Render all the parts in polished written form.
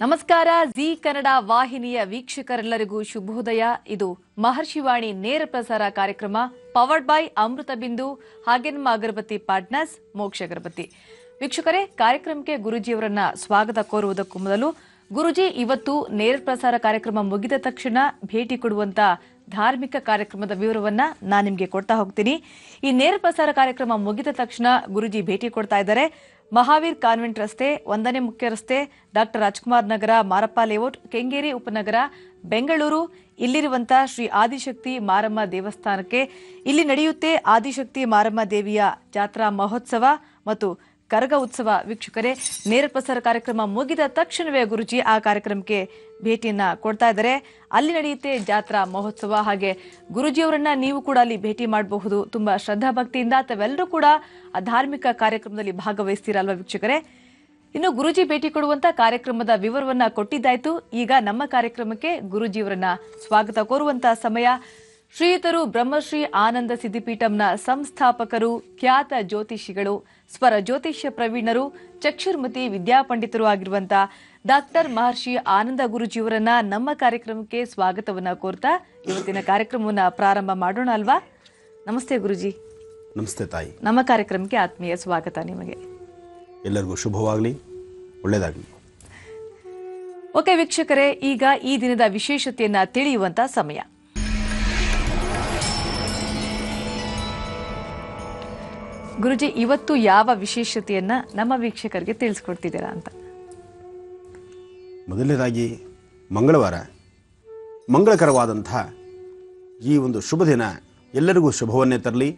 ನಮಸ್ಕಾರ. ಜಿ ಕನ್ನಡ ವಾಹಿನಿಯ ವೀಕ್ಷಕರೆಲ್ಲರಿಗೂ ಶುಭೋದಯ. ಇದು ಮಹರ್ಷಿವಾಣಿ ನೇರ ಪ್ರಸಾರ ಕಾರ್ಯಕ್ರಮ ಪವರ್ಡ್ ಬೈ ಅಮೃತ ಬಿಂದು ಹಾಗೆ ನಮ್ಮ ಅಗರಬತ್ತಿ ಪಾರ್ಟ್ನರ್ಸ್ ಮೋಕ್ಷ ಅಗರಬತ್ತಿ. ವೀಕ್ಷಕರೇ, ಕಾರ್ಯಕ್ರಮಕ್ಕೆ ಗುರುಜಿಯವರನ್ನ ಸ್ವಾಗತ ಕೋರುವುದಕ್ಕೂ ಮೊದಲು, ಗುರುಜಿ ಇವತ್ತು ನೇರ ಪ್ರಸಾರ ಕಾರ್ಯಕ್ರಮ ಮುಗಿದ ತಕ್ಷಣ ಭೇಟಿ ಕೊಡುವಂತ ಧಾರ್ಮಿಕ ಕಾರ್ಯಕ್ರಮದ ವಿವರವನ್ನ ನಾನು ನಿಮಗೆ ಕೊಡ್ತಾ ಹೋಗ್ತೀನಿ. ಈ ನೇರ ಪ್ರಸಾರ ಕಾರ್ಯಕ್ರಮ ಮುಗಿದ ತಕ್ಷಣ ಗುರುಜಿ ಭೇಟಿ ಕೊಡ್ತಾ ಇದ್ದಾರೆ. ಮಹಾವೀರ್ ಕಾನ್ವೆಂಟ್ ರಸ್ತೆ, 1ನೇ ಮುಖ್ಯ ರಸ್ತೆ, ಡಾಕ್ಟರ್ ರಾಜ್ಕುಮಾರ್ ನಗರ, ಮಾರಪ್ಪ ಲೇಔಟ್, ಕೆಂಗೇರಿ ಉಪನಗರ, ಬೆಂಗಳೂರು. ಇಲ್ಲಿರುವಂತ ಶ್ರೀ ಆದಿಶಕ್ತಿ ಮಾರಮ್ಮ ದೇವಸ್ಥಾನಕ್ಕೆ ಇಲ್ಲಿ ನಡೆಯುತ್ತೆ ಆದಿಶಕ್ತಿ ಮಾರಮ್ಮ ದೇವಿಯ ಜಾತ್ರಾ ಮಹೋತ್ಸವ ಮತ್ತು ಕರಗ ಉತ್ಸವ. ವೀಕ್ಷಕರೇ, ನೇರ ಪ್ರಸಾರ ಕಾರ್ಯಕ್ರಮ ಮುಗಿದ ತಕ್ಷಣವೇ ಗುರುಜಿ ಆ ಕಾರ್ಯಕ್ರಮಕ್ಕೆ ಭೇಟಿಯನ್ನ ಕೊಡ್ತಾ ಇದ್ದಾರೆ. ಅಲ್ಲಿ ನಡೆಯುತ್ತೆ ಜಾತ್ರಾ ಮಹೋತ್ಸವ. ಹಾಗೆ ಗುರುಜಿಯವರನ್ನ ನೀವು ಕೂಡ ಅಲ್ಲಿ ಭೇಟಿ ಮಾಡಬಹುದು. ತುಂಬಾ ಶ್ರದ್ಧಾ ಭಕ್ತಿಯಿಂದ ತಾವೆಲ್ಲರೂ ಕೂಡ ಆ ಧಾರ್ಮಿಕ ಕಾರ್ಯಕ್ರಮದಲ್ಲಿ ಭಾಗವಹಿಸ್ತೀರಲ್ವಾ ವೀಕ್ಷಕರೇ. ಇನ್ನು ಗುರುಜಿ ಭೇಟಿ ಕೊಡುವಂತ ಕಾರ್ಯಕ್ರಮದ ವಿವರವನ್ನ ಕೊಟ್ಟಿದ್ದಾಯ್ತು. ಈಗ ನಮ್ಮ ಕಾರ್ಯಕ್ರಮಕ್ಕೆ ಗುರುಜಿಯವರನ್ನ ಸ್ವಾಗತ ಕೋರುವಂತ ಸಮಯ. ಶ್ರೀಯುತರು ಬ್ರಹ್ಮಶ್ರೀ ಆನಂದ ಸಿದ್ಧಿಪೀಠಂನ ಸಂಸ್ಥಾಪಕರು, ಖ್ಯಾತ ಜ್ಯೋತಿಷಿಗಳು, ಸ್ವರ ಜ್ಯೋತಿಷ್ಯ ಪ್ರವೀಣರು, ಚಕ್ಷುರ್ಮತಿ ವಿದ್ಯಾಪಂಡಿತರು ಆಗಿರುವಂತ ಡಾಕ್ಟರ್ ಮಹರ್ಷಿ ಆನಂದ ಗುರುಜಿಯವರನ್ನ ನಮ್ಮ ಕಾರ್ಯಕ್ರಮಕ್ಕೆ ಸ್ವಾಗತವನ್ನ ಕೋರ್ತಾ ಇವತ್ತಿನ ಕಾರ್ಯಕ್ರಮವನ್ನ ಪ್ರಾರಂಭ ಮಾಡೋಣ ಅಲ್ವಾ? ನಮಸ್ತೆ ಗುರುಜಿ. ನಮಸ್ತೆ ತಾಯಿ. ನಮ್ಮ ಕಾರ್ಯಕ್ರಮಕ್ಕೆ ಆತ್ಮೀಯ ಸ್ವಾಗತ ನಿಮಗೆ. ಎಲ್ಲರಿಗೂ ಶುಭವಾಗಲಿ, ಒಳ್ಳೆಯದಾಗಲಿ. ಓಕೆ ವೀಕ್ಷಕರೇ, ಈಗ ಈ ದಿನದ ವಿಶೇಷತೆಯನ್ನ ತಿಳಿಯುವಂತ ಸಮಯ. ಗುರುಜಿ, ಇವತ್ತು ಯಾವ ವಿಶೇಷತೆಯನ್ನ ನಮ್ಮ ವೀಕ್ಷಕರಿಗೆ ತಿಳಿಸ್ಕೊಡ್ತಿದ್ದೀರಾ ಅಂತ? ಮೊದಲನೇದಾಗಿ ಮಂಗಳವಾರ, ಮಂಗಳಕರವಾದಂತಹ ಈ ಒಂದು ಶುಭ ದಿನ ಎಲ್ಲರಿಗೂ ಶುಭವನ್ನೇ ತರಲಿ.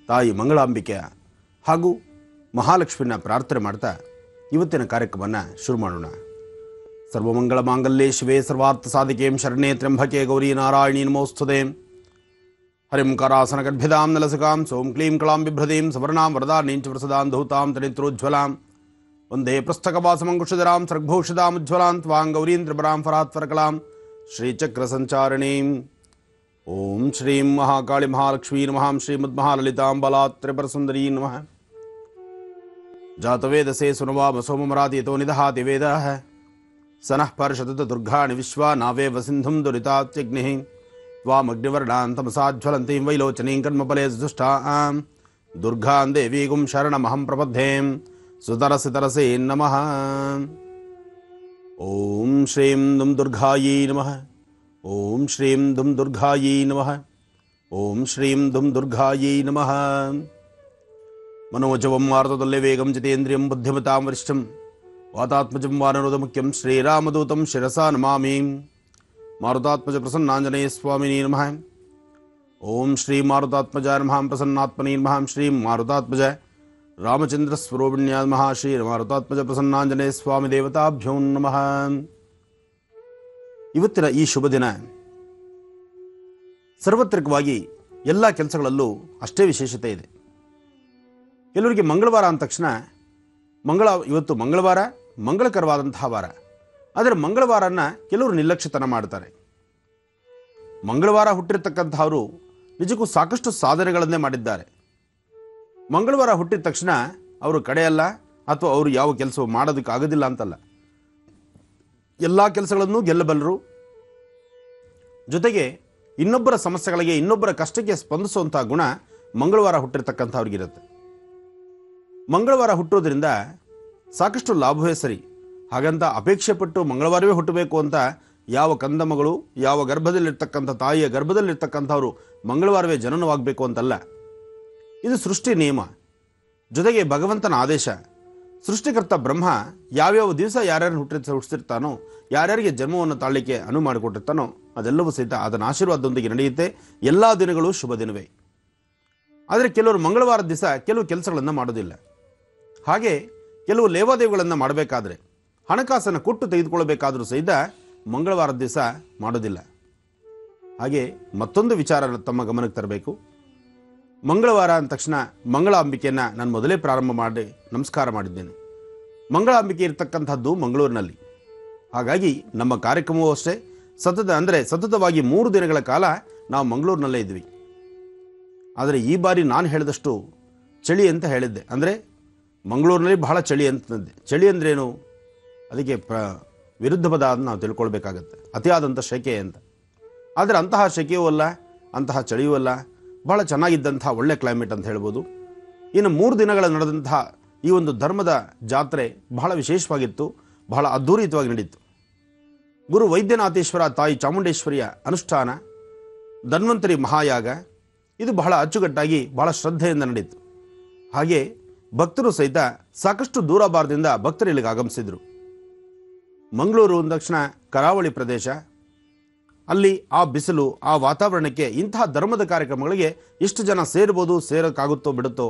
ತಾಯಿ ಮಂಗಳಾಂಬಿಕೆಯ ಹಾಗೂ ಮಹಾಲಕ್ಷ್ಮಿನ ಪ್ರಾರ್ಥನೆ ಮಾಡ್ತಾ ಇವತ್ತಿನ ಕಾರ್ಯಕ್ರಮವನ್ನು ಶುರು ಮಾಡೋಣ. ಸರ್ವಮಂಗಳ ಮಾಂಗಲ್ಯೇ ಶಿವೇ ಸರ್ವಾರ್ಥ ಸಾಧಿಕೆಂ ಶರಣ್ಯೇ ತ್ರ್ಯಂಬಕೆ ಗೌರಿ ನಾರಾಯಣೀ ನಮೋಸ್ತುತೆ. ಹರಿಂ ಕರಾಸನ ಗರ್ಭಿದಾಂ ನಲಸಕಾಂ ಸೋಂ ಕ್ಲೀಂ ಕಳಾಂ ಬಿಭ್ರದೀಂ ಸವರ್ಣಾಂ ವರದಾನೀಂ ಚ ಪ್ರಸದಾಂ ಧೂತಾಂ ತನಿತ್ರೋಜ್ವಲಾಂ ವಂದೇ ಪೃಷ್ಠಕವಾಸಮಂಕುಶಧರಾಂ ಸರ್ಗಭೂಷಿತಾಂ ಉಜ್ವಲಾಂ ತ್ವಾಂ ಗೌರೀಂ ತ್ರಿಪುರಾಂ ಫರಾತ್ವರಕಲಾಂ ಶ್ರೀಚಕ್ರ ಸಂಚಾರಣೀಂ. ಓಂ ಶ್ರೀಂ ಮಹಾಕಾಳಿ ಮಹಾಲಕ್ಷ್ಮೀ ನಮಃ. ಶ್ರೀಮದ್ ಮಹಾಲಲಿತಾಂ ಬಲಾತ್ ತ್ರಿಪುರ ಸುಂದರೀ ನಮಃ. ಜಾತವೇದಸೇ ಸುನವಾಮ ಸೋಮಮರಾತಿಯತೋ ನಿದಹಾತಿ ವೇದಃ ಸನಃ ಪರ್ಷತತ ದುರ್ಗಾಣಿ ವಿಶ್ವಾ ನಾವೇವ ಸಿಂಧುಂ ದುರಿತಾತ್ಯಗ್ನಿಃ ತ್ವಾಮಗ್ನಿವರ್ಣಾಂ ತಮಸಾಜ್ವಲಂತೀಂ ವೈಲೋಚನೀಂ ಕರ್ಮಫಲೇ ದುಷ್ಟಾಂ ದುರ್ಗಾಂ ದೇವೀಗುಂ ಶರಣಮಹಂ ಪ್ರಪದ್ಯೇಂ ಸುತರಸಿ ತರಸೇ ನಮಃ. ಓಂ ಶ್ರೀಂ ದುಂ ದುರ್ಗಾಯೈ ನಮಃ. ಓಂ ಶ್ರೀಂ ದುಂ ದುರ್ಗಾಯೈ ನಮಃ. ಓಂ ಶ್ರೀಂ ದುಂ ದುರ್ಗಾಯೈ ನಮಃ. ಮನೋಜವಂ ಮಾರುತತುಲ್ಯ ವೇಗಂ ಜಿತೇಂದ್ರಿಯಂ ಬುದ್ಧಿಮತಾಂ ವರಿಷ್ಠಂ ವಾತಾತ್ಮಜಂ ವಾನರೋಧ ಮುಖ್ಯಂ ಶ್ರೀರಾಮದೂತಂ ಶಿರಸಾ ನಮಾಮಿ. ಮಾರುತಾತ್ಮಜ ಪ್ರಸನ್ನಾಂಜನೇಯ ಸ್ವಾಮಿನೇ ನಮಃ. ಓಂ ಶ್ರೀ ಮಾರುತಾತ್ಮಜಾಯ ನಮಃ. ಪ್ರಸನ್ನಾತ್ಮನೇ ನಮಃ. ಶ್ರೀ ಮಾರುತಾತ್ಮಜ ರಾಮಚಂದ್ರ ಸ್ವರೂಪಿಣ್ಯಾಯ ನಮಃ. ಶ್ರೀ ಮಾರುತಾತ್ಮಜ ಪ್ರಸನ್ನಾಂಜನೇಯ ಸ್ವಾಮಿ ದೇವತಾಭ್ಯೋ ನಮಃ. ಇವತ್ತಿನ ಈ ಶುಭ ದಿನ ಸಾರ್ವತ್ರಿಕವಾಗಿ ಎಲ್ಲ ಕೆಲಸಗಳಲ್ಲೂ ಅಷ್ಟೇ ವಿಶೇಷತೆ ಇದೆ. ಕೆಲವರಿಗೆ ಮಂಗಳವಾರ ಅಂದ ತಕ್ಷಣ ಇವತ್ತು ಮಂಗಳವಾರ ಮಂಗಳಕರವಾದಂತಹ ವಾರ. ಆದರೆ ಮಂಗಳವಾರನ ಕೆಲವರು ನಿರ್ಲಕ್ಷ್ಯತನ ಮಾಡ್ತಾರೆ. ಮಂಗಳವಾರ ಹುಟ್ಟಿರ್ತಕ್ಕಂಥವರು ನಿಜಕ್ಕೂ ಸಾಕಷ್ಟು ಸಾಧನೆಗಳನ್ನೇ ಮಾಡಿದ್ದಾರೆ. ಮಂಗಳವಾರ ಹುಟ್ಟಿದ ತಕ್ಷಣ ಅವರು ಕಡೆಯಲ್ಲ ಅಥವಾ ಅವರು ಯಾವ ಕೆಲಸ ಮಾಡೋದಕ್ಕೆ ಆಗೋದಿಲ್ಲ ಅಂತಲ್ಲ. ಎಲ್ಲ ಕೆಲಸಗಳನ್ನು ಗೆಲ್ಲಬಲ್ಲರು. ಜೊತೆಗೆ ಇನ್ನೊಬ್ಬರ ಸಮಸ್ಯೆಗಳಿಗೆ, ಇನ್ನೊಬ್ಬರ ಕಷ್ಟಕ್ಕೆ ಸ್ಪಂದಿಸುವಂಥ ಗುಣ ಮಂಗಳವಾರ ಹುಟ್ಟಿರ್ತಕ್ಕಂಥವ್ರಿಗಿರುತ್ತೆ. ಮಂಗಳವಾರ ಹುಟ್ಟೋದ್ರಿಂದ ಸಾಕಷ್ಟು ಲಾಭವೇ ಸರಿ. ಹಾಗಂತ ಅಪೇಕ್ಷೆ ಪಟ್ಟು ಮಂಗಳವಾರವೇ ಹುಟ್ಟಬೇಕು ಅಂತ ಯಾವ ಕಂದಮಗಳು, ಯಾವ ಗರ್ಭದಲ್ಲಿರ್ತಕ್ಕಂಥ ತಾಯಿಯ ಗರ್ಭದಲ್ಲಿರ್ತಕ್ಕಂಥವರು ಮಂಗಳವಾರವೇ ಜನನವಾಗಬೇಕು ಅಂತಲ್ಲ. ಇದು ಸೃಷ್ಟಿ ನಿಯಮ. ಜೊತೆಗೆ ಭಗವಂತನ ಆದೇಶ. ಸೃಷ್ಟಿಕರ್ತ ಬ್ರಹ್ಮ ಯಾವ್ಯಾವ ದಿವಸ ಯಾರ್ಯಾರು ಹುಟ್ಟಿರ್ತಾನೋ, ಯಾರ್ಯಾರಿಗೆ ಜನ್ಮವನ್ನು ತಾಳಲಿಕ್ಕೆ ಅನುವು ಮಾಡಿಕೊಟ್ಟಿರ್ತಾನೋ ಅದೆಲ್ಲವೂ ಸಹಿತ ಅದನ್ನ ಆಶೀರ್ವಾದದೊಂದಿಗೆ ನಡೆಯುತ್ತೆ. ಎಲ್ಲ ದಿನಗಳು ಶುಭ ದಿನವೇ. ಆದರೆ ಕೆಲವರು ಮಂಗಳವಾರದ ದಿವಸ ಕೆಲವು ಕೆಲಸಗಳನ್ನು ಮಾಡೋದಿಲ್ಲ. ಹಾಗೆ ಕೆಲವು ಲೇವಾದೇವಿಗಳನ್ನು ಮಾಡಬೇಕಾದ್ರೆ, ಹಣಕಾಸನ್ನು ಕೊಟ್ಟು ತೆಗೆದುಕೊಳ್ಳಬೇಕಾದರೂ ಸಹಿತ ಮಂಗಳವಾರದ ದಿವಸ ಮಾಡೋದಿಲ್ಲ. ಹಾಗೆ ಮತ್ತೊಂದು ವಿಚಾರ ತಮ್ಮ ಗಮನಕ್ಕೆ ತರಬೇಕು. ಮಂಗಳವಾರ ಅಂದ ತಕ್ಷಣ ಮಂಗಳಾಂಬಿಕೆಯನ್ನು ನಾನು ಮೊದಲೇ ಪ್ರಾರಂಭ ಮಾಡಿ ನಮಸ್ಕಾರ ಮಾಡಿದ್ದೇನೆ. ಮಂಗಳಾಂಬಿಕೆ ಇರತಕ್ಕಂಥದ್ದು ಮಂಗಳೂರಿನಲ್ಲಿ. ಹಾಗಾಗಿ ನಮ್ಮ ಕಾರ್ಯಕ್ರಮವೂ ಅಷ್ಟೇ ಸತತವಾಗಿ 3 ದಿನಗಳ ಕಾಲ ನಾವು ಮಂಗಳೂರಿನಲ್ಲೇ ಇದ್ವಿ. ಆದರೆ ಈ ಬಾರಿ ನಾನು ಹೇಳಿದಷ್ಟು ಚಳಿ ಅಂತ ಹೇಳಿದ್ದೆ. ಅಂದರೆ ಮಂಗಳೂರಿನಲ್ಲಿ ಬಹಳ ಚಳಿ ಅಂತಂದೆ. ಚಳಿ ಅಂದ್ರೇನು? ಅದಕ್ಕೆ ವಿರುದ್ಧ ಪದ ಅಂತ ನಾವು ತಿಳ್ಕೊಳ್ಬೇಕಾಗತ್ತೆ. ಅತಿಯಾದಂಥ ಶೆಕೆ ಅಂತ. ಆದರೆ ಅಂತಹ ಶೆಕೆಯೂ ಅಲ್ಲ, ಅಂತಹ ಚಳಿಯೂ ಅಲ್ಲ, ಬಹಳ ಚೆನ್ನಾಗಿದ್ದಂಥ ಒಳ್ಳೆ ಕ್ಲೈಮೇಟ್ ಅಂತ ಹೇಳ್ಬೋದು. ಇನ್ನು 3 ದಿನಗಳ ನಡೆದಂತಹ ಈ ಒಂದು ಧರ್ಮದ ಜಾತ್ರೆ ಬಹಳ ವಿಶೇಷವಾಗಿತ್ತು, ಬಹಳ ಅದ್ಧೂರಿತವಾಗಿ ನಡೀತು. ಗುರು ವೈದ್ಯನಾಥೇಶ್ವರ ತಾಯಿ ಚಾಮುಂಡೇಶ್ವರಿಯ ಅನುಷ್ಠಾನ, ಧನ್ವಂತರಿ ಮಹಾಯಾಗ ಇದು ಬಹಳ ಅಚ್ಚುಕಟ್ಟಾಗಿ ಬಹಳ ಶ್ರದ್ಧೆಯಿಂದ ನಡೀತು. ಹಾಗೆ ಭಕ್ತರು ಸಹಿತ ಸಾಕಷ್ಟು ದೂರಭಾರದಿಂದ ಭಕ್ತರು ಇಲ್ಲಿಗೆ ಆಗಮಿಸಿದರು. ಮಂಗಳೂರು ಅಂದ ತಕ್ಷಣ ಕರಾವಳಿ ಪ್ರದೇಶ, ಅಲ್ಲಿ ಆ ಬಿಸಿಲು, ಆ ವಾತಾವರಣಕ್ಕೆ ಇಂತಹ ಧರ್ಮದ ಕಾರ್ಯಕ್ರಮಗಳಿಗೆ ಇಷ್ಟು ಜನ ಸೇರ್ಬೋದು, ಸೇರೋಕ್ಕಾಗುತ್ತೋ ಬಿಡುತ್ತೋ,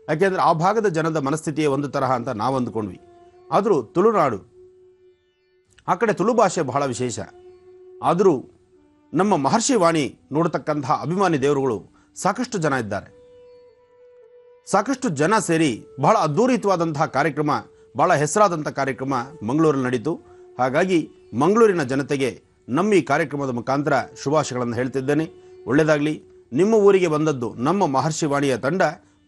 ಯಾಕೆಂದರೆ ಆ ಭಾಗದ ಜನದ ಮನಸ್ಥಿತಿಯೇ ಒಂದು ತರಹ ಅಂತ ನಾವು ಅಂದ್ಕೊಂಡ್ವಿ. ಆದರೂ ತುಳುನಾಡು, ಆ ಕಡೆ ತುಳು ಭಾಷೆ ಬಹಳ ವಿಶೇಷ. ಆದರೂ ನಮ್ಮ ಮಹರ್ಷಿ ವಾಣಿ ನೋಡತಕ್ಕಂತಹ ಅಭಿಮಾನಿ ದೇವರುಗಳು ಸಾಕಷ್ಟು ಜನ ಇದ್ದಾರೆ. ಸಾಕಷ್ಟು ಜನ ಸೇರಿ ಬಹಳ ಅದ್ಧೂರಿತವಾದಂತಹ ಕಾರ್ಯಕ್ರಮ, ಬಹಳ ಹೆಸರಾದಂಥ ಕಾರ್ಯಕ್ರಮ ಮಂಗಳೂರಲ್ಲಿ ನಡೀತು. ಹಾಗಾಗಿ ಮಂಗಳೂರಿನ ಜನತೆಗೆ ನಮ್ಮ ಈ ಕಾರ್ಯಕ್ರಮದ ಮುಖಾಂತರ ಶುಭಾಶಯಗಳನ್ನು ಹೇಳ್ತಿದ್ದೇನೆ. ಒಳ್ಳೆಯದಾಗಲಿ. ನಿಮ್ಮ ಊರಿಗೆ ಬಂದದ್ದು ನಮ್ಮ ಮಹರ್ಷಿ ವಾಣಿಯ ತಂಡ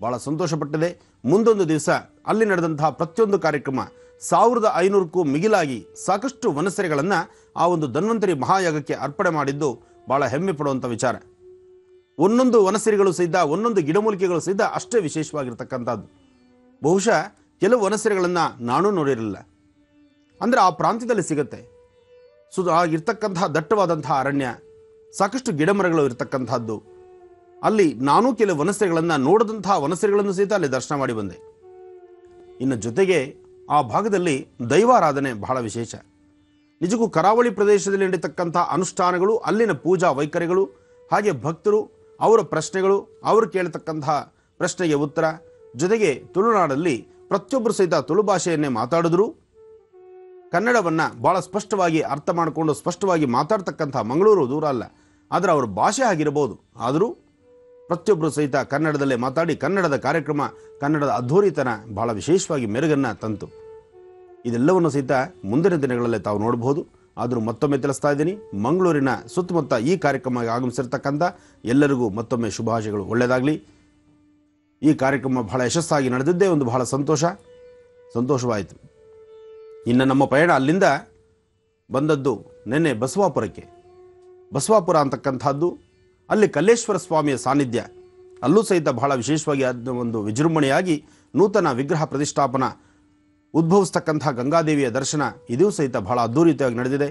ಬಹಳ ಸಂತೋಷಪಟ್ಟಿದೆ. ಮುಂದೊಂದು ದಿವಸ ಅಲ್ಲಿ ನಡೆದಂತಹ ಪ್ರತಿಯೊಂದು ಕಾರ್ಯಕ್ರಮ 1500ಕ್ಕೂ ಮಿಗಿಲಾಗಿ ಸಾಕಷ್ಟು ವನಸೆರೆಗಳನ್ನು ಆ ಒಂದು ಧನ್ವಂತರಿ ಮಹಾಯಾಗಕ್ಕೆ ಅರ್ಪಣೆ ಮಾಡಿದ್ದು ಬಹಳ ಹೆಮ್ಮೆ ಪಡುವಂಥ ವಿಚಾರ. ಒಂದೊಂದು ವನಸೆರೆಗಳು ಸಹಿತ, ಒಂದೊಂದು ಗಿಡಮೂಲಿಕೆಗಳು ಸಹಿತ ಅಷ್ಟೇ ವಿಶೇಷವಾಗಿರ್ತಕ್ಕಂಥದ್ದು. ಬಹುಶಃ ಕೆಲವು ವನಸೆರೆಗಳನ್ನು ನಾನೂ ನೋಡಿರಲಿಲ್ಲ. ಅಂದರೆ ಆ ಪ್ರಾಂತ್ಯದಲ್ಲಿ ಸಿಗುತ್ತೆ. ಆಗಿರ್ತಕ್ಕಂತಹ ದಟ್ಟವಾದಂತಹ ಅರಣ್ಯ, ಸಾಕಷ್ಟು ಗಿಡಮರಗಳು ಇರತಕ್ಕಂಥದ್ದು. ಅಲ್ಲಿ ನಾನೂ ಕೆಲವು ವನಸೆರೆಗಳನ್ನು ನೋಡಿದಂತಹ ವನಸೆರೆಗಳನ್ನು ಸಹಿತ ಅಲ್ಲಿ ದರ್ಶನ ಮಾಡಿ ಬಂದೆ. ಇನ್ನು ಜೊತೆಗೆ ಆ ಭಾಗದಲ್ಲಿ ದೈವಾರಾಧನೆ ಬಹಳ ವಿಶೇಷ. ನಿಜಕ್ಕೂ ಕರಾವಳಿ ಪ್ರದೇಶದಲ್ಲಿ ನಡೀತಕ್ಕಂಥ ಅನುಷ್ಠಾನಗಳು, ಅಲ್ಲಿನ ಪೂಜಾ ವೈಖರಿಗಳು, ಹಾಗೆ ಭಕ್ತರು ಅವರ ಪ್ರಶ್ನೆಗಳು, ಅವರು ಕೇಳತಕ್ಕಂತಹ ಪ್ರಶ್ನೆಗೆ ಉತ್ತರ, ಜೊತೆಗೆ ತುಳುನಾಡಲ್ಲಿ ಪ್ರತಿಯೊಬ್ಬರು ಸಹಿತ ತುಳು ಭಾಷೆಯನ್ನೇ ಮಾತಾಡಿದ್ರು. ಕನ್ನಡವನ್ನು ಭಾಳ ಸ್ಪಷ್ಟವಾಗಿ ಅರ್ಥ ಮಾಡಿಕೊಂಡು ಸ್ಪಷ್ಟವಾಗಿ ಮಾತಾಡ್ತಕ್ಕಂಥ ಮಂಗಳೂರು ದೂರ ಅಲ್ಲ, ಆದರೆ ಅವರ ಭಾಷೆ ಆಗಿರಬಹುದು. ಆದರೂ ಪ್ರತಿಯೊಬ್ಬರು ಸಹಿತ ಕನ್ನಡದಲ್ಲೇ ಮಾತಾಡಿ ಕನ್ನಡದ ಕಾರ್ಯಕ್ರಮ, ಕನ್ನಡದ ಅದ್ಧೂರಿತನ ಬಹಳ ವಿಶೇಷವಾಗಿ ಮೆರುಗನ್ನು ತಂತು. ಇದೆಲ್ಲವನ್ನು ಸಹಿತ ಮುಂದಿನ ದಿನಗಳಲ್ಲೇ ತಾವು ನೋಡಬಹುದು. ಆದರೂ ಮತ್ತೊಮ್ಮೆ ತಿಳಿಸ್ತಾ ಇದ್ದೀನಿ, ಮಂಗಳೂರಿನ ಸುತ್ತಮುತ್ತ ಈ ಕಾರ್ಯಕ್ರಮಕ್ಕೆ ಆಗಮಿಸಿರ್ತಕ್ಕಂಥ ಎಲ್ಲರಿಗೂ ಮತ್ತೊಮ್ಮೆ ಶುಭಾಶಯಗಳು. ಒಳ್ಳೆಯದಾಗಲಿ. ಈ ಕಾರ್ಯಕ್ರಮ ಬಹಳ ಯಶಸ್ಸಾಗಿ ನಡೆದಿದ್ದೇ ಒಂದು ಬಹಳ ಸಂತೋಷವಾಯಿತು. ಇನ್ನು ನಮ್ಮ ಪಯಣ ಅಲ್ಲಿಂದ ಬಂದದ್ದು ನಿನ್ನೆ ಬಸವಾಪುರಕ್ಕೆ. ಬಸವಾಪುರ ಅಂತಕ್ಕಂಥದ್ದು, ಅಲ್ಲಿ ಕಲ್ಲೇಶ್ವರ ಸ್ವಾಮಿಯ ಸಾನ್ನಿಧ್ಯ, ಅಲ್ಲೂ ಸಹಿತ ಬಹಳ ವಿಶೇಷವಾಗಿ ಒಂದು ವಿಜೃಂಭಣೆಯಾಗಿ ನೂತನ ವಿಗ್ರಹ ಪ್ರತಿಷ್ಠಾಪನಾ ಉದ್ಭವಿಸ್ತಕ್ಕಂಥ ಗಂಗಾದೇವಿಯ ದರ್ಶನ ಇದೂ ಸಹಿತ ಬಹಳ ಅದ್ಧೂರಿತವಾಗಿ ನಡೆದಿದೆ.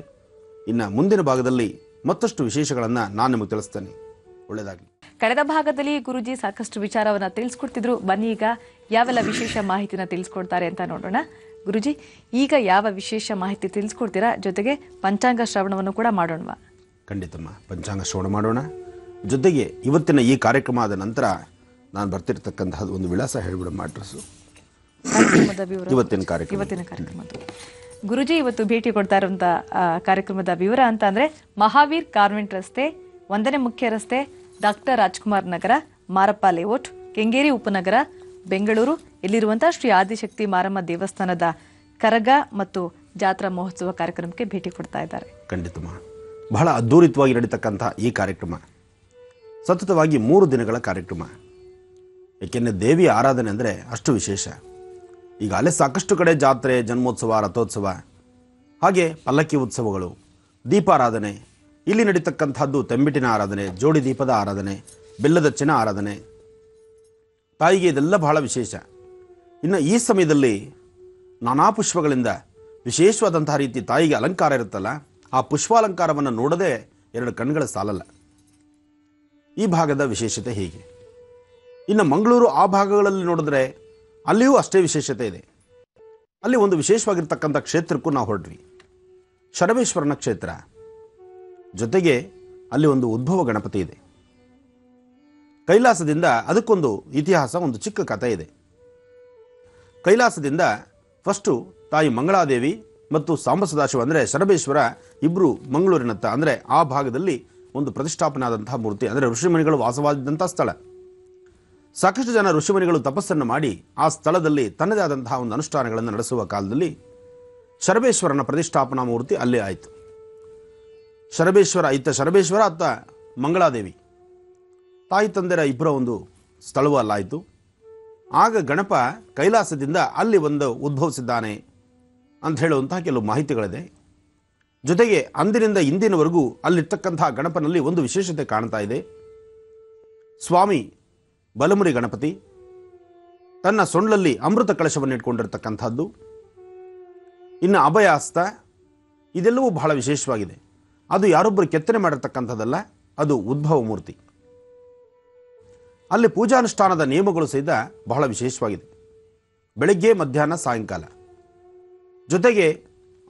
ಇನ್ನು ಮುಂದಿನ ಭಾಗದಲ್ಲಿ ಮತ್ತಷ್ಟು ವಿಶೇಷಗಳನ್ನು ನಾನು ನಿಮಗೆ ತಿಳಿಸ್ತೇನೆ. ಒಳ್ಳೆಯದಾಗಲಿ. ಕಳೆದ ಭಾಗದಲ್ಲಿ ಗುರುಜಿ ಸಾಕಷ್ಟು ವಿಚಾರವನ್ನ ತಿಳಿಸ್ಕೊಡ್ತಿದ್ರು. ಬನ್ನಿ ಈಗ ಯಾವೆಲ್ಲ ವಿಶೇಷ ಮಾಹಿತಿನ ತಿಳಿಸ್ಕೊಡ್ತಾರೆ ಅಂತ ನೋಡೋಣ. ಗುರುಜಿ, ಈಗ ಯಾವ ವಿಶೇಷ ಮಾಹಿತಿ ತಿಳಿಸ್ಕೊಡ್ತೀರಾ? ಜೊತೆಗೆ ಪಂಚಾಂಗ ಶ್ರವಣವನ್ನು ಕೂಡ ಮಾಡೋಣವಾ? ಖಂಡಿತಮ್ಮ, ಪಂಚಾಂಗ ಶ್ರವಣ ಮಾಡೋಣ. ಜೊತೆಗೆ ಇವತ್ತಿನ ಈ ಕಾರ್ಯಕ್ರಮ ಆದ ನಂತರ ನಾನು ಬರ್ತಿರ್ತಕ್ಕಂತಹದ್ದು ಒಂದು ವಿಳಾಸ ಹೇಳಿಬಿಡಮ್ಮ, ಅಡ್ರೆಸ್ಸು, ಇವತ್ತಿನ ಕಾರ್ಯಕ್ರಮದ್ದು. ಗುರುಜಿ ಇವತ್ತು ಭೇಟಿ ಕೊಡ್ತಾ ಇರುವಂತ ಕಾರ್ಯಕ್ರಮದ ವಿವರ ಅಂತ ಅಂದ್ರೆ ಮಹಾವೀರ್ ಕಾನ್ವೆಂಟ್ ರಸ್ತೆ, 1ನೇ ಮುಖ್ಯ ರಸ್ತೆ, ಡಾಕ್ಟರ್ ರಾಜ್ಕುಮಾರ್ ನಗರ, ಮಾರಪ್ಪ ಲೇಔಟ್, ಕೆಂಗೇರಿ ಉಪನಗರ, ಬೆಂಗಳೂರು. ಇಲ್ಲಿರುವಂತಹ ಶ್ರೀ ಆದಿಶಕ್ತಿ ಮಾರಮ್ಮ ದೇವಸ್ಥಾನದ ಕರಗ ಮತ್ತು ಜಾತ್ರಾ ಮಹೋತ್ಸವ ಕಾರ್ಯಕ್ರಮಕ್ಕೆ ಭೇಟಿ ಕೊಡ್ತಾ ಇದ್ದಾರೆ. ಖಂಡಿತಮ್ಮ, ಬಹಳ ಅದ್ಧೂರಿತವಾಗಿ ನಡೀತಕ್ಕಂತಹ ಈ ಕಾರ್ಯಕ್ರಮ ಸತತವಾಗಿ 3 ದಿನಗಳ ಕಾರ್ಯಕ್ರಮ. ಏಕೆಂದರೆ ದೇವಿಯ ಆರಾಧನೆ ಅಂದರೆ ಅಷ್ಟು ವಿಶೇಷ. ಈಗಾಗಲೇ ಸಾಕಷ್ಟು ಕಡೆ ಜಾತ್ರೆ, ಜನ್ಮೋತ್ಸವ, ರಥೋತ್ಸವ, ಹಾಗೆ ಪಲ್ಲಕ್ಕಿ ಉತ್ಸವಗಳು, ದೀಪಾರಾಧನೆ, ಇಲ್ಲಿ ನಡೀತಕ್ಕಂಥದ್ದು ತೆಂಬಿಟ್ಟಿನ ಆರಾಧನೆ, ಜೋಡಿ ದೀಪದ ಆರಾಧನೆ, ಬೆಲ್ಲದಚ್ಚಿನ ಆರಾಧನೆ, ತಾಯಿಗೆ ಇದೆಲ್ಲ ಬಹಳ ವಿಶೇಷ. ಇನ್ನು ಈ ಸಮಯದಲ್ಲಿ ನಾನಾ ಪುಷ್ಪಗಳಿಂದ ವಿಶೇಷವಾದಂತಹ ರೀತಿ ತಾಯಿಗೆ ಅಲಂಕಾರ ಇರುತ್ತಲ್ಲ, ಆ ಪುಷ್ಪಾಲಂಕಾರವನ್ನು ನೋಡದೆ 2 ಕಣ್ಗಳ ಸಾಲಲ್ಲ. ಈ ಭಾಗದ ವಿಶೇಷತೆ ಹೀಗೆ. ಇನ್ನು ಮಂಗಳೂರು ಆ ಭಾಗಗಳಲ್ಲಿ ನೋಡಿದ್ರೆ ಅಲ್ಲಿಯೂ ಅಷ್ಟೇ ವಿಶೇಷತೆ ಇದೆ. ಅಲ್ಲಿ ಒಂದು ವಿಶೇಷವಾಗಿರ್ತಕ್ಕಂಥ ಕ್ಷೇತ್ರಕ್ಕೂ ನಾವು ಹೊರಟ್ವಿ, ಶರಬೇಶ್ವರನ ಕ್ಷೇತ್ರ. ಜೊತೆಗೆ ಅಲ್ಲಿ ಒಂದು ಉದ್ಭವ ಗಣಪತಿ ಇದೆ. ಕೈಲಾಸದಿಂದ ಅದಕ್ಕೊಂದು ಇತಿಹಾಸ, ಒಂದು ಚಿಕ್ಕ ಕಥೆ ಇದೆ. ಕೈಲಾಸದಿಂದ ಫಸ್ಟು ತಾಯಿ ಮಂಗಳಾದೇವಿ ಮತ್ತು ಸಾಂಬ ಸದಾಶಿವ ಅಂದರೆ ಶರಬೇಶ್ವರ ಇಬ್ಬರು ಮಂಗಳೂರಿನತ್ತ ಅಂದರೆ ಆ ಭಾಗದಲ್ಲಿ ಒಂದು ಪ್ರತಿಷ್ಠಾಪನೆ ಆದಂತಹ ಮೂರ್ತಿ, ಅಂದರೆ ಋಷಿಮುನಿಗಳು ವಾಸವಾಗಿದ್ದಂಥ ಸ್ಥಳ. ಸಾಕಷ್ಟು ಜನ ಋಷಿಮುನಿಗಳು ತಪಸ್ಸನ್ನು ಮಾಡಿ ಆ ಸ್ಥಳದಲ್ಲಿ ತನ್ನದೇ ಆದಂತಹ ಒಂದು ಅನುಷ್ಠಾನಗಳನ್ನು ನಡೆಸುವ ಕಾಲದಲ್ಲಿ ಶರಬೇಶ್ವರನ ಪ್ರತಿಷ್ಠಾಪನಾ ಮೂರ್ತಿ ಅಲ್ಲೇ ಆಯಿತು. ಶರಬೇಶ್ವರ ಅತ್ತ ಮಂಗಳಾದೇವಿ ತಾಯಿ ತಂದೆರ ಇಬ್ಬರ ಒಂದು ಸ್ಥಳವೂ ಅಲ್ಲಾಯಿತು. ಆಗ ಗಣಪ ಕೈಲಾಸದಿಂದ ಅಲ್ಲಿ ಒಂದು ಉದ್ಭವಿಸಿದ್ದಾನೆ ಅಂತ ಹೇಳುವಂತಹ ಕೆಲವು ಮಾಹಿತಿಗಳಿದೆ. ಜೊತೆಗೆ ಅಂದಿನಿಂದ ಇಂದಿನವರೆಗೂ ಅಲ್ಲಿರ್ತಕ್ಕಂತಹ ಗಣಪನಲ್ಲಿ ಒಂದು ವಿಶೇಷತೆ ಕಾಣ್ತಾ ಇದೆ. ಸ್ವಾಮಿ ಬಲಮುರಿ ಗಣಪತಿ ತನ್ನ ಸೊಂಡ್ಲಲ್ಲಿ ಅಮೃತ ಕಳಶವನ್ನು ಇಟ್ಕೊಂಡಿರ್ತಕ್ಕಂಥದ್ದು, ಇನ್ನು ಅಭಯಹಸ್ತ, ಇದೆಲ್ಲವೂ ಬಹಳ ವಿಶೇಷವಾಗಿದೆ. ಅದು ಯಾರೊಬ್ಬರು ಕೆತ್ತನೆ ಮಾಡಿರ್ತಕ್ಕಂಥದ್ದಲ್ಲ, ಅದು ಉದ್ಭವ ಮೂರ್ತಿ. ಅಲ್ಲಿ ಪೂಜಾನುಷ್ಠಾನದ ನಿಯಮಗಳು ಸಹಿತ ಬಹಳ ವಿಶೇಷವಾಗಿದೆ. ಬೆಳಗ್ಗೆ, ಮಧ್ಯಾಹ್ನ, ಸಾಯಂಕಾಲ. ಜೊತೆಗೆ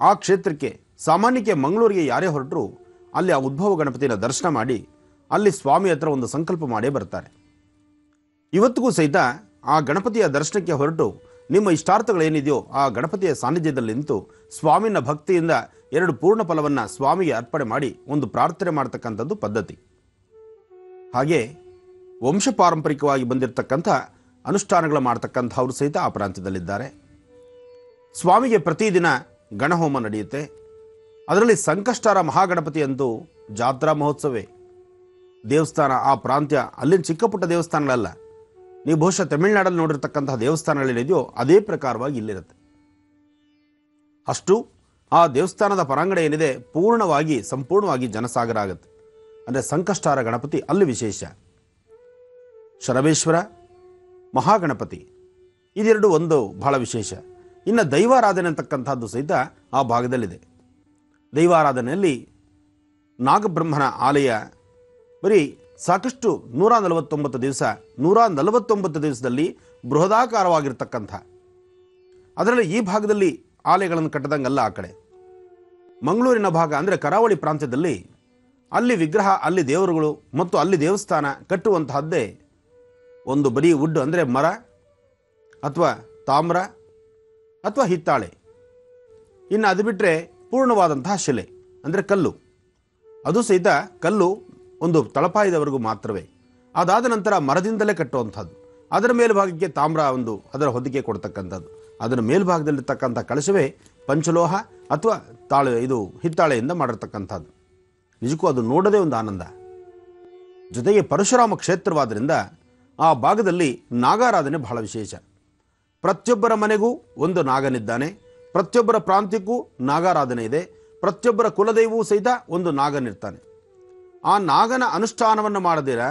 ಆ ಕ್ಷೇತ್ರಕ್ಕೆ ಸಾಮಾನ್ಯಕ್ಕೆ ಮಂಗಳೂರಿಗೆ ಯಾರೇ ಹೊರಟರು ಅಲ್ಲಿ ಆ ಉದ್ಭವ ಗಣಪತಿನ ದರ್ಶನ ಮಾಡಿ ಅಲ್ಲಿ ಸ್ವಾಮಿ ಹತ್ರ ಒಂದು ಸಂಕಲ್ಪ ಮಾಡೇ ಬರ್ತಾರೆ. ಇವತ್ತಿಗೂ ಸಹಿತ ಆ ಗಣಪತಿಯ ದರ್ಶನಕ್ಕೆ ಹೊರಟು ನಿಮ್ಮ ಇಷ್ಟಾರ್ಥಗಳೇನಿದೆಯೋ ಆ ಗಣಪತಿಯ ಸಾನ್ನಿಧ್ಯದಲ್ಲಿ ನಿಂತು ಸ್ವಾಮಿನ ಭಕ್ತಿಯಿಂದ 2 ಪೂರ್ಣ ಫಲವನ್ನು ಸ್ವಾಮಿಗೆ ಅರ್ಪಣೆ ಮಾಡಿ ಒಂದು ಪ್ರಾರ್ಥನೆ ಮಾಡ್ತಕ್ಕಂಥದ್ದು ಪದ್ಧತಿ. ಹಾಗೆ ವಂಶ ಪಾರಂಪರಿಕವಾಗಿ ಬಂದಿರತಕ್ಕಂಥ ಅನುಷ್ಠಾನಗಳು ಮಾಡ್ತಕ್ಕಂಥವ್ರು ಸಹಿತ ಆ ಪ್ರಾಂತ್ಯದಲ್ಲಿದ್ದಾರೆ. ಸ್ವಾಮಿಗೆ ಪ್ರತಿದಿನ ಗಣಹೋಮ ನಡೆಯುತ್ತೆ. ಅದರಲ್ಲಿ ಸಂಕಷ್ಟರ ಮಹಾಗಣಪತಿ ಅಂತೂ ಜಾತ್ರಾ ಮಹೋತ್ಸವೇ. ದೇವಸ್ಥಾನ ಆ ಪ್ರಾಂತ್ಯ ಅಲ್ಲಿನ ಚಿಕ್ಕ ಪುಟ್ಟ ದೇವಸ್ಥಾನಗಳಲ್ಲ, ನೀವು ಬಹುಶಃ ತಮಿಳುನಾಡಲ್ಲಿ ನೋಡಿರ್ತಕ್ಕಂತಹ ದೇವಸ್ಥಾನಗಳೇನಿದೆಯೋ ಅದೇ ಪ್ರಕಾರವಾಗಿ ಇಲ್ಲಿರುತ್ತೆ. ಅಷ್ಟು ಆ ದೇವಸ್ಥಾನದ ಪರಾಂಗಣ ಏನಿದೆ ಸಂಪೂರ್ಣವಾಗಿ ಜನಸಾಗರ ಆಗುತ್ತೆ. ಅಂದರೆ ಸಂಕಷ್ಟಹಾರ ಗಣಪತಿ ಅಲ್ಲಿ ವಿಶೇಷ. ಶರಬೇಶ್ವರ, ಮಹಾಗಣಪತಿ ಇದೆರಡು ಒಂದು ಬಹಳ ವಿಶೇಷ. ಇನ್ನು ದೈವಾರಾಧನೆ ಅಂತಕ್ಕಂಥದ್ದು ಸಹಿತ ಆ ಭಾಗದಲ್ಲಿದೆ. ದೈವಾರಾಧನೆಯಲ್ಲಿ ನಾಗಬ್ರಹ್ಮನ ಆಲಯ ಬರೀ ಸಾಕಷ್ಟು 149 ದಿವಸ, 149 ದಿವಸದಲ್ಲಿ ಬೃಹದಾಕಾರವಾಗಿರ್ತಕ್ಕಂಥ, ಅದರಲ್ಲಿ ಈ ಭಾಗದಲ್ಲಿ ಆಲಯಗಳನ್ನು ಕಟ್ಟದಂಗಲ್ಲ. ಆ ಕಡೆ ಮಂಗಳೂರಿನ ಭಾಗ ಅಂದರೆ ಕರಾವಳಿ ಪ್ರಾಂತ್ಯದಲ್ಲಿ ಅಲ್ಲಿ ವಿಗ್ರಹ, ಅಲ್ಲಿ ದೇವರುಗಳು ಮತ್ತು ಅಲ್ಲಿ ದೇವಸ್ಥಾನ ಕಟ್ಟುವಂತಹದ್ದೇ ಒಂದು ಬರೀ ವುಡ್ ಅಂದರೆ ಮರ ಅಥವಾ ತಾಮ್ರ ಅಥವಾ ಹಿತ್ತಾಳೆ. ಇನ್ನು ಅದು ಬಿಟ್ಟರೆ ಪೂರ್ಣವಾದಂತಹ ಶಿಲೆ ಅಂದರೆ ಕಲ್ಲು, ಅದು ಸಹಿತ ಕಲ್ಲು ಒಂದು ತಳಪಾಯದವರೆಗೂ ಮಾತ್ರವೇ. ಅದಾದ ನಂತರ ಮರದಿಂದಲೇ ಕಟ್ಟುವಂಥದ್ದು. ಅದರ ಮೇಲ್ಭಾಗಕ್ಕೆ ತಾಮ್ರ ಅದರ ಹೊದಿಕೆ ಕೊಡ್ತಕ್ಕಂಥದ್ದು. ಅದರ ಮೇಲ್ಭಾಗದಲ್ಲಿರ್ತಕ್ಕಂಥ ಕಳಶವೇ ಪಂಚಲೋಹ ಅಥವಾ ಹಿತ್ತಾಳೆಯಿಂದ ಮಾಡಿರ್ತಕ್ಕಂಥದ್ದು. ನಿಜಕ್ಕೂ ಅದು ನೋಡೋದೇ ಒಂದು ಆನಂದ. ಜೊತೆಗೆ ಪರಶುರಾಮ ಕ್ಷೇತ್ರವಾದ್ದರಿಂದ ಆ ಭಾಗದಲ್ಲಿ ನಾಗಾರಾಧನೆ ಬಹಳ ವಿಶೇಷ. ಪ್ರತಿಯೊಬ್ಬರ ಮನೆಗೂ ಒಂದು ನಾಗನಿದ್ದಾನೆ, ಪ್ರತಿಯೊಬ್ಬರ ಪ್ರಾಂತ್ಯಕ್ಕೂ ನಾಗಾರಾಧನೆ ಇದೆ, ಪ್ರತಿಯೊಬ್ಬರ ಕುಲದೈವವೂ ಸಹಿತ ಒಂದು ನಾಗನಿರ್ತಾನೆ. ಆ ನಾಗನ ಅನುಷ್ಠಾನವನ್ನು ಮಾಡದಿರ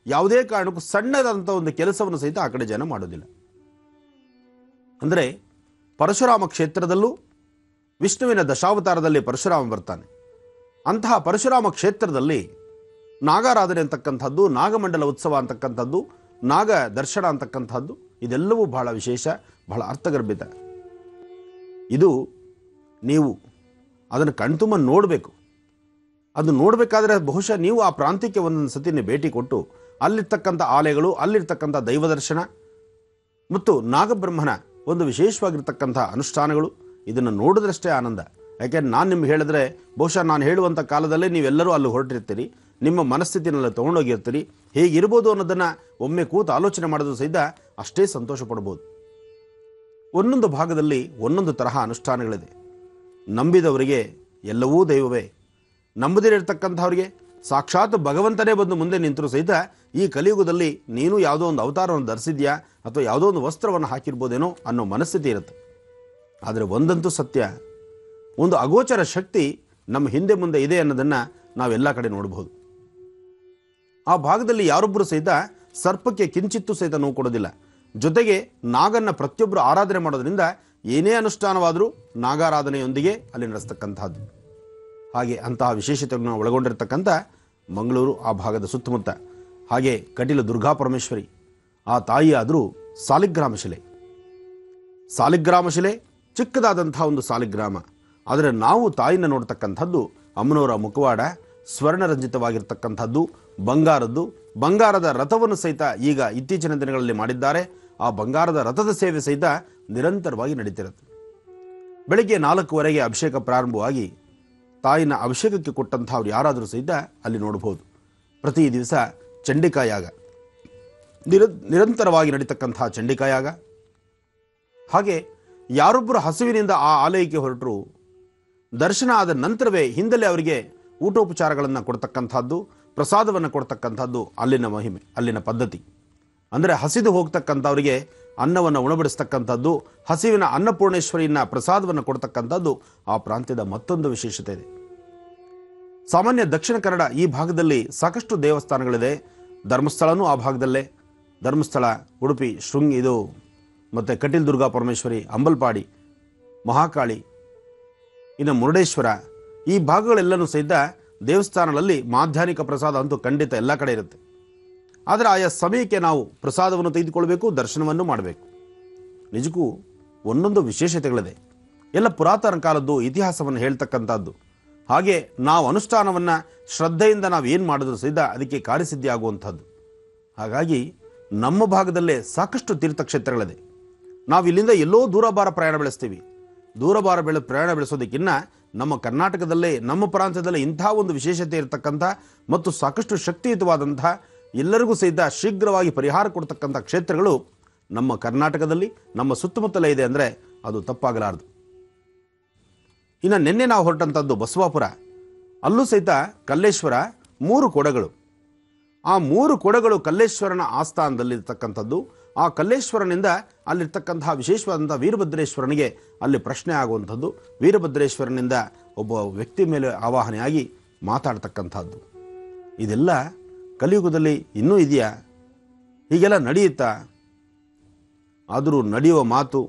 ಯಾವುದೇ ಕಾರಣಕ್ಕೂ ಸಣ್ಣದಾದಂಥ ಒಂದು ಕೆಲಸವನ್ನು ಸಹಿತ ಆ ಕಡೆ ಜನ ಮಾಡೋದಿಲ್ಲ. ಅಂದರೆ ಪರಶುರಾಮ ಕ್ಷೇತ್ರದಲ್ಲೂ ವಿಷ್ಣುವಿನ ದಶಾವತಾರದಲ್ಲಿ ಪರಶುರಾಮ ಬರ್ತಾನೆ. ಅಂತಹ ಪರಶುರಾಮ ಕ್ಷೇತ್ರದಲ್ಲಿ ನಾಗಾರಾಧನೆ ಅಂತಕ್ಕಂಥದ್ದು, ನಾಗಮಂಡಲ ಉತ್ಸವ ಅಂತಕ್ಕಂಥದ್ದು, ನಾಗ ದರ್ಶನ ಅಂತಕ್ಕಂಥದ್ದು ಇದೆಲ್ಲವೂ ಬಹಳ ವಿಶೇಷ, ಬಹಳ ಅರ್ಥಗರ್ಭಿತ. ಇದು ನೀವು ಅದನ್ನು ಕಣ್ತುಂಬ ನೋಡಬೇಕು. ಅದು ನೋಡಬೇಕಾದ್ರೆ ಬಹುಶಃ ನೀವು ಆ ಪ್ರಾಂತ್ಯಕ್ಕೆ ಒಂದೊಂದು ಸತಿನೇ ಭೇಟಿ ಕೊಟ್ಟು ಅಲ್ಲಿರ್ತಕ್ಕಂಥ ಆಲಯಗಳು, ಅಲ್ಲಿರ್ತಕ್ಕಂಥ ದೈವ ದರ್ಶನ ಮತ್ತು ನಾಗಬ್ರಹ್ಮನ ಒಂದು ವಿಶೇಷವಾಗಿರ್ತಕ್ಕಂಥ ಅನುಷ್ಠಾನಗಳು ಇದನ್ನು ನೋಡಿದ್ರಷ್ಟೇ ಆನಂದ. ಯಾಕೆಂದ್ರೆ ನಾನು ನಿಮ್ಗೆ ಹೇಳಿದ್ರೆ ಬಹುಶಃ ನಾನು ಹೇಳುವಂಥ ಕಾಲದಲ್ಲೇ ನೀವೆಲ್ಲರೂ ಅಲ್ಲಿ ಹೊರಟಿರ್ತೀರಿ, ನಿಮ್ಮ ಮನಸ್ಥಿತಿನೆಲ್ಲ ತೊಗೊಂಡೋಗಿರ್ತೀರಿ. ಹೇಗಿರ್ಬೋದು ಅನ್ನೋದನ್ನು ಒಮ್ಮೆ ಕೂತು ಆಲೋಚನೆ ಮಾಡೋದು ಸಹಿತ ಅಷ್ಟೇ ಸಂತೋಷ ಪಡ್ಬೋದು. ಒಂದೊಂದು ಭಾಗದಲ್ಲಿ ಒಂದೊಂದು ತರಹ ಅನುಷ್ಠಾನಗಳಿದೆ. ನಂಬಿದವರಿಗೆ ಎಲ್ಲವೂ ದೈವವೇ, ನಂಬದಿರತಕ್ಕಂಥವ್ರಿಗೆ ಸಾಕ್ಷಾತ್ ಭಗವಂತನೇ ಬಂದು ಮುಂದೆ ನಿಂತರೂ ಸಹಿತ ಈ ಕಲಿಯುಗದಲ್ಲಿ ನೀನು ಯಾವುದೋ ಒಂದು ಅವತಾರವನ್ನು ಧರಿಸಿದ್ಯಾ ಅಥವಾ ಯಾವುದೋ ಒಂದು ವಸ್ತ್ರವನ್ನು ಹಾಕಿರ್ಬೋದೇನೋ ಅನ್ನೋ ಮನಸ್ಥಿತಿ ಇರುತ್ತೆ. ಆದರೆ ಒಂದಂತೂ ಸತ್ಯ, ಒಂದು ಅಗೋಚರ ಶಕ್ತಿ ನಮ್ಮ ಹಿಂದೆ ಮುಂದೆ ಇದೆ ಅನ್ನೋದನ್ನು ನಾವೆಲ್ಲ ಕಡೆ ನೋಡಬಹುದು. ಆ ಭಾಗದಲ್ಲಿ ಯಾರೊಬ್ಬರು ಸಹಿತ ಸರ್ಪಕ್ಕೆ ಕಿಂಚಿತ್ತೂ ಸಹಿತ ನೋವು ಕೊಡೋದಿಲ್ಲ. ಜೊತೆಗೆ ನಾಗನ್ನ ಪ್ರತಿಯೊಬ್ಬರು ಆರಾಧನೆ ಮಾಡೋದ್ರಿಂದ ಏನೇ ಅನುಷ್ಠಾನವಾದರೂ ನಾಗಾರಾಧನೆಯೊಂದಿಗೆ ಅಲ್ಲಿ ನಡೆಸ್ತಕ್ಕಂಥದ್ದು. ಹಾಗೆ ಅಂತಹ ವಿಶೇಷತೆಗಳನ್ನು ಒಳಗೊಂಡಿರ್ತಕ್ಕಂಥ ಮಂಗಳೂರು ಆ ಭಾಗದ ಸುತ್ತಮುತ್ತ. ಹಾಗೆ ಕಟೀಲು ದುರ್ಗಾ ಪರಮೇಶ್ವರಿ ಆ ತಾಯಿ ಆದರೂ ಸಾಲಿಗ್ರಾಮ ಶಿಲೆ ಚಿಕ್ಕದಾದಂತಹ ಒಂದು ಸಾಲಿಗ್ರಾಮ. ಆದರೆ ನಾವು ತಾಯಿನ ನೋಡ್ತಕ್ಕಂಥದ್ದು ಅಮ್ಮನವರ ಮುಖವಾಡ ಸ್ವರ್ಣರಂಜಿತವಾಗಿರ್ತಕ್ಕಂಥದ್ದು, ಬಂಗಾರದ ರಥವನ್ನು ಸಹಿತ ಈಗ ಇತ್ತೀಚಿನ ದಿನಗಳಲ್ಲಿ ಮಾಡಿದ್ದಾರೆ. ಆ ಬಂಗಾರದ ರಥದ ಸೇವೆ ಸಹಿತ ನಿರಂತರವಾಗಿ ನಡೀತಿರುತ್ತೆ. ಬೆಳಗ್ಗೆ 4:15 ಅಭಿಷೇಕ ಪ್ರಾರಂಭವಾಗಿ ತಾಯಿನ ಅಭಿಷೇಕಕ್ಕೆ ಕೊಟ್ಟಂಥವ್ರು ಯಾರಾದರೂ ಸಹಿತ ಅಲ್ಲಿ ನೋಡಬಹುದು. ಪ್ರತಿ ದಿವಸ ಚಂಡಿಕಾಯಾಗ ನಿರಂತರವಾಗಿ ನಡೀತಕ್ಕಂತಹ ಚಂಡಿಕಾಯಾಗ. ಹಾಗೆ ಯಾರೊಬ್ಬರು ಹಸುವಿನಿಂದ ಆ ಆಲಯಕ್ಕೆ ಹೊರಟರು ದರ್ಶನ ಆದ ನಂತರವೇ ಹಿಂದಲೇ ಅವರಿಗೆ ಊಟೋಪಚಾರಗಳನ್ನು ಕೊಡ್ತಕ್ಕಂಥದ್ದು, ಪ್ರಸಾದವನ್ನು ಕೊಡ್ತಕ್ಕಂಥದ್ದು ಅಲ್ಲಿನ ಮಹಿಮೆ, ಅಲ್ಲಿನ ಪದ್ಧತಿ. ಅಂದರೆ ಹಸಿದು ಹೋಗ್ತಕ್ಕಂಥವರಿಗೆ ಅನ್ನವನ್ನು ಉಣಬಡಿಸ್ತಕ್ಕಂಥದ್ದು, ಹಸಿವಿನ ಅನ್ನಪೂರ್ಣೇಶ್ವರಿಯನ್ನ ಪ್ರಸಾದವನ್ನು ಕೊಡ್ತಕ್ಕಂಥದ್ದು ಆ ಪ್ರಾಂತ್ಯದ ಮತ್ತೊಂದು ವಿಶೇಷತೆ ಇದೆ. ಸಾಮಾನ್ಯ ದಕ್ಷಿಣ ಕನ್ನಡ ಈ ಭಾಗದಲ್ಲಿ ಸಾಕಷ್ಟು ದೇವಸ್ಥಾನಗಳಿದೆ. ಧರ್ಮಸ್ಥಳನೂ ಆ ಭಾಗದಲ್ಲೇ. ಧರ್ಮಸ್ಥಳ, ಉಡುಪಿ, ಇದು ಮತ್ತು ಕಟೀಲ್ ದುರ್ಗಾ ಪರಮೇಶ್ವರಿ, ಅಂಬಲ್ಪಾಡಿ, ಮಹಾಕಾಳಿ, ಇನ್ನು ಮುರುಡೇಶ್ವರ, ಈ ಭಾಗಗಳೆಲ್ಲನೂ ಸಹಿತ ದೇವಸ್ಥಾನಗಳಲ್ಲಿ ಮಾಧ್ಯಾಹ್ನಿಕ ಪ್ರಸಾದ ಅಂತೂ ಖಂಡಿತ ಎಲ್ಲ ಕಡೆ ಇರುತ್ತೆ. ಆದರೆ ಆಯಾ ಸಮಯಕ್ಕೆ ನಾವು ಪ್ರಸಾದವನ್ನು ತೆಗೆದುಕೊಳ್ಬೇಕು, ದರ್ಶನವನ್ನು ಮಾಡಬೇಕು. ನಿಜಕ್ಕೂ ಒಂದೊಂದು ವಿಶೇಷತೆಗಳಿದೆ. ಎಲ್ಲ ಪುರಾತನ ಕಾಲದ್ದು ಇತಿಹಾಸವನ್ನು ಹೇಳ್ತಕ್ಕಂಥದ್ದು. ಹಾಗೆ ನಾವು ಅನುಷ್ಠಾನವನ್ನು ಶ್ರದ್ಧೆಯಿಂದ ನಾವು ಏನು ಮಾಡಿದ್ರು ಸಹಿತ ಅದಕ್ಕೆ ಕಾರ್ಯಸಿದ್ಧಿ ಆಗುವಂಥದ್ದು. ಹಾಗಾಗಿ ನಮ್ಮ ಭಾಗದಲ್ಲೇ ಸಾಕಷ್ಟು ತೀರ್ಥಕ್ಷೇತ್ರಗಳಿದೆ. ನಾವು ಇಲ್ಲಿಂದ ಎಲ್ಲೋ ದೂರಭಾರ ಪ್ರಯಾಣ ಬೆಳೆಸ್ತೀವಿ. ದೂರಭಾರ ಪ್ರಯಾಣ ಬೆಳೆಸೋದಕ್ಕಿಂತ ನಮ್ಮ ಕರ್ನಾಟಕದಲ್ಲೇ, ನಮ್ಮ ಪ್ರಾಂತ್ಯದಲ್ಲೇ ಇಂಥ ಒಂದು ವಿಶೇಷತೆ ಇರತಕ್ಕಂಥ ಮತ್ತು ಸಾಕಷ್ಟು ಶಕ್ತಿಯುತವಾದಂಥ, ಎಲ್ಲರಿಗೂ ಸಹಿತ ಶೀಘ್ರವಾಗಿ ಪರಿಹಾರ ಕೊಡ್ತಕ್ಕಂಥ ಕ್ಷೇತ್ರಗಳು ನಮ್ಮ ಕರ್ನಾಟಕದಲ್ಲಿ, ನಮ್ಮ ಸುತ್ತಮುತ್ತಲೇ ಇದೆ ಅಂದರೆ ಅದು ತಪ್ಪಾಗಲಾರದು. ಇನ್ನು ನಿನ್ನೆ ನಾವು ಹೊರಟಂಥದ್ದು ಬಸವಾಪುರ. ಅಲ್ಲೂ ಸಹಿತ ಕಲ್ಲೇಶ್ವರ 3 ಕೊಡಗಳು. ಆ 3 ಕೊಡಗಳು ಕಲ್ಲೇಶ್ವರನ ಆಸ್ಥಾನದಲ್ಲಿರ್ತಕ್ಕಂಥದ್ದು. ಆ ಕಲ್ಲೇಶ್ವರನಿಂದ ಅಲ್ಲಿರ್ತಕ್ಕಂತಹ ವಿಶೇಷವಾದಂಥ ವೀರಭದ್ರೇಶ್ವರನಿಗೆ ಅಲ್ಲಿ ಪ್ರಶ್ನೆ ಆಗುವಂಥದ್ದು. ವೀರಭದ್ರೇಶ್ವರನಿಂದ ಒಬ್ಬ ವ್ಯಕ್ತಿ ಮೇಲೆ ಆವಾಹನೆಯಾಗಿ ಮಾತಾಡ್ತಕ್ಕಂಥದ್ದು. ಇದೆಲ್ಲ ಕಲಿಯುಗದಲ್ಲಿ ಇನ್ನೂ ಇದೆಯಾ? ಹೀಗೆಲ್ಲ ನಡೆಯುತ್ತಾ? ಆದರೂ ನಡೆಯುವ ಮಾತು,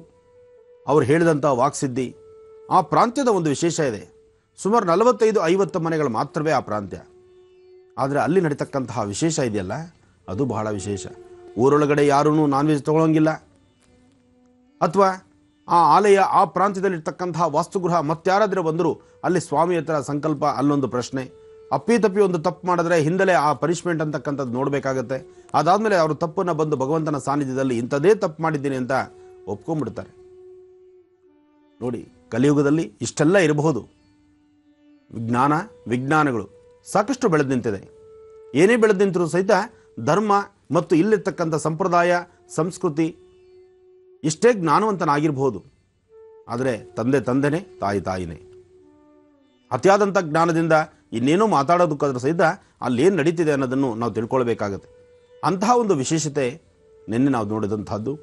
ಅವರು ಹೇಳಿದಂಥ ವಾಕ್ಸಿದ್ಧಿ, ಆ ಪ್ರಾಂತ್ಯದ ಒಂದು ವಿಶೇಷ ಇದೆ. ಸುಮಾರು 45-50 ಮನೆಗಳು ಮಾತ್ರವೇ ಆ ಪ್ರಾಂತ್ಯ. ಆದರೆ ಅಲ್ಲಿ ನಡೀತಕ್ಕಂತಹ ವಿಶೇಷ ಇದೆಯಲ್ಲ, ಅದು ಬಹಳ ವಿಶೇಷ. ಊರೊಳಗಡೆ ಯಾರೂ ನಾನ್ ವೆಜ್ ತೊಗೊಳಂಗಿಲ್ಲ. ಅಥವಾ ಆ ಆಲಯ, ಆ ಪ್ರಾಂತ್ಯದಲ್ಲಿರ್ತಕ್ಕಂತಹ ವಾಸ್ತುಗೃಹ ಮತ್ತಾರಾದರೂ ಬಂದರೂ ಅಲ್ಲಿ ಸ್ವಾಮಿ ಹತ್ರ ಸಂಕಲ್ಪ, ಅಲ್ಲೊಂದು ಪ್ರಶ್ನೆ. ಅಪ್ಪಿತಪ್ಪಿ ಒಂದು ತಪ್ಪು ಮಾಡಿದ್ರೆ ಹಿಂದಲೇ ಆ ಪನಿಷ್ಮೆಂಟ್ ಅಂತಕ್ಕಂಥದ್ದು ನೋಡಬೇಕಾಗತ್ತೆ. ಅದಾದಮೇಲೆ ಅವರು ತಪ್ಪನ್ನು ಬಂದು ಭಗವಂತನ ಸಾನ್ನಿಧ್ಯದಲ್ಲಿ ಇಂಥದೇ ತಪ್ಪು ಮಾಡಿದ್ದೀನಿ ಅಂತ ಒಪ್ಕೊಂಡ್ಬಿಡ್ತಾರೆ. ನೋಡಿ, ಕಲಿಯುಗದಲ್ಲಿ ಇಷ್ಟೆಲ್ಲ ಇರಬಹುದು. ವಿಜ್ಞಾನಗಳು ಸಾಕಷ್ಟು ಬೆಳೆದು ನಿಂತಿದೆ. ಏನೇ ಬೆಳೆದು ನಿಂತರೂ ಸಹಿತ ಧರ್ಮ ಮತ್ತು ಇಲ್ಲಿರ್ತಕ್ಕಂಥ ಸಂಪ್ರದಾಯ, ಸಂಸ್ಕೃತಿ ಇಷ್ಟೇ ಜ್ಞಾನವಂತನಾಗಿರ್ಬೋದು. ಆದರೆ ತಂದೆನೇ, ತಾಯಿನೇ. ಅತಿಯಾದಂಥ ಜ್ಞಾನದಿಂದ ಇನ್ನೇನೋ ಮಾತಾಡೋದಕ್ಕಾದ್ರೂ ಸಹಿತ ಅಲ್ಲೇನು ನಡೀತಿದೆ ಅನ್ನೋದನ್ನು ನಾವು ತಿಳ್ಕೊಳ್ಬೇಕಾಗತ್ತೆ. ಅಂತಹ ಒಂದು ವಿಶೇಷತೆ ನಿನ್ನೆ ನಾವು ನೋಡಿದಂಥದ್ದು.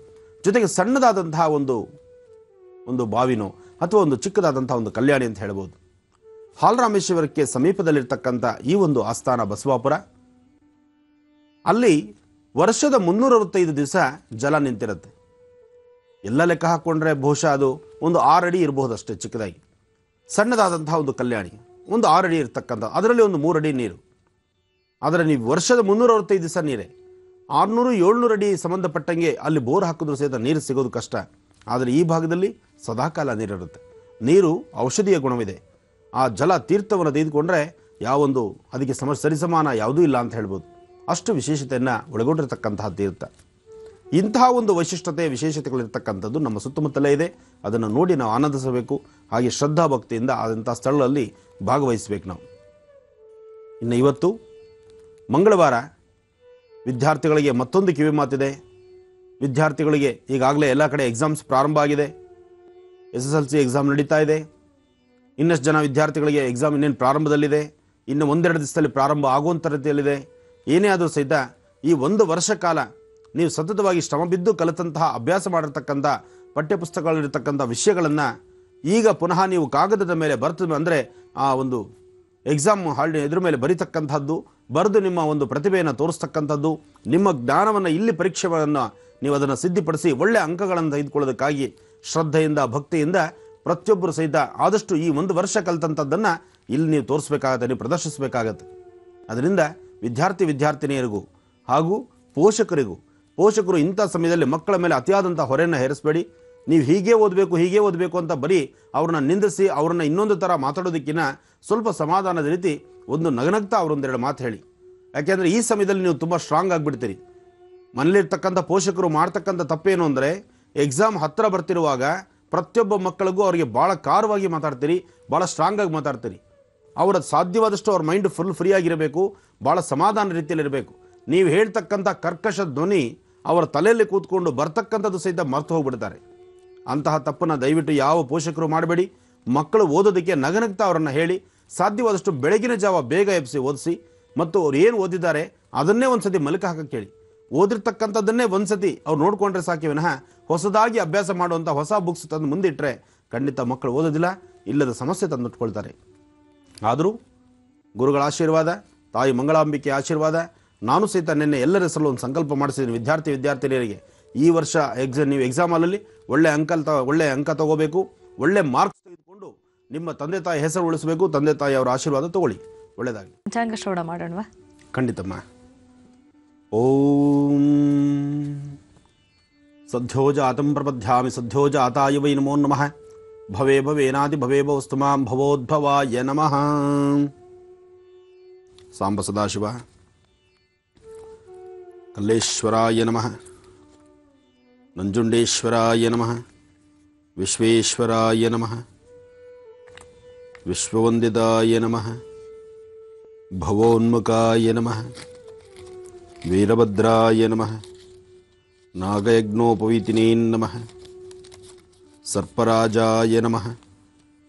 ಜೊತೆಗೆ ಸಣ್ಣದಾದಂತಹ ಒಂದು ಬಾವಿನೋ ಅಥವಾ ಒಂದು ಚಿಕ್ಕದಾದಂಥ ಒಂದು ಕಲ್ಯಾಣಿ ಅಂತ ಹೇಳ್ಬೋದು. ಹಾಲರಾಮೇಶ್ವರಕ್ಕೆ ಸಮೀಪದಲ್ಲಿರ್ತಕ್ಕಂಥ ಈ ಒಂದು ಆಸ್ಥಾನ ಬಸವಾಪುರ. ಅಲ್ಲಿ ವರ್ಷದ 365 ದಿವಸ ಜಲ ನಿಂತಿರುತ್ತೆ. ಎಲ್ಲ ಲೆಕ್ಕ ಹಾಕ್ಕೊಂಡ್ರೆ ಬಹುಶಃ ಅದು ಒಂದು 6 ಅಡಿ ಇರಬಹುದಷ್ಟೇ ಚಿಕ್ಕದಾಗಿ. ಸಣ್ಣದಾದಂತಹ ಒಂದು ಕಲ್ಯಾಣಿ, ಒಂದು 6 ಅಡಿ ಇರ್ತಕ್ಕಂಥ, ಅದರಲ್ಲಿ ಒಂದು 3 ಅಡಿ ನೀರು. ಆದರೆ ನೀವು ವರ್ಷದ 365 ದಿವಸ ನೀರೇ. 600-700 ಅಡಿ ಸಂಬಂಧಪಟ್ಟಂಗೆ ಅಲ್ಲಿ ಬೋರ್ ಹಾಕಿದ್ರೂ ಸಹಿತ ನೀರು ಸಿಗೋದು ಕಷ್ಟ. ಆದರೆ ಈ ಭಾಗದಲ್ಲಿ ಸದಾಕಾಲ ನೀರಿರುತ್ತೆ. ನೀರು ಔಷಧೀಯ ಗುಣವಿದೆ. ಆ ಜಲ ತೀರ್ಥವನ್ನು ತೆಗೆದುಕೊಂಡ್ರೆ ಯಾವೊಂದು ಅದಕ್ಕೆ ಸರಿಸಮಾನ ಯಾವುದೂ ಇಲ್ಲ ಅಂತ ಹೇಳ್ಬೋದು. ಅಷ್ಟು ವಿಶೇಷತೆಯನ್ನು ಒಳಗೊಂಡಿರ್ತಕ್ಕಂತಹ ತೀರ್ಥ. ಇಂತಹ ಒಂದು ವೈಶಿಷ್ಟ್ಯತೆ, ವಿಶೇಷತೆಗಳಿರ್ತಕ್ಕಂಥದ್ದು ನಮ್ಮ ಸುತ್ತಮುತ್ತಲೇ ಇದೆ. ಅದನ್ನು ನೋಡಿ ನಾವು ಆನಂದಿಸಬೇಕು. ಹಾಗೆ ಶ್ರದ್ಧಾ ಭಕ್ತಿಯಿಂದ ಆದಂಥ ಸ್ಥಳಗಳಲ್ಲಿ ಭಾಗವಹಿಸಬೇಕು ನಾವು. ಇನ್ನು ಇವತ್ತು ಮಂಗಳವಾರ ವಿದ್ಯಾರ್ಥಿಗಳಿಗೆ ಮತ್ತೊಂದು ಕಿವಿ ಮಾತಿದೆ. ವಿದ್ಯಾರ್ಥಿಗಳಿಗೆ ಈಗಾಗಲೇ ಎಲ್ಲ ಕಡೆ ಎಕ್ಸಾಮ್ಸ್ ಪ್ರಾರಂಭ ಆಗಿದೆ. SSLC ಎಕ್ಸಾಮ್ ನಡೀತಾ ಇದೆ. ಇನ್ನಷ್ಟು ಜನ ವಿದ್ಯಾರ್ಥಿಗಳಿಗೆ ಎಕ್ಸಾಮ್ ಇನ್ನೇನು ಪ್ರಾರಂಭದಲ್ಲಿದೆ. ಇನ್ನು 1-2 ದಿವಸದಲ್ಲಿ ಪ್ರಾರಂಭ ಆಗುವಂಥ ರೀತಿಯಲ್ಲಿದೆ. ಏನೇ ಆದರೂ ಸಹಿತ ಈ 1 ವರ್ಷ ಕಾಲ ನೀವು ಸತತವಾಗಿ ಶ್ರಮ ಬಿದ್ದು ಕಲಿತಂತಹ, ಅಭ್ಯಾಸ ಮಾಡಿರ್ತಕ್ಕಂಥ ಪಠ್ಯಪುಸ್ತಕಗಳಿರ್ತಕ್ಕಂಥ ವಿಷಯಗಳನ್ನು ಈಗ ಪುನಃ ನೀವು ಕಾಗದದ ಮೇಲೆ ಅಂದರೆ ಆ ಒಂದು ಎಕ್ಸಾಮ್ ಹಾಲ್ ಎದುರು ಮೇಲೆ ಬರೀತಕ್ಕಂಥದ್ದು, ಬರೆದು ನಿಮ್ಮ ಒಂದು ಪ್ರತಿಭೆಯನ್ನು ತೋರಿಸ್ತಕ್ಕಂಥದ್ದು, ನಿಮ್ಮ ಜ್ಞಾನವನ್ನು ಇಲ್ಲಿ ಪರೀಕ್ಷೆಗಳನ್ನು ನೀವು ಅದನ್ನು ಸಿದ್ಧಿಪಡಿಸಿ ಒಳ್ಳೆಯ ಅಂಕಗಳನ್ನು ತೆಗೆದುಕೊಳ್ಳೋದಕ್ಕಾಗಿ ಶ್ರದ್ಧೆಯಿಂದ, ಭಕ್ತಿಯಿಂದ ಪ್ರತಿಯೊಬ್ಬರು ಸಹಿತ ಆದಷ್ಟು ಈ 1 ವರ್ಷ ಕಲಿತಂಥದ್ದನ್ನು ಇಲ್ಲಿ ನೀವು ತೋರಿಸ್ಬೇಕಾಗತ್ತೆ, ನೀವು ಪ್ರದರ್ಶಿಸಬೇಕಾಗತ್ತೆ. ಅದರಿಂದ ವಿದ್ಯಾರ್ಥಿನಿಯರಿಗೂ ಹಾಗೂ ಪೋಷಕರು ಇಂಥ ಸಮಯದಲ್ಲಿ ಮಕ್ಕಳ ಮೇಲೆ ಅತಿಯಾದಂಥ ಹೊರೆಯನ್ನು ಹೇರಿಸಬೇಡಿ. ನೀವು ಹೀಗೆ ಓದಬೇಕು ಅಂತ ಬರೀ ಅವ್ರನ್ನ ನಿಂದಿಸಿ ಅವ್ರನ್ನ ಇನ್ನೊಂದು ಥರ ಮಾತಾಡೋದಕ್ಕಿಂತ ಸ್ವಲ್ಪ ಸಮಾಧಾನದ ರೀತಿ ಒಂದು ನಗನಗ್ತಾ ಅವರೊಂದೆರಡು ಮಾತು ಹೇಳಿ. ಯಾಕೆಂದರೆ ಈ ಸಮಯದಲ್ಲಿ ನೀವು ತುಂಬ ಸ್ಟ್ರಾಂಗ್ ಆಗಿಬಿಡ್ತೀರಿ. ಮನೇಲಿರ್ತಕ್ಕಂಥ ಪೋಷಕರು ಮಾಡ್ತಕ್ಕಂಥ ತಪ್ಪೇನು ಅಂದರೆ, ಎಕ್ಸಾಮ್ ಹತ್ತಿರ ಬರ್ತಿರುವಾಗ ಪ್ರತಿಯೊಬ್ಬ ಮಕ್ಕಳಿಗೂ ಅವರಿಗೆ ಭಾಳ ಕಾರವಾಗಿ ಮಾತಾಡ್ತೀರಿ, ಭಾಳ ಸ್ಟ್ರಾಂಗಾಗಿ ಮಾತಾಡ್ತೀರಿ. ಅವರ ಸಾಧ್ಯವಾದಷ್ಟು ಅವ್ರ ಮೈಂಡ್ ಫುಲ್ ಫ್ರೀ ಆಗಿರಬೇಕು, ಭಾಳ ಸಮಾಧಾನ ರೀತಿಯಲ್ಲಿರಬೇಕು. ನೀವು ಹೇಳ್ತಕ್ಕಂಥ ಕರ್ಕಶ ಧ್ವನಿ ಅವರ ತಲೆಯಲ್ಲಿ ಕೂತ್ಕೊಂಡು ಬರ್ತಕ್ಕಂಥದ್ದು ಸಹಿತ ಮರ್ತು ಹೋಗ್ಬಿಡ್ತಾರೆ. ಅಂತಹ ತಪ್ಪನ್ನು ದಯವಿಟ್ಟು ಯಾವ ಪೋಷಕರು ಮಾಡಬೇಡಿ. ಮಕ್ಕಳು ಓದೋದಕ್ಕೆ ನಗನಗ್ತಾ ಅವರನ್ನು ಹೇಳಿ, ಸಾಧ್ಯವಾದಷ್ಟು ಬೆಳಗಿನ ಜಾವ ಬೇಗ ಎಬ್ಬಿಸಿ ಓದಿಸಿ, ಮತ್ತು ಅವ್ರು ಏನು ಓದಿದ್ದಾರೆ ಅದನ್ನೇ ಒಂದು ಸತಿ ಮಲಕ ಹಾಕಕ್ಕೆ ಹೇಳಿ. ಓದಿರ್ತಕ್ಕಂಥದ್ದನ್ನೇ ಒಂದು ಸತಿ ಅವ್ರು ನೋಡಿಕೊಂಡ್ರೆ ಸಾಕಿ ವಿನಃ ಹೊಸದಾಗಿ ಅಭ್ಯಾಸ ಮಾಡುವಂಥ ಹೊಸ ಬುಕ್ಸ್ ತಂದು ಮುಂದಿಟ್ಟರೆ ಖಂಡಿತ ಮಕ್ಕಳು ಓದೋದಿಲ್ಲ, ಇಲ್ಲದ ಸಮಸ್ಯೆ ತಂದುಟ್ಕೊಳ್ತಾರೆ. ಆದರೂ ಗುರುಗಳ ಆಶೀರ್ವಾದ, ತಾಯಿ ಮಂಗಳಾಂಬಿಕೆ ಆಶೀರ್ವಾದ. ನಾನು ಸಹಿತ ನಿನ್ನೆ ಎಲ್ಲರ ಹೆಸರಲ್ಲೂ ಒಂದು ಸಂಕಲ್ಪ ಮಾಡಿಸಿದ್ದೀನಿ ವಿದ್ಯಾರ್ಥಿನಿಯರಿಗೆ. ಈ ವರ್ಷ ನೀವು ಎಕ್ಸಾಮ್ ಹಾಲಲ್ಲಿ ಒಳ್ಳೆ ಅಂಕ ತಗೋಬೇಕು, ಒಳ್ಳೆ ಮಾರ್ಕ್ಸ್ ತೆಗೆದುಕೊಂಡು ನಿಮ್ಮ ತಂದೆ ತಾಯಿ ಹೆಸರು ಉಳಿಸಬೇಕು, ತಂದೆ ತಾಯಿ ಅವರ ಆಶೀರ್ವಾದ ತಗೊಳ್ಳಿ. ಒಳ್ಳೆಯದಾಗಲಿ. ಪಂಚಾಂಗ ಶ್ರವಣ ಮಾಡೋಣವಾ? ಖಂಡಿತಮ್ಮ. ಓಂ ಸದ್ಯೋಜಾತಂ ಪ್ರಪದ್ಯಾಮಿ ಸದ್ಯೋಜಾತಾಯ ವೈ ನಮೋ ನಮಃ. ಭವೇ ಭವೇನಾದಿ ಭವೇ ಭವಸ್ತು ಮಾಂ ಭವೋದ್ಭವಾಯ ನಮಃ. ಸಾಂಬ ಸದಾಶಿವ, ಕಲ್ಲೇಶ್ವರಾಯ ನಮಃ, ನಂಜುಂಡೇಶ್ವರಾಯ ನಮಃ, ವಿಶ್ವೇಶ್ವರಾಯ ನಮಃ, ವಿಶ್ವವಂದಿತಾಯ ನಮಃ, ಭವೋನ್ಮುಖಾಯ ನಮಃ, ವೀರಭದ್ರಾಯ ನಮಃ, ನಾಗಯಜ್ಞೋಪವೀತಿನೇ ನಮಃ, ಸರ್ಪರಾಜಾಯ ನಮಃ.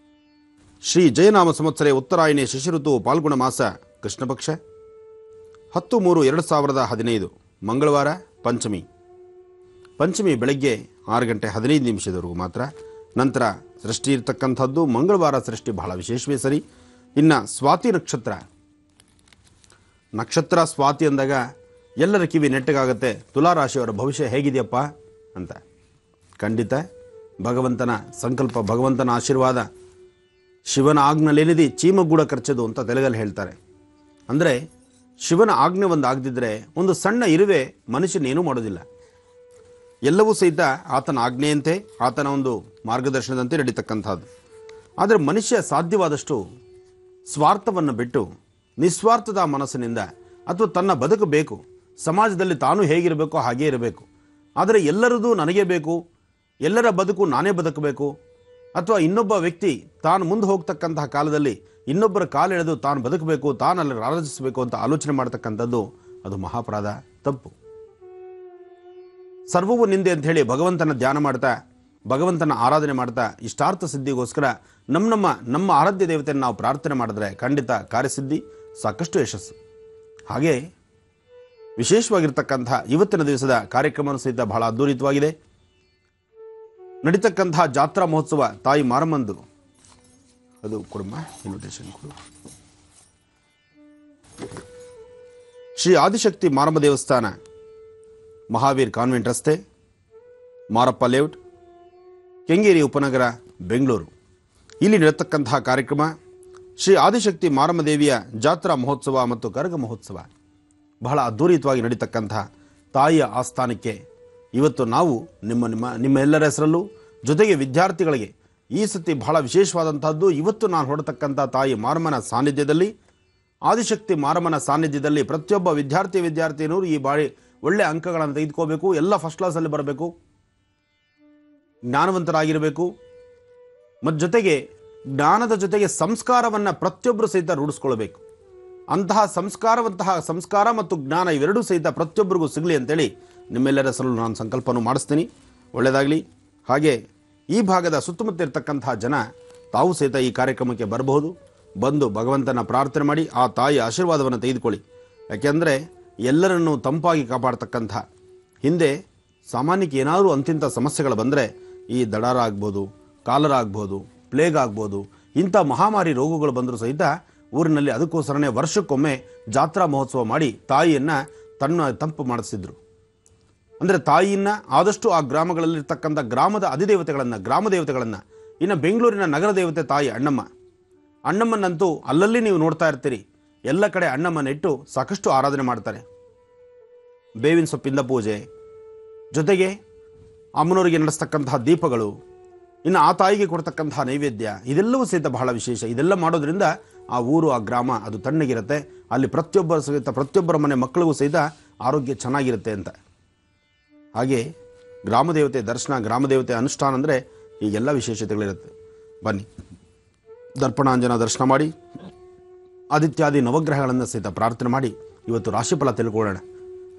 ಶ್ರೀ ಜಯನಾಮ ಸಂವತ್ಸರೆ ಉತ್ತರಾಯಣೆ ಶಶಿಋತು ಪಾಲ್ಗುಣ ಮಾಸ ಕೃಷ್ಣಪಕ್ಷ 10/3/2015 ಮಂಗಳವಾರ ಪಂಚಮಿ ಬೆಳಗ್ಗೆ 6:15 ಮಾತ್ರ. ನಂತರ ಸೃಷ್ಟಿ ಇರ್ತಕ್ಕಂಥದ್ದು ಮಂಗಳವಾರ ಸೃಷ್ಟಿ ಬಹಳ ವಿಶೇಷವೇ ಸರಿ. ಇನ್ನು ಸ್ವಾತಿ ನಕ್ಷತ್ರ ಸ್ವಾತಿ ಅಂದಾಗ ಎಲ್ಲರ ಕಿವಿ ನೆಟ್ಟಗಾಗುತ್ತೆ. ತುಲಾರಾಶಿಯವರ ಭವಿಷ್ಯ ಹೇಗಿದೆಯಪ್ಪ ಅಂತ. ಖಂಡಿತ ಭಗವಂತನ ಸಂಕಲ್ಪ, ಭಗವಂತನ ಆಶೀರ್ವಾದ, ಶಿವನ ಆಜ್ಞೆಲೇನಿದೆ ಚೀಮಗೂಡ ಖರ್ಚದು ಅಂತ ತೆಲುಗಲ್ಲಿ ಹೇಳ್ತಾರೆ. ಅಂದರೆ ಶಿವನ ಆಜ್ಞೆ ಒಂದು ಆಗದಿದ್ದರೆ ಒಂದು ಸಣ್ಣ ಇರುವೆ ಮನುಷ್ಯನೇನೂ ಮಾಡೋದಿಲ್ಲ. ಎಲ್ಲವೂ ಸಹಿತ ಆತನ ಆಜ್ಞೆಯಂತೆ, ಆತನ ಒಂದು ಮಾರ್ಗದರ್ಶನದಂತೆ ನಡೀತಕ್ಕಂಥದ್ದು. ಆದರೆ ಮನುಷ್ಯ ಸಾಧ್ಯವಾದಷ್ಟು ಸ್ವಾರ್ಥವನ್ನು ಬಿಟ್ಟು ನಿಸ್ವಾರ್ಥದ ಮನಸ್ಸಿನಿಂದ, ಅಥವಾ ತನ್ನ ಬದುಕು ಬೇಕು, ಸಮಾಜದಲ್ಲಿ ತಾನು ಹೇಗಿರಬೇಕೋ ಹಾಗೇ ಇರಬೇಕು, ಆದರೆ ಎಲ್ಲರದು ನನಗೇ ಬೇಕು, ಎಲ್ಲರ ಬದುಕು ನಾನೇ ಬದುಕಬೇಕು, ಅಥವಾ ಇನ್ನೊಬ್ಬ ವ್ಯಕ್ತಿ ತಾನು ಮುಂದೆ ಹೋಗ್ತಕ್ಕಂತಹ ಕಾಲದಲ್ಲಿ ಇನ್ನೊಬ್ಬರ ಕಾಲೆಳೆದು ತಾನು ಬದುಕಬೇಕು, ತಾನು ಅಲ್ಲಿ ಆರಾಧಿಸಬೇಕು ಅಂತ ಆಲೋಚನೆ ಮಾಡ್ತಕ್ಕಂಥದ್ದು ಅದು ಮಹಾಪರಾಧ, ತಪ್ಪು. ಸರ್ವವು ನಿಂದೆ ಅಂತ ಹೇಳಿ ಭಗವಂತನ ಧ್ಯಾನ ಮಾಡ್ತಾ, ಭಗವಂತನ ಆರಾಧನೆ ಮಾಡ್ತಾ ಇಷ್ಟಾರ್ಥ ಸಿದ್ಧಿಗೋಸ್ಕರ ನಮ್ಮ ಆರಾಧ್ಯ ದೇವತೆಯನ್ನು ನಾವು ಪ್ರಾರ್ಥನೆ ಮಾಡಿದ್ರೆ ಖಂಡಿತ ಕಾರ್ಯಸಿದ್ಧಿ, ಸಾಕಷ್ಟು ಯಶಸ್ಸು. ಹಾಗೆ ವಿಶೇಷವಾಗಿರ್ತಕ್ಕಂಥ ಇವತ್ತಿನ ದಿವಸದ ಕಾರ್ಯಕ್ರಮ ಸಹಿತ ಬಹಳ ಅದ್ಭುತವಾಗಿದೆ. ನಡೀತಕ್ಕಂತಹ ಜಾತ್ರಾ ಮಹೋತ್ಸವ ತಾಯಿ ಮಾರಮ್ಮಂದು, ಅದು ಕೊಡಮ್ಮ ಇನ್ವಿಟೇಷನ್ ಕೊಡು. ಶ್ರೀ ಆದಿಶಕ್ತಿ ಮಾರಮ್ಮ ದೇವಸ್ಥಾನ, ಮಹಾವೀರ್ ಕಾನ್ವೆಂಟ್ ರಸ್ತೆ, ಮಾರಪ್ಪ ಲೇಔಟ್, ಕೆಂಗೇರಿ ಉಪನಗರ, ಬೆಂಗಳೂರು. ಇಲ್ಲಿ ನಡೆಯತಕ್ಕಂತಹ ಕಾರ್ಯಕ್ರಮ ಶ್ರೀ ಆದಿಶಕ್ತಿ ಮಾರಮ್ಮ ದೇವಿಯ ಜಾತ್ರಾ ಮಹೋತ್ಸವ ಮತ್ತು ಕರಗ ಮಹೋತ್ಸವ ಬಹಳ ಅದ್ಭುತವಾಗಿ ನಡೀತಕ್ಕಂತಹ ತಾಯಿಯ ಆಸ್ಥಾನಕ್ಕೆ ಇವತ್ತು ನಾವು ನಿಮ್ಮ ಎಲ್ಲರ ಹೆಸರಲ್ಲೂ, ಜೊತೆಗೆ ವಿದ್ಯಾರ್ಥಿಗಳಿಗೆ ಈ ಸತಿ ಬಹಳ ವಿಶೇಷವಾದಂತಹದ್ದು. ಇವತ್ತು ನಾನು ಹೊರತಕ್ಕಂಥ ತಾಯಿ ಮಾರಮ್ಮನ ಸಾನ್ನಿಧ್ಯದಲ್ಲಿ, ಆದಿಶಕ್ತಿ ಮಾರಮ್ಮನ ಸಾನ್ನಿಧ್ಯದಲ್ಲಿ ಪ್ರತಿಯೊಬ್ಬ ವಿದ್ಯಾರ್ಥಿನಿಯರು ಈ ಬಾರಿ ಒಳ್ಳೆ ಅಂಕಗಳನ್ನು ತೆಗೆದುಕೋಬೇಕು, ಎಲ್ಲ ಫಸ್ಟ್ ಕ್ಲಾಸಲ್ಲಿ ಬರಬೇಕು, ಜ್ಞಾನವಂತರಾಗಿರಬೇಕು, ಮತ್ತು ಜೊತೆಗೆ ಜ್ಞಾನದ ಜೊತೆಗೆ ಸಂಸ್ಕಾರವನ್ನು ಪ್ರತಿಯೊಬ್ಬರು ಸಹಿತ ರೂಢಿಸ್ಕೊಳ್ಬೇಕು. ಅಂತಹ ಸಂಸ್ಕಾರ ಮತ್ತು ಜ್ಞಾನ ಇವೆರಡೂ ಸಹಿತ ಪ್ರತಿಯೊಬ್ಬರಿಗೂ ಸಿಗಲಿ ಅಂತೇಳಿ ನಿಮ್ಮೆಲ್ಲರ ಹೆಸರಲ್ಲೂ ನಾನು ಸಂಕಲ್ಪನೂ ಮಾಡಿಸ್ತೀನಿ. ಒಳ್ಳೆಯದಾಗಲಿ. ಹಾಗೆ ಈ ಭಾಗದ ಸುತ್ತಮುತ್ತ ಇರತಕ್ಕಂತಹ ಜನ ತಾವು ಸಹಿತ ಈ ಕಾರ್ಯಕ್ರಮಕ್ಕೆ ಬರಬಹುದು. ಬಂದು ಭಗವಂತನ ಪ್ರಾರ್ಥನೆ ಮಾಡಿ ಆ ತಾಯಿಯ ಆಶೀರ್ವಾದವನ್ನು ತೆಗೆದುಕೊಳ್ಳಿ. ಯಾಕೆಂದರೆ ಎಲ್ಲರನ್ನೂ ತಂಪಾಗಿ ಕಾಪಾಡ್ತಕ್ಕಂಥ, ಹಿಂದೆ ಸಾಮಾನ್ಯಕ್ಕೆ ಏನಾದರೂ ಅಂತಿಂಥ ಸಮಸ್ಯೆಗಳು ಬಂದರೆ ಈ ದಡಾರ ಆಗ್ಬೋದು, ಕಾಲರ ಆಗ್ಬೋದು, ಪ್ಲೇಗ್ ಆಗ್ಬೋದು, ಇಂಥ ಮಹಾಮಾರಿ ರೋಗಗಳು ಬಂದರೂ ಸಹಿತ ಊರಿನಲ್ಲಿ ಅದಕ್ಕೋಸ್ಕರನೇ ವರ್ಷಕ್ಕೊಮ್ಮೆ ಜಾತ್ರಾ ಮಹೋತ್ಸವ ಮಾಡಿ ತಾಯಿಯನ್ನು ತಂಪು ಮಾಡಿಸಿದ್ರು. ಅಂದರೆ ತಾಯಿಯನ್ನು ಆದಷ್ಟು ಆ ಗ್ರಾಮಗಳಲ್ಲಿರ್ತಕ್ಕಂಥ ಗ್ರಾಮದ ಗ್ರಾಮದೇವತೆಗಳನ್ನು, ಇನ್ನು ಬೆಂಗಳೂರಿನ ನಗರ ದೇವತೆ ತಾಯಿ ಅಣ್ಣಮ್ಮನಂತೂ ಅಲ್ಲಲ್ಲಿ ನೀವು ನೋಡ್ತಾ ಇರ್ತೀರಿ. ಎಲ್ಲ ಕಡೆ ಅಣ್ಣಮ್ಮನಿಟ್ಟು ಸಾಕಷ್ಟು ಆರಾಧನೆ ಮಾಡ್ತಾರೆ. ಬೇವಿನ ಸೊಪ್ಪಿಂದ ಪೂಜೆ, ಜೊತೆಗೆ ಅಮ್ಮನವರಿಗೆ ನಡೆಸ್ತಕ್ಕಂತಹ ದೀಪಗಳು, ಇನ್ನು ಆ ತಾಯಿಗೆ ಕೊಡ್ತಕ್ಕಂತಹ ನೈವೇದ್ಯ, ಇದೆಲ್ಲವೂ ಸಹಿತ ಬಹಳ ವಿಶೇಷ. ಇದೆಲ್ಲ ಮಾಡೋದ್ರಿಂದ ಆ ಊರು, ಆ ಗ್ರಾಮ ಅದು ತಣ್ಣಗಿರುತ್ತೆ. ಅಲ್ಲಿ ಪ್ರತಿಯೊಬ್ಬರ ಮನೆ ಮಕ್ಕಳಿಗೂ ಸಹಿತ ಆರೋಗ್ಯ ಚೆನ್ನಾಗಿರುತ್ತೆ ಅಂತ. ಹಾಗೆ ಗ್ರಾಮದೇವತೆ ದರ್ಶನ, ಗ್ರಾಮದೇವತೆ ಅನುಷ್ಠಾನ ಅಂದರೆ ಈಗೆಲ್ಲ ವಿಶೇಷತೆಗಳಿರುತ್ತೆ. ಬನ್ನಿ, ದರ್ಪಣಾಂಜನ ದರ್ಶನ ಮಾಡಿ ಆದಿತ್ಯಾದಿ ನವಗ್ರಹಗಳನ್ನು ಸಹಿತ ಪ್ರಾರ್ಥನೆ ಮಾಡಿ ಇವತ್ತು ರಾಶಿಫಲ ತಿಳ್ಕೊಳ್ಳೋಣ.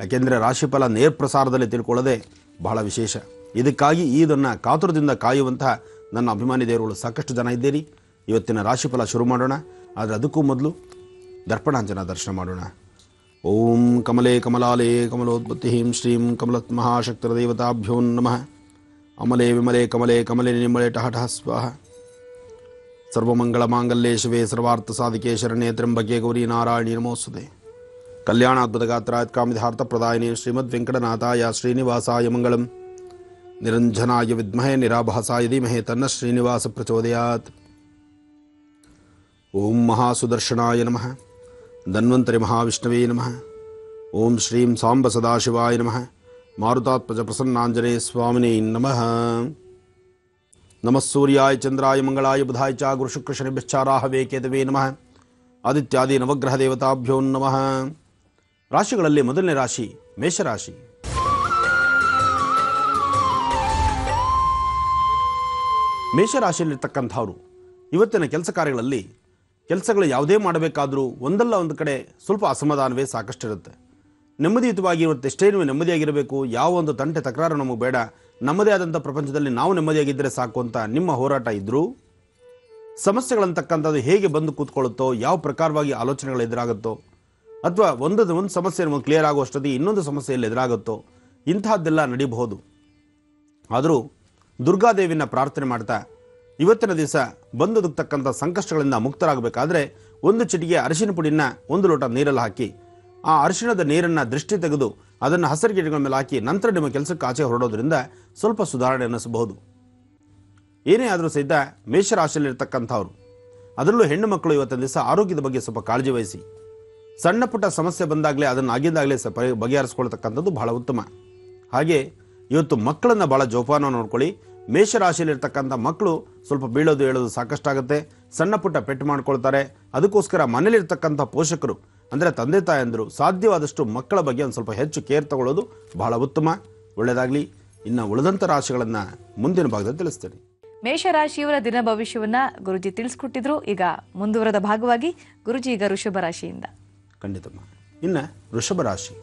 ಯಾಕೆಂದರೆ ರಾಶಿಫಲ ನೇರ ಪ್ರಸಾರದಲ್ಲಿ ತಿಳ್ಕೊಳ್ಳೋದೇ ಬಹಳ ವಿಶೇಷ. ಇದಕ್ಕಾಗಿ ಇದನ್ನು ಕಾತುರದಿಂದ ಕಾಯುವಂತಹ ನನ್ನ ಅಭಿಮಾನಿ ದೇವರುಗಳು ಸಾಕಷ್ಟು ಜನ ಇದ್ದೀರಿ. ಇವತ್ತಿನ ರಾಶಿಫಲ ಶುರು ಮಾಡೋಣ. ಆದರೆ ಅದಕ್ಕೂ ಮೊದಲು ದರ್ಪಣಾಂಜನ ದರ್ಶನ ಮಾಡೋಣ. ಓಂ ಕಮಲೇ ಕಮಲಾಲೇ ಕಮಲೋದ್ಭತ್ತಿಂ ಶ್ರೀಂ ಕಮಲತ್ ಮಹಾಶಕ್ತಿರದೇವತಾಭ್ಯೋ ನಮಃ. ಅಮಲೇ ವಿಮಲೇ ಕಮಲೇ ಕಮಲೇ ನಿಮಲೇ ಟಹಟಃ ಸ್ವಾಹ. ಸರ್ವಮಂಗಳಮಾಂಗಲ್ಯೇ ಶಿವೆ ಸರ್ವಾರ್ಥ ಸಾಧಿಕೆ ಶರಣ್ಯೇ ತ್ರ್ಯಂಬಕೆ ಗೌರಿ ನಾರಾಯಣಿ ನಮೋಸ್ತುತೆ. ಕಲ್ಯಾಣಾದ್ಭುತಗಾತ್ರಾತ್ ಕಾಮಿತಾರ್ಥಪ್ರದಾಯಿನೇ ಶ್ರೀಮದ್ ವೆಂಕಟನಾಥಾಯ ಶ್ರೀನಿವಾಸಾಯ ಮಂಗಳಂ. ನಿರಂಜನಾಯ ವಿದ್ಮಹೇ ನಿರಾಭಾಸಾಯ ಧೀಮಹಿ ತನ್ನ ಶ್ರೀನಿವಾಸ ಪ್ರಚೋದಯಾತ್. ಓಂ ಮಹಾಸುದರ್ಶನಾಯ ನಮಃ. ಧನ್ವಂತರಿ ಮಹಾವಿಷ್ಣವೇ ನಮಃ. ಓಂ ಶ್ರೀಂ ಸಾಂಬ ಸದಾಶಿವಾಯ ನಮಃ. ಮಾರುತಾತ್ಮಜ ಪ್ರಸನ್ನಾಂಜನೇಯ ಸ್ವಾಮಿನೇ ನಮಃ. ನಮಃ ಸೂರ್ಯಾಯ ಚಂದ್ರಾಯ ಮಂಗಳಾಯ ಬುಧಾಯ ಚ ಗುರು ಶುಕ್ರ ಶನಿಭ್ಯಶ್ಚಾರಾಹವೇ ಕೇತವೇ ನಮಃ. ಆದಿತ್ಯಾದಿ ನವಗ್ರಹ ದೇವತಾಭ್ಯೋ ನಮಃ. ರಾಶಿಗಳಲ್ಲಿ ಮೊದಲನೇ ರಾಶಿ ಮೇಷರಾಶಿ. ಮೇಷರಾಶಿಯಲ್ಲಿರ್ತಕ್ಕಂಥವ್ರು ಇವತ್ತಿನ ಕೆಲಸ ಕಾರ್ಯಗಳಲ್ಲಿ ಕೆಲಸಗಳು ಯಾವುದೇ ಮಾಡಬೇಕಾದರೂ ಒಂದಲ್ಲ ಒಂದು ಕಡೆ ಸ್ವಲ್ಪ ಅಸಮಾಧಾನವೇ ಸಾಕಷ್ಟಿರುತ್ತೆ. ನೆಮ್ಮದಿಯುತವಾಗಿ ಇವತ್ತೆಷ್ಟೇ ನೀವು ನೆಮ್ಮದಿಯಾಗಿರಬೇಕು, ಯಾವ ಒಂದು ತಂಟೆ ತಕರಾರು ನಮಗೆ ಬೇಡ, ನಮ್ಮದೇ ಆದಂಥ ಪ್ರಪಂಚದಲ್ಲಿ ನಾವು ನೆಮ್ಮದಿಯಾಗಿದ್ದರೆ ಸಾಕು ಅಂತ ನಿಮ್ಮ ಹೋರಾಟ ಇದ್ದರೂ ಸಮಸ್ಯೆಗಳಂತಕ್ಕಂಥದ್ದು ಹೇಗೆ ಬಂದು ಕೂತ್ಕೊಳ್ಳುತ್ತೋ, ಯಾವ ಪ್ರಕಾರವಾಗಿ ಆಲೋಚನೆಗಳು ಎದುರಾಗುತ್ತೋ, ಅಥವಾ ಒಂದು ಸಮಸ್ಯೆ ನಮಗೆ ಕ್ಲಿಯರ್ ಆಗುವಷ್ಟೊತ್ತಿಗೆ ಇನ್ನೊಂದು ಸಮಸ್ಯೆಯಲ್ಲಿ ಎದುರಾಗುತ್ತೋ, ಇಂತಹದ್ದೆಲ್ಲ ನಡೀಬಹುದು. ಆದರೂ ದುರ್ಗಾದೇವಿನ ಪ್ರಾರ್ಥನೆ ಮಾಡ್ತಾ ಇವತ್ತಿನ ದಿವಸ ಬಂದೊದಗ್ತಕ್ಕಂಥ ಸಂಕಷ್ಟಗಳಿಂದ ಮುಕ್ತರಾಗಬೇಕಾದ್ರೆ ಒಂದು ಚಿಟಿಕೆ ಅರಿಶಿನ ಪುಡಿನ ಒಂದು ಲೋಟ ನೀರಲ್ಲಿ ಹಾಕಿ ಆ ಅರಿಶಿಣದ ನೀರನ್ನು ದೃಷ್ಟಿ ತೆಗೆದು ಅದನ್ನು ಹಸಿರು ಗಿಡಗಳ ಮೇಲೆ ಹಾಕಿ ನಂತರ ನಿಮ್ಮ ಕೆಲಸಕ್ಕೆ ಆಚೆ ಹೊರಡೋದ್ರಿಂದ ಸ್ವಲ್ಪ ಸುಧಾರಣೆ ಅನ್ನಿಸಬಹುದು. ಏನೇ ಆದರೂ ಸಹಿತ ಮೇಷರಾಶಿಯಲ್ಲಿರ್ತಕ್ಕಂಥವ್ರು, ಅದರಲ್ಲೂ ಹೆಣ್ಣು ಮಕ್ಕಳು ಇವತ್ತಿನ ದಿವಸ ಆರೋಗ್ಯದ ಬಗ್ಗೆ ಸ್ವಲ್ಪ ಕಾಳಜಿ ವಹಿಸಿ. ಸಣ್ಣ ಪುಟ್ಟ ಸಮಸ್ಯೆ ಬಂದಾಗಲೇ ಅದನ್ನು ಆಗಿಂದಾಗಲೇ ಬಗೆಹರಿಸ್ಕೊಳ್ತಕ್ಕಂಥದ್ದು ಬಹಳ ಉತ್ತಮ. ಹಾಗೆ ಇವತ್ತು ಮಕ್ಕಳನ್ನು ಭಾಳ ಜೋಪಾನ ನೋಡ್ಕೊಳ್ಳಿ. ಮೇಷರಾಶಿಯಲ್ಲಿರ್ತಕ್ಕಂಥ ಮಕ್ಕಳು ಸ್ವಲ್ಪ ಬೀಳೋದು ಹೇಳೋದು ಸಾಕಷ್ಟಾಗುತ್ತೆ, ಸಣ್ಣ ಪುಟ್ಟ ಪೆಟ್ಟು ಮಾಡ್ಕೊಳ್ತಾರೆ. ಅದಕ್ಕೋಸ್ಕರ ಮನೇಲಿರ್ತಕ್ಕಂಥ ಪೋಷಕರು ಅಂದರೆ ತಂದೆ ತಾಯಂದರು ಸಾಧ್ಯವಾದಷ್ಟು ಮಕ್ಕಳ ಬಗ್ಗೆ ಒಂದು ಸ್ವಲ್ಪ ಹೆಚ್ಚು ಕೇರ್ ತಗೊಳ್ಳೋದು ಬಹಳ ಉತ್ತಮ, ಒಳ್ಳೆಯದಾಗಲಿ. ಇನ್ನು ಉಳಿದಂಥ ರಾಶಿಗಳನ್ನು ಮುಂದಿನ ಭಾಗದಲ್ಲಿ ತಿಳಿಸ್ತೇನೆ. ಮೇಷರಾಶಿಯವರ ದಿನ ಭವಿಷ್ಯವನ್ನ ಗುರುಜಿ ತಿಳಿಸ್ಕೊಟ್ಟಿದ್ರು. ಈಗ ಮುಂದುವರೆದ ಭಾಗವಾಗಿ ಗುರುಜಿ ಈಗ ವೃಷಭ ರಾಶಿಯಿಂದ. ಖಂಡಿತಮ್ಮ. ಇನ್ನು ವೃಷಭ ರಾಶಿ.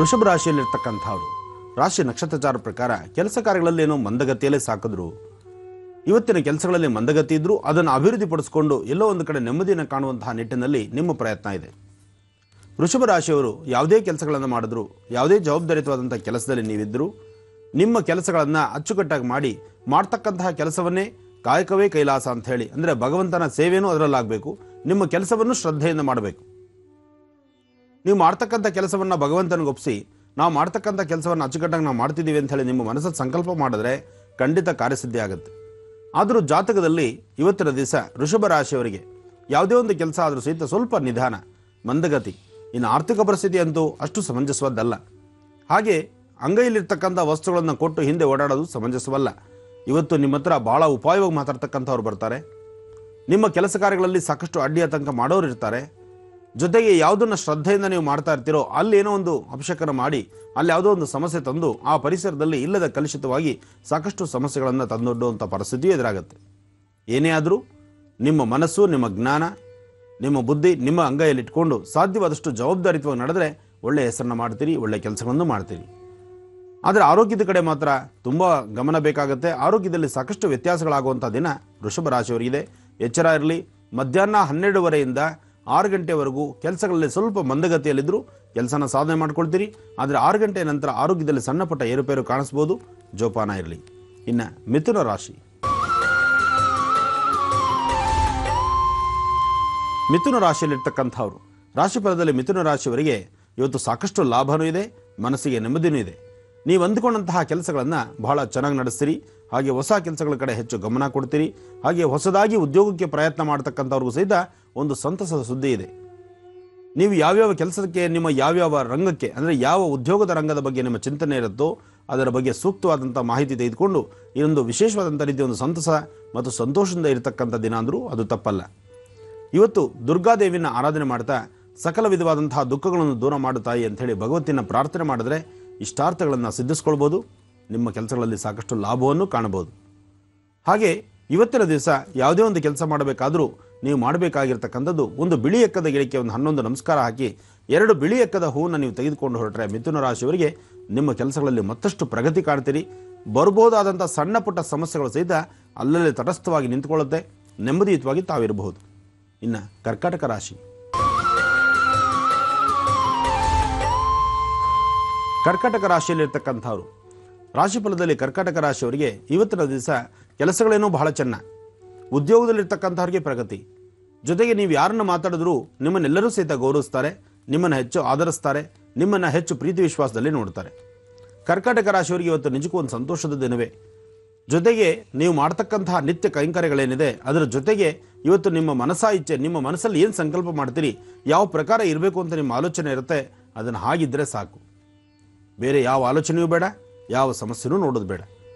ವೃಷಭ ರಾಶಿಯಲ್ಲಿರ್ತಕ್ಕಂಥವ್ರು ರಾಶಿ ನಕ್ಷತ್ರಚಾರ ಪ್ರಕಾರ ಕೆಲಸ ಕಾರ್ಯಗಳಲ್ಲಿ ಏನೋ ಮಂದಗತಿಯಲ್ಲೇ ಸಾಕಿದ್ರು, ಇವತ್ತಿನ ಕೆಲಸಗಳಲ್ಲಿ ಮಂದಗತಿ ಇದ್ದರೂ ಅದನ್ನು ಅಭಿವೃದ್ಧಿಪಡಿಸಿಕೊಂಡು ಎಲ್ಲೋ ಒಂದು ಕಡೆ ನೆಮ್ಮದಿಯನ್ನು ಕಾಣುವಂತಹ ನಿಟ್ಟಿನಲ್ಲಿ ನಿಮ್ಮ ಪ್ರಯತ್ನ ಇದೆ. ವೃಷಭ ರಾಶಿಯವರು ಯಾವುದೇ ಕೆಲಸಗಳನ್ನು ಮಾಡಿದ್ರು, ಯಾವುದೇ ಜವಾಬ್ದಾರಿಯುತವಾದಂಥ ಕೆಲಸದಲ್ಲಿ ನೀವಿದ್ದರೂ ನಿಮ್ಮ ಕೆಲಸಗಳನ್ನು ಅಚ್ಚುಕಟ್ಟಾಗಿ ಮಾಡಿ ಮಾಡ್ತಕ್ಕಂತಹ ಕೆಲಸವನ್ನೇ ಕಾಯಕವೇ ಕೈಲಾಸ ಅಂತ ಹೇಳಿ, ಅಂದರೆ ಭಗವಂತನ ಸೇವೆಯೂ ಅದರಲ್ಲಾಗಬೇಕು, ನಿಮ್ಮ ಕೆಲಸವನ್ನು ಶ್ರದ್ಧೆಯಿಂದ ಮಾಡಬೇಕು. ನೀವು ಮಾಡ್ತಕ್ಕಂಥ ಕೆಲಸವನ್ನು ಭಗವಂತನಿಗೆ ಒಪ್ಪಿಸಿ ನಾವು ಮಾಡ್ತಕ್ಕಂಥ ಕೆಲಸವನ್ನು ಅಚ್ಚುಕಟ್ಟಾಗಿ ನಾವು ಮಾಡ್ತಿದ್ದೀವಿ ಅಂತ ಹೇಳಿ ನಿಮ್ಮ ಮನಸ್ಸಲ್ಲಿ ಸಂಕಲ್ಪ ಮಾಡಿದ್ರೆ ಖಂಡಿತ ಕಾರ್ಯಸಿದ್ಧಿ ಆಗುತ್ತೆ. ಆದರೂ ಜಾತಕದಲ್ಲಿ ಇವತ್ತಿನ ದಿವಸ ವೃಷಭ ರಾಶಿಯವರಿಗೆ ಯಾವುದೇ ಒಂದು ಕೆಲಸ ಆದರೂ ಸಹಿತ ಸ್ವಲ್ಪ ನಿಧಾನ, ಮಂದಗತಿ. ಇನ್ನು ಆರ್ಥಿಕ ಪರಿಸ್ಥಿತಿ ಅಂತೂ ಅಷ್ಟು ಸಮಂಜಸವದ್ದಲ್ಲ. ಹಾಗೆ ಅಂಗೈಯಲ್ಲಿರ್ತಕ್ಕಂಥ ವಸ್ತುಗಳನ್ನು ಕೊಟ್ಟು ಹಿಂದೆ ಓಡಾಡೋದು ಸಮಂಜಸವಲ್ಲ. ಇವತ್ತು ನಿಮ್ಮ ಹತ್ರ ಭಾಳ ಉಪಾಯವಾಗಿ ಮಾತಾಡ್ತಕ್ಕಂಥವ್ರು ಬರ್ತಾರೆ. ನಿಮ್ಮ ಕೆಲಸ ಕಾರ್ಯಗಳಲ್ಲಿ ಸಾಕಷ್ಟು ಅಡ್ಡಿ ಆತಂಕ ಮಾಡೋರು ಇರ್ತಾರೆ. ಜೊತೆಗೆ ಯಾವುದನ್ನು ಶ್ರದ್ಧೆಯಿಂದ ನೀವು ಮಾಡ್ತಾ ಇರ್ತೀರೋ ಅಲ್ಲಿ ಏನೋ ಒಂದು ಅಪಶಕನ ಮಾಡಿ ಅಲ್ಲಿ ಯಾವುದೋ ಒಂದು ಸಮಸ್ಯೆ ತಂದು ಆ ಪರಿಸರದಲ್ಲಿ ಇಲ್ಲದ ಕಲುಷಿತವಾಗಿ ಸಾಕಷ್ಟು ಸಮಸ್ಯೆಗಳನ್ನು ತಂದೊಡ್ಡುವಂಥ ಪರಿಸ್ಥಿತಿಯೂ ಎದುರಾಗುತ್ತೆ. ಏನೇ ಆದರೂ ನಿಮ್ಮ ಮನಸ್ಸು, ನಿಮ್ಮ ಜ್ಞಾನ, ನಿಮ್ಮ ಬುದ್ಧಿ ನಿಮ್ಮ ಅಂಗೈಯಲ್ಲಿಟ್ಕೊಂಡು ಸಾಧ್ಯವಾದಷ್ಟು ಜವಾಬ್ದಾರಿತ್ವವಾಗಿ ನಡೆದರೆ ಒಳ್ಳೆಯ ಹೆಸರನ್ನು ಮಾಡ್ತೀರಿ, ಒಳ್ಳೆಯ ಕೆಲಸಗಳನ್ನು ಮಾಡ್ತೀರಿ. ಆದರೆ ಆರೋಗ್ಯದ ಕಡೆ ಮಾತ್ರ ತುಂಬ ಗಮನ ಬೇಕಾಗುತ್ತೆ. ಆರೋಗ್ಯದಲ್ಲಿ ಸಾಕಷ್ಟು ವ್ಯತ್ಯಾಸಗಳಾಗುವಂಥ ದಿನ ವೃಷಭ ರಾಶಿಯವರಿಗಿದೆ. ಎಚ್ಚರ ಇರಲಿ. ಮಧ್ಯಾಹ್ನ 12:30ಯಿಂದ 6 ಗಂಟೆವರೆಗೂ ಕೆಲಸಗಳಲ್ಲಿ ಸ್ವಲ್ಪ ಮಂದಗತಿಯಲ್ಲಿದ್ದರೂ ಕೆಲಸನ ಸಾಧನೆ ಮಾಡ್ಕೊಳ್ತೀರಿ. ಆದರೆ 6 ಗಂಟೆ ನಂತರ ಆರೋಗ್ಯದಲ್ಲಿ ಸಣ್ಣ ಪುಟ್ಟ ಏರುಪೇರು ಕಾಣಿಸ್ಬೋದು, ಜೋಪಾನ ಇರಲಿ. ಇನ್ನು ಮಿಥುನ ರಾಶಿ. ಮಿಥುನ ರಾಶಿಯಲ್ಲಿರ್ತಕ್ಕಂಥವ್ರು ರಾಶಿಫಲದಲ್ಲಿ ಮಿಥುನ ರಾಶಿಯವರಿಗೆ ಇವತ್ತು ಸಾಕಷ್ಟು ಲಾಭವೂ ಇದೆ, ಮನಸ್ಸಿಗೆ ನೆಮ್ಮದಿನೂ ಇದೆ. ನೀವು ಅಂದುಕೊಂಡಂತಹ ಕೆಲಸಗಳನ್ನು ಬಹಳ ಚೆನ್ನಾಗಿ ನಡೆಸ್ತೀರಿ. ಹಾಗೆ ಹೊಸ ಕೆಲಸಗಳ ಕಡೆ ಹೆಚ್ಚು ಗಮನ ಕೊಡ್ತೀರಿ. ಹಾಗೆ ಹೊಸದಾಗಿ ಉದ್ಯೋಗಕ್ಕೆ ಪ್ರಯತ್ನ ಮಾಡ್ತಕ್ಕಂಥವ್ರಿಗೂ ಸಹಿತ ಒಂದು ಸಂತಸದ ಸುದ್ದಿ ಇದೆ. ನೀವು ಯಾವ್ಯಾವ ಕೆಲಸಕ್ಕೆ, ನಿಮ್ಮ ಯಾವ್ಯಾವ ರಂಗಕ್ಕೆ, ಅಂದರೆ ಯಾವ ಉದ್ಯೋಗದ ರಂಗದ ಬಗ್ಗೆ ನಿಮ್ಮ ಚಿಂತನೆ ಇರುತ್ತೋ ಅದರ ಬಗ್ಗೆ ಸೂಕ್ತವಾದಂಥ ಮಾಹಿತಿ ತೆಗೆದುಕೊಂಡು ಇದೊಂದು ವಿಶೇಷವಾದಂಥ ರೀತಿಯ ಒಂದು ಸಂತಸ ಮತ್ತು ಸಂತೋಷದಿಂದ ಇರತಕ್ಕಂಥ ದಿನ ಅಂದರೂ ಅದು ತಪ್ಪಲ್ಲ. ಇವತ್ತು ದುರ್ಗಾದೇವಿನ ಆರಾಧನೆ ಮಾಡ್ತಾ ಸಕಲ ವಿಧವಾದಂತಹ ದುಃಖಗಳನ್ನು ದೂರ ಮಾಡುತ್ತಾಯಿ ಅಂಥೇಳಿ ಭಗವತಿನ ಪ್ರಾರ್ಥನೆ ಮಾಡಿದ್ರೆ ಇಷ್ಟಾರ್ಥಗಳನ್ನು ಸಿದ್ಧಿಸ್ಕೊಳ್ಬೋದು. ನಿಮ್ಮ ಕೆಲಸಗಳಲ್ಲಿ ಸಾಕಷ್ಟು ಲಾಭವನ್ನು ಕಾಣಬಹುದು. ಹಾಗೆ ಇವತ್ತಿನ ದಿವಸ ಯಾವುದೇ ಒಂದು ಕೆಲಸ ಮಾಡಬೇಕಾದರೂ ನೀವು ಮಾಡಬೇಕಾಗಿರ್ತಕ್ಕಂಥದ್ದು ಒಂದು ಬಿಳಿ ಎಕ್ಕದ ಗಿಡಕ್ಕೆ ಒಂದು 11 ನಮಸ್ಕಾರ ಹಾಕಿ 2 ಬಿಳಿ ಎಕ್ಕದ ಹೂವನ್ನು ನೀವು ತೆಗೆದುಕೊಂಡು ಹೊರಟ್ರೆ ಮಿಥುನ ರಾಶಿಯವರಿಗೆ ನಿಮ್ಮ ಕೆಲಸಗಳಲ್ಲಿ ಮತ್ತಷ್ಟು ಪ್ರಗತಿ ಕಾಣ್ತೀರಿ. ಬರ್ಬೋದಾದಂಥ ಸಣ್ಣ ಪುಟ್ಟ ಸಮಸ್ಯೆಗಳು ಸಹಿತ ಅಲ್ಲಲ್ಲೇ ತಟಸ್ಥವಾಗಿ ನಿಂತುಕೊಳ್ಳುತ್ತೆ, ನೆಮ್ಮದಿಯುತವಾಗಿ ತಾವಿರಬಹುದು. ಇನ್ನು ಕರ್ಕಾಟಕ ರಾಶಿ. ಕರ್ಕಾಟಕ ರಾಶಿಯಲ್ಲಿರ್ತಕ್ಕಂಥವ್ರು ರಾಶಿಫಲದಲ್ಲಿ ಕರ್ಕಾಟಕ ರಾಶಿಯವರಿಗೆ ಇವತ್ತಿನ ದಿವಸ ಕೆಲಸಗಳೇನೋ ಬಹಳ ಚೆನ್ನ, ಉದ್ಯೋಗದಲ್ಲಿರ್ತಕ್ಕಂಥವ್ರಿಗೆ ಪ್ರಗತಿ, ಜೊತೆಗೆ ನೀವು ಯಾರನ್ನು ಮಾತಾಡಿದ್ರೂ ನಿಮ್ಮನ್ನೆಲ್ಲರೂ ಸಹಿತ ಗೌರವಿಸ್ತಾರೆ, ನಿಮ್ಮನ್ನು ಹೆಚ್ಚು ಆಧರಿಸ್ತಾರೆ, ನಿಮ್ಮನ್ನು ಹೆಚ್ಚು ಪ್ರೀತಿ ವಿಶ್ವಾಸದಲ್ಲಿ ನೋಡ್ತಾರೆ. ಕರ್ಕಾಟಕ ರಾಶಿಯವರಿಗೆ ಇವತ್ತು ನಿಜಕ್ಕೂ ಒಂದು ಸಂತೋಷದ ದಿನವೇ. ಜೊತೆಗೆ ನೀವು ಮಾಡ್ತಕ್ಕಂತಹ ನಿತ್ಯ ಕೈಂಕರ್ಯಗಳೇನಿದೆ ಅದರ ಜೊತೆಗೆ ಇವತ್ತು ನಿಮ್ಮ ಮನಸಾ ಇಚ್ಛೆ, ನಿಮ್ಮ ಮನಸ್ಸಲ್ಲಿ ಏನು ಸಂಕಲ್ಪ ಮಾಡ್ತೀರಿ, ಯಾವ ಪ್ರಕಾರ ಇರಬೇಕು ಅಂತ ನಿಮ್ಮ ಆಲೋಚನೆ ಇರುತ್ತೆ, ಅದನ್ನು ಹಾಗಿದ್ದರೆ ಸಾಕು. ಬೇರೆ ಯಾವ ಆಲೋಚನೆಯೂ ಬೇಡ, ಯಾವ ಸಮಸ್ಯೆನೂ ನೋಡೋದು ಬೇಡ.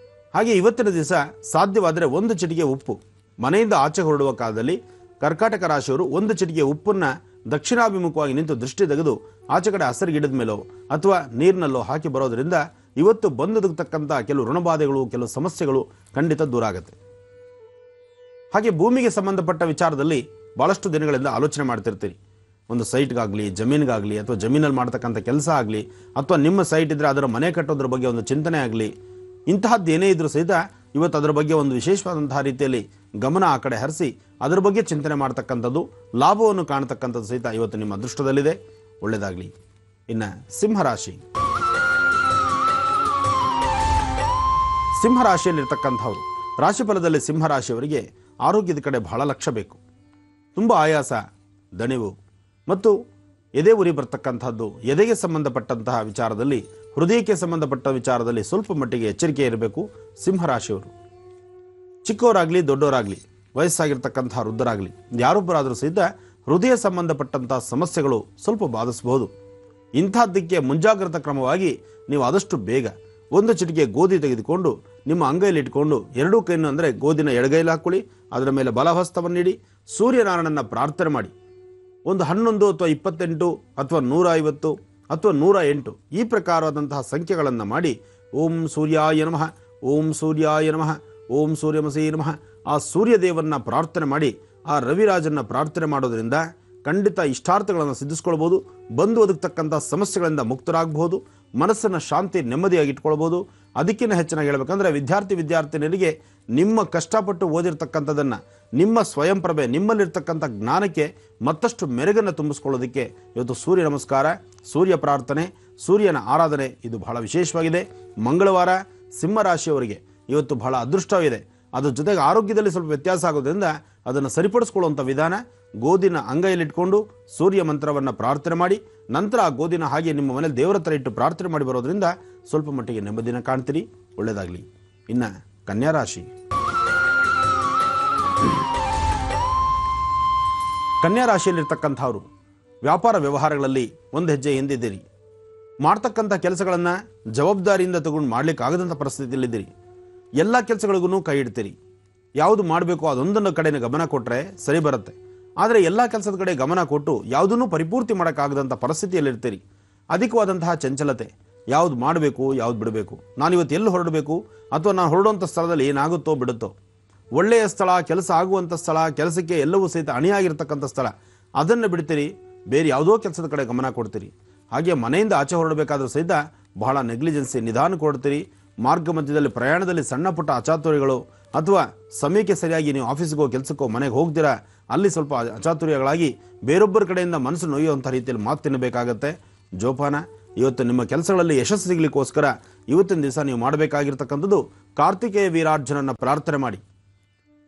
ಹಾಗೆ ಇವತ್ತಿನ ದಿವಸ ಸಾಧ್ಯವಾದರೆ ಒಂದು ಚಿಟಿಕೆ ಉಪ್ಪು ಮನೆಯಿಂದ ಆಚೆ ಹೊರಡುವ ಕಾಲದಲ್ಲಿ ಕರ್ಕಾಟಕ ರಾಶಿಯವರು ಒಂದು ಚಿಟಿಕೆ ಉಪ್ಪನ್ನು ದಕ್ಷಿಣಾಭಿಮುಖವಾಗಿ ನಿಂತು ದೃಷ್ಟಿ ತೆಗೆದು ಆಚೆ ಕಡೆ ಹಸಿರು ಗಿಡದ ಮೇಲೋ ಅಥವಾ ನೀರಿನಲ್ಲೋ ಹಾಕಿ ಬರೋದರಿಂದ ಇವತ್ತು ಬಂದೊದಗತಕ್ಕಂಥ ಕೆಲವು ಋಣಬಾಧೆಗಳು, ಕೆಲವು ಸಮಸ್ಯೆಗಳು ಖಂಡಿತ ದೂರ ಆಗುತ್ತೆ. ಹಾಗೆ ಭೂಮಿಗೆ ಸಂಬಂಧಪಟ್ಟ ವಿಚಾರದಲ್ಲಿ ಭಾಳಷ್ಟು ದಿನಗಳಿಂದ ಆಲೋಚನೆ ಮಾಡ್ತಿರ್ತೀರಿ. ಒಂದು ಸೈಟ್ಗಾಗಲಿ, ಜಮೀನಿಗಾಗಲಿ, ಅಥವಾ ಜಮೀನಲ್ಲಿ ಮಾಡ್ತಕ್ಕಂಥ ಕೆಲಸ ಆಗಲಿ, ಅಥವಾ ನಿಮ್ಮ ಸೈಟ್ ಇದ್ದರೆ ಅದರ ಮನೆ ಕಟ್ಟೋದ್ರ ಬಗ್ಗೆ ಒಂದು ಚಿಂತನೆ ಆಗಲಿ, ಇಂತಹದ್ದು ಏನೇ ಇದ್ರೂ ಸಹಿತ ಇವತ್ತು ಅದರ ಬಗ್ಗೆ ಒಂದು ವಿಶೇಷವಾದಂತಹ ರೀತಿಯಲ್ಲಿ ಗಮನ ಆ ಕಡೆ ಹರಿಸಿ ಅದರ ಬಗ್ಗೆ ಚಿಂತನೆ ಮಾಡ್ತಕ್ಕಂಥದ್ದು, ಲಾಭವನ್ನು ಕಾಣತಕ್ಕಂಥದ್ದು ಸಹಿತ ಇವತ್ತು ನಿಮ್ಮ ಅದೃಷ್ಟದಲ್ಲಿದೆ. ಒಳ್ಳೆಯದಾಗಲಿ. ಇನ್ನು ಸಿಂಹರಾಶಿ, ಸಿಂಹರಾಶಿಯಲ್ಲಿರ್ತಕ್ಕಂಥವ್ರು ರಾಶಿಫಲದಲ್ಲಿ ಸಿಂಹರಾಶಿಯವರಿಗೆ ಆರೋಗ್ಯದ ಕಡೆ ಬಹಳ ಲಕ್ಷ್ಯ ಬೇಕು. ತುಂಬ ಆಯಾಸ, ದಣಿವು ಮತ್ತು ಎದೆ ಉರಿ ಬರ್ತಕ್ಕಂಥದ್ದು, ಎದೆಗೆ ಸಂಬಂಧಪಟ್ಟಂತಹ ವಿಚಾರದಲ್ಲಿ, ಹೃದಯಕ್ಕೆ ಸಂಬಂಧಪಟ್ಟ ವಿಚಾರದಲ್ಲಿ ಸ್ವಲ್ಪ ಮಟ್ಟಿಗೆ ಎಚ್ಚರಿಕೆ ಇರಬೇಕು. ಸಿಂಹರಾಶಿಯವರು ಚಿಕ್ಕವರಾಗಲಿ ದೊಡ್ಡವರಾಗಲಿ, ವಯಸ್ಸಾಗಿರ್ತಕ್ಕಂತಹ ವೃದ್ಧರಾಗಲಿ, ಯಾರೊಬ್ಬರಾದರೂ ಸಹಿತ ಹೃದಯ ಸಂಬಂಧಪಟ್ಟಂತಹ ಸಮಸ್ಯೆಗಳು ಸ್ವಲ್ಪ ಬಾಧಿಸಬಹುದು. ಇಂಥದ್ದಕ್ಕೆ ಮುಂಜಾಗ್ರತಾ ಕ್ರಮವಾಗಿ ನೀವು ಆದಷ್ಟು ಬೇಗ ಒಂದು ಚಿಟಿಕೆ ಗೋಧಿ ತೆಗೆದುಕೊಂಡು ನಿಮ್ಮ ಅಂಗೈಲಿಟ್ಕೊಂಡು ಎರಡೂ ಕೈಯನ್ನು, ಅಂದರೆ ಗೋಧಿನ ಎಡಗೈಲಿ ಹಾಕ್ಕೊಳ್ಳಿ, ಅದರ ಮೇಲೆ ಬಲಹಸ್ತವನ್ನಿಡಿ ಸೂರ್ಯನಾರಾಯಣನ ಪ್ರಾರ್ಥನೆ ಮಾಡಿ. ಒಂದು 11 ಅಥವಾ 28 ಅಥವಾ 150 ಅಥವಾ 108 ಈ ಪ್ರಕಾರವಾದಂತಹ ಸಂಖ್ಯೆಗಳನ್ನು ಮಾಡಿ ಓಂ ಸೂರ್ಯಾಯ ನಮಃ, ಓಂ ಸೂರ್ಯಾಯ ನಮಃ, ಓಂ ಸೂರ್ಯಮಸೀ ನಮಃ ಆ ಸೂರ್ಯದೇವನ್ನ ಪ್ರಾರ್ಥನೆ ಮಾಡಿ, ಆ ರವಿರಾಜನ್ನ ಪ್ರಾರ್ಥನೆ ಮಾಡೋದ್ರಿಂದ ಖಂಡಿತ ಇಷ್ಟಾರ್ಥಗಳನ್ನು ಸಿದ್ಧಿಸ್ಕೊಳ್ಬೋದು. ಬಂದು ಒದಗತಕ್ಕಂಥ ಸಮಸ್ಯೆಗಳಿಂದ ಮುಕ್ತರಾಗಬಹುದು, ಮನಸ್ಸನ್ನು ಶಾಂತಿ ನೆಮ್ಮದಿಯಾಗಿಟ್ಕೊಳ್ಬೋದು. ಅದಕ್ಕಿಂತ ಹೆಚ್ಚಿನಾಗಿ ಹೇಳಬೇಕಂದ್ರೆ ವಿದ್ಯಾರ್ಥಿನಿಯರಿಗೆ ನಿಮ್ಮ ಕಷ್ಟಪಟ್ಟು ಓದಿರ್ತಕ್ಕಂಥದ್ದನ್ನು, ನಿಮ್ಮ ಸ್ವಯಂ ಪ್ರಭೆ, ನಿಮ್ಮಲ್ಲಿರ್ತಕ್ಕಂಥ ಜ್ಞಾನಕ್ಕೆ ಮತ್ತಷ್ಟು ಮೆರುಗನ್ನು ತುಂಬಿಸ್ಕೊಳ್ಳೋದಕ್ಕೆ ಇವತ್ತು ಸೂರ್ಯ ನಮಸ್ಕಾರ, ಸೂರ್ಯ ಪ್ರಾರ್ಥನೆ, ಸೂರ್ಯನ ಆರಾಧನೆ ಇದು ಬಹಳ ವಿಶೇಷವಾಗಿದೆ. ಮಂಗಳವಾರ ಸಿಂಹರಾಶಿಯವರಿಗೆ ಇವತ್ತು ಬಹಳ ಅದೃಷ್ಟವಿದೆ. ಅದ್ರ ಜೊತೆಗೆ ಆರೋಗ್ಯದಲ್ಲಿ ಸ್ವಲ್ಪ ವ್ಯತ್ಯಾಸ ಆಗೋದ್ರಿಂದ ಅದನ್ನು ಸರಿಪಡಿಸ್ಕೊಳ್ಳುವಂಥ ವಿಧಾನ, ಗೋಧಿನ ಅಂಗೈಲಿಟ್ಕೊಂಡು ಸೂರ್ಯ ಮಂತ್ರವನ್ನು ಪ್ರಾರ್ಥನೆ ಮಾಡಿ, ನಂತರ ಆ ಗೋಧಿನ ಹಾಗೆ ನಿಮ್ಮ ಮನೇಲಿ ದೇವರ ಹತ್ರ ಇಟ್ಟು ಪ್ರಾರ್ಥನೆ ಮಾಡಿ ಬರೋದ್ರಿಂದ ಸ್ವಲ್ಪ ಮಟ್ಟಿಗೆ ನೆಮ್ಮದಿನ ಕಾಣ್ತೀರಿ. ಒಳ್ಳೆಯದಾಗಲಿ. ಇನ್ನು ಕನ್ಯಾರಾಶಿ, ಕನ್ಯಾರಾಶಿಯಲ್ಲಿರ್ತಕ್ಕಂಥವ್ರು ವ್ಯಾಪಾರ ವ್ಯವಹಾರಗಳಲ್ಲಿ ಒಂದು ಹೆಜ್ಜೆ ಹಿಂದಿದ್ದೀರಿ. ಮಾಡ್ತಕ್ಕಂಥ ಕೆಲಸಗಳನ್ನು ಜವಾಬ್ದಾರಿಯಿಂದ ತಗೊಂಡು ಮಾಡಲಿಕ್ಕಾಗದಂಥ ಪರಿಸ್ಥಿತಿಯಲ್ಲಿದ್ದೀರಿ. ಎಲ್ಲ ಕೆಲಸಗಳಿಗೂ ಕೈ ಇಡ್ತೀರಿ. ಯಾವುದು ಮಾಡಬೇಕು ಅದೊಂದೊಂದು ಕಡೆನ ಗಮನ ಕೊಟ್ಟರೆ ಸರಿ ಬರುತ್ತೆ. ಆದರೆ ಎಲ್ಲ ಕೆಲಸದ ಕಡೆ ಗಮನ ಕೊಟ್ಟು ಯಾವುದನ್ನು ಪರಿಪೂರ್ತಿ ಮಾಡೋಕ್ಕಾಗದಂಥ ಪರಿಸ್ಥಿತಿಯಲ್ಲಿರ್ತೀರಿ. ಅಧಿಕವಾದಂತಹ ಚಂಚಲತೆ, ಯಾವುದು ಮಾಡಬೇಕು, ಯಾವುದು ಬಿಡಬೇಕು, ನಾನಿವತ್ತು ಎಲ್ಲಿ ಹೊರಡಬೇಕು, ಅಥವಾ ನಾನು ಹೊರಡುವಂಥ ಸ್ಥಳದಲ್ಲಿ ಏನಾಗುತ್ತೋ ಬಿಡುತ್ತೋ, ಒಳ್ಳೆಯ ಸ್ಥಳ, ಕೆಲಸ ಆಗುವಂಥ ಸ್ಥಳ, ಕೆಲಸಕ್ಕೆ ಎಲ್ಲವೂ ಸಹಿತ ಅಣಿಯಾಗಿರ್ತಕ್ಕಂಥ ಸ್ಥಳ, ಅದನ್ನು ಬಿಡ್ತೀರಿ, ಬೇರೆ ಯಾವುದೋ ಕೆಲಸದ ಕಡೆ ಗಮನ ಕೊಡ್ತೀರಿ. ಹಾಗೆ ಮನೆಯಿಂದ ಆಚೆ ಹೊರಡಬೇಕಾದ್ರೂ ಸಹಿತ ಬಹಳ ನೆಗ್ಲಿಜೆನ್ಸಿ, ನಿಧಾನ ಕೊಡ್ತೀರಿ. ಮಾರ್ಗ ಮಧ್ಯದಲ್ಲಿ ಪ್ರಯಾಣದಲ್ಲಿ ಸಣ್ಣ ಪುಟ್ಟ ಅಚಾತುರ್ಯಗಳು, ಅಥವಾ ಸಮಯಕ್ಕೆ ಸರಿಯಾಗಿ ನೀವು ಆಫೀಸ್ಗೆ ಹೋಗಿ ಕೆಲಸಕ್ಕೋ ಮನೆಗೆ ಹೋಗ್ತೀರಾ, ಅಲ್ಲಿ ಸ್ವಲ್ಪ ಅಚಾತುರ್ಯಗಳಾಗಿ ಬೇರೊಬ್ಬರ ಕಡೆಯಿಂದ ಮನಸ್ಸು ನೋಯುವಂಥ ರೀತಿಯಲ್ಲಿ ಮಾತು ತಿನ್ನಬೇಕಾಗತ್ತೆ. ಜೋಪಾನ. ಇವತ್ತು ನಿಮ್ಮ ಕೆಲಸಗಳಲ್ಲಿ ಯಶಸ್ಸು ಸಿಗಲಿಕ್ಕೋಸ್ಕರ ಇವತ್ತಿನ ದಿವಸ ನೀವು ಮಾಡಬೇಕಾಗಿರ್ತಕ್ಕಂಥದ್ದು ಕಾರ್ತಿಕೇಯ ವೀರಾರ್ಜುನನ್ನ ಪ್ರಾರ್ಥನೆ ಮಾಡಿ.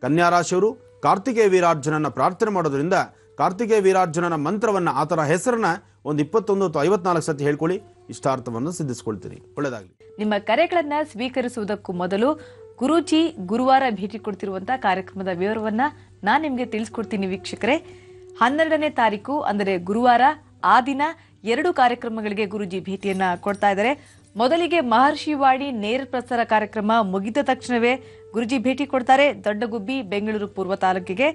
ಕನ್ಯಾರಾಶಿಯವರು ಕಾರ್ತಿಕೇಯ ವೀರಾರ್ಜುನನ್ನ ಪ್ರಾರ್ಥನೆ ಮಾಡೋದ್ರಿಂದ ಕಾರ್ತಿಕೇಯ ವೀರಾರ್ಜುನನ ಮಂತ್ರವನ್ನು, ಆತನ ಹೆಸರನ್ನ ಒಂದು 21 ಅಥವಾ 54 ಸತಿ ಹೇಳ್ಕೊಳ್ಳಿ, ಇಷ್ಟಾರ್ಥವನ್ನು ಸಿದ್ಧಿಸ್ಕೊಳ್ತೀರಿ. ಒಳ್ಳೆಯದಾಗಲಿ. ನಿಮ್ಮ ಕರೆಗಳನ್ನ ಸ್ವೀಕರಿಸುವುದಕ್ಕೂ ಮೊದಲು ಗುರೂಜಿ ಗುರುವಾರ ಭೇಟಿ ಕೊಡ್ತಿರುವಂತಹ ಕಾರ್ಯಕ್ರಮದ ವಿವರವನ್ನ ನಾನು ನಿಮಗೆ ತಿಳಿಸ್ಕೊಡ್ತೀನಿ ವೀಕ್ಷಕರೇ. 12ನೇ ತಾರೀಕು ಅಂದರೆ ಗುರುವಾರ, ಆ ದಿನ 2 ಕಾರ್ಯಕ್ರಮಗಳಿಗೆ ಗುರೂಜಿ ಭೇಟಿಯನ್ನ ಕೊಡ್ತಾ ಇದ್ದಾರೆ. ಮೊದಲಿಗೆ ಮಹರ್ಷಿವಾಣಿ ನೇರ ಪ್ರಸಾರ ಕಾರ್ಯಕ್ರಮ ಮುಗಿದ ತಕ್ಷಣವೇ ಗುರೂಜಿ ಭೇಟಿ ಕೊಡ್ತಾರೆ ದೊಡ್ಡಗುಬ್ಬಿ, ಬೆಂಗಳೂರು ಪೂರ್ವ ತಾಲೂಕಿಗೆ.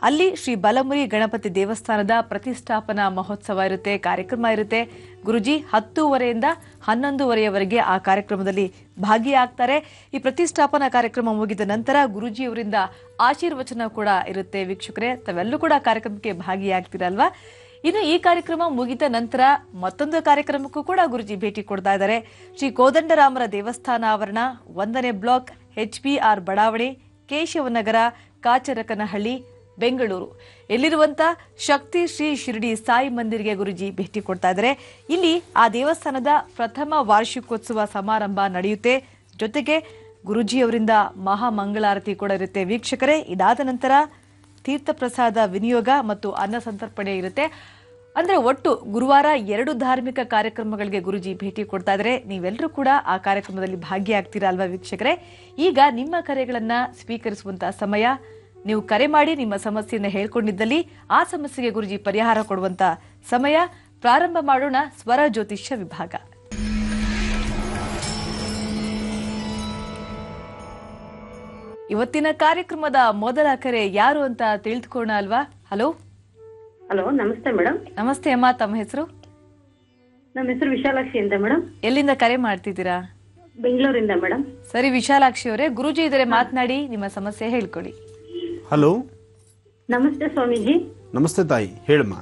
ಅಲ್ಲಿ ಶ್ರೀ ಬಲಮುರಿ ಗಣಪತಿ ದೇವಸ್ಥಾನದ ಪ್ರತಿಷ್ಠಾಪನಾ ಮಹೋತ್ಸವ ಇರುತ್ತೆ, ಕಾರ್ಯಕ್ರಮ ಇರುತ್ತೆ. ಗುರುಜಿ 10:30ಯಿಂದ 11:30ವರೆಗೆ ಆ ಕಾರ್ಯಕ್ರಮದಲ್ಲಿ ಭಾಗಿಯಾಗ್ತಾರೆ. ಈ ಪ್ರತಿಷ್ಠಾಪನಾ ಕಾರ್ಯಕ್ರಮ ಮುಗಿದ ನಂತರ ಗುರುಜಿಯವರಿಂದ ಆಶೀರ್ವಚನ ಕೂಡ ಇರುತ್ತೆ. ವೀಕ್ಷಕರೇ, ತಾವೆಲ್ಲೂ ಕೂಡ ಕಾರ್ಯಕ್ರಮಕ್ಕೆ ಭಾಗಿಯಾಗ್ತೀರಲ್ವಾ? ಇನ್ನು ಈ ಕಾರ್ಯಕ್ರಮ ಮುಗಿದ ನಂತರ ಮತ್ತೊಂದು ಕಾರ್ಯಕ್ರಮಕ್ಕೂ ಕೂಡ ಗುರುಜಿ ಭೇಟಿ ಕೊಡ್ತಾ ಇದ್ದಾರೆ. ಶ್ರೀ ಕೋದಂಡರಾಮರ ದೇವಸ್ಥಾನ ಆವರಣ, 1ನೇ ಬ್ಲಾಕ್, HBR ಬಡಾವಣೆ, ಕೇಶವನಗರ, ಕಾಚರಕನಹಳ್ಳಿ, ಬೆಂಗಳೂರು ಎಲ್ಲಿರುವಂತ ಶಕ್ತಿ ಶ್ರೀ ಶಿರಡಿ ಸಾಯಿ ಮಂದಿರ್ಗೆ ಗುರುಜಿ ಭೇಟಿ ಕೊಡ್ತಾ ಇದ್ದಾರೆ. ಇಲ್ಲಿ ಆ ದೇವಸ್ಥಾನದ ಪ್ರಥಮ ವಾರ್ಷಿಕೋತ್ಸವ ಸಮಾರಂಭ ನಡೆಯುತ್ತೆ. ಜೊತೆಗೆ ಗುರುಜಿಯವರಿಂದ ಮಹಾಮಂಗಳಾರತಿ ಕೂಡ ಇರುತ್ತೆ ವೀಕ್ಷಕರೇ. ಇದಾದ ನಂತರ ತೀರ್ಥ ಪ್ರಸಾದ ವಿನಿಯೋಗ ಮತ್ತು ಅನ್ನ ಸಂತರ್ಪಣೆ ಇರುತ್ತೆ. ಅಂದ್ರೆ ಒಟ್ಟು ಗುರುವಾರ 2 ಧಾರ್ಮಿಕ ಕಾರ್ಯಕ್ರಮಗಳಿಗೆ ಗುರುಜಿ ಭೇಟಿ ಕೊಡ್ತಾ ಇದ್ರೆ ನೀವೆಲ್ಲರೂ ಕೂಡ ಆ ಕಾರ್ಯಕ್ರಮದಲ್ಲಿ ಭಾಗಿಯಾಗ್ತೀರಾ ಅಲ್ವಾ ವೀಕ್ಷಕರೇ. ಈಗ ನಿಮ್ಮ ಕರೆಗಳನ್ನ ಸ್ವೀಕರಿಸುವಂತಹ ಸಮಯ. ನೀವು ಕರೆ ಮಾಡಿ ನಿಮ್ಮ ಸಮಸ್ಯೆಯನ್ನು ಹೇಳ್ಕೊಂಡಿದ್ದಲ್ಲಿ ಆ ಸಮಸ್ಯೆಗೆ ಗುರುಜಿ ಪರಿಹಾರ ಕೊಡುವಂತ ಸಮಯ. ಪ್ರಾರಂಭ ಮಾಡೋಣ ಸ್ವರ ಜ್ಯೋತಿಷ್ಯ ವಿಭಾಗ. ಇವತ್ತಿನ ಕಾರ್ಯಕ್ರಮದ ಮೊದಲ ಕರೆ ಯಾರು ಅಂತ ತಿಳಿದುಕೊಳ್ಳೋಣ ಅಲ್ವಾ. ಹಲೋ ಹಲೋ, ನಮಸ್ತೆ ಮೇಡಮ್. ನಮಸ್ತೆ ಅಮ್ಮ, ತಮ್ಮ ಹೆಸರು? ನಮ್ಮ ಹೆಸರು ವಿಶಾಲಾಕ್ಷಿ ಅಂತ ಮೇಡಮ್. ಎಲ್ಲಿಂದ ಕರೆ ಮಾಡ್ತಿದ್ದೀರಾ? ಬೆಂಗಳೂರಿಂದ ಮೇಡಮ್. ಸರಿ ವಿಶಾಲಾಕ್ಷಿ ಅವರೇ, ಗುರುಜಿ ಇದ್ರೆ ಮಾತನಾಡಿ, ನಿಮ್ಮ ಸಮಸ್ಯೆ ಹೇಳ್ಕೊಡಿ. ಹಲೋ, ನಮಸ್ತೆ ಸ್ವಾಮೀಜಿ. ನಮಸ್ತೆ ತಾಯಿ, ಹೇಳಮ್ಮ.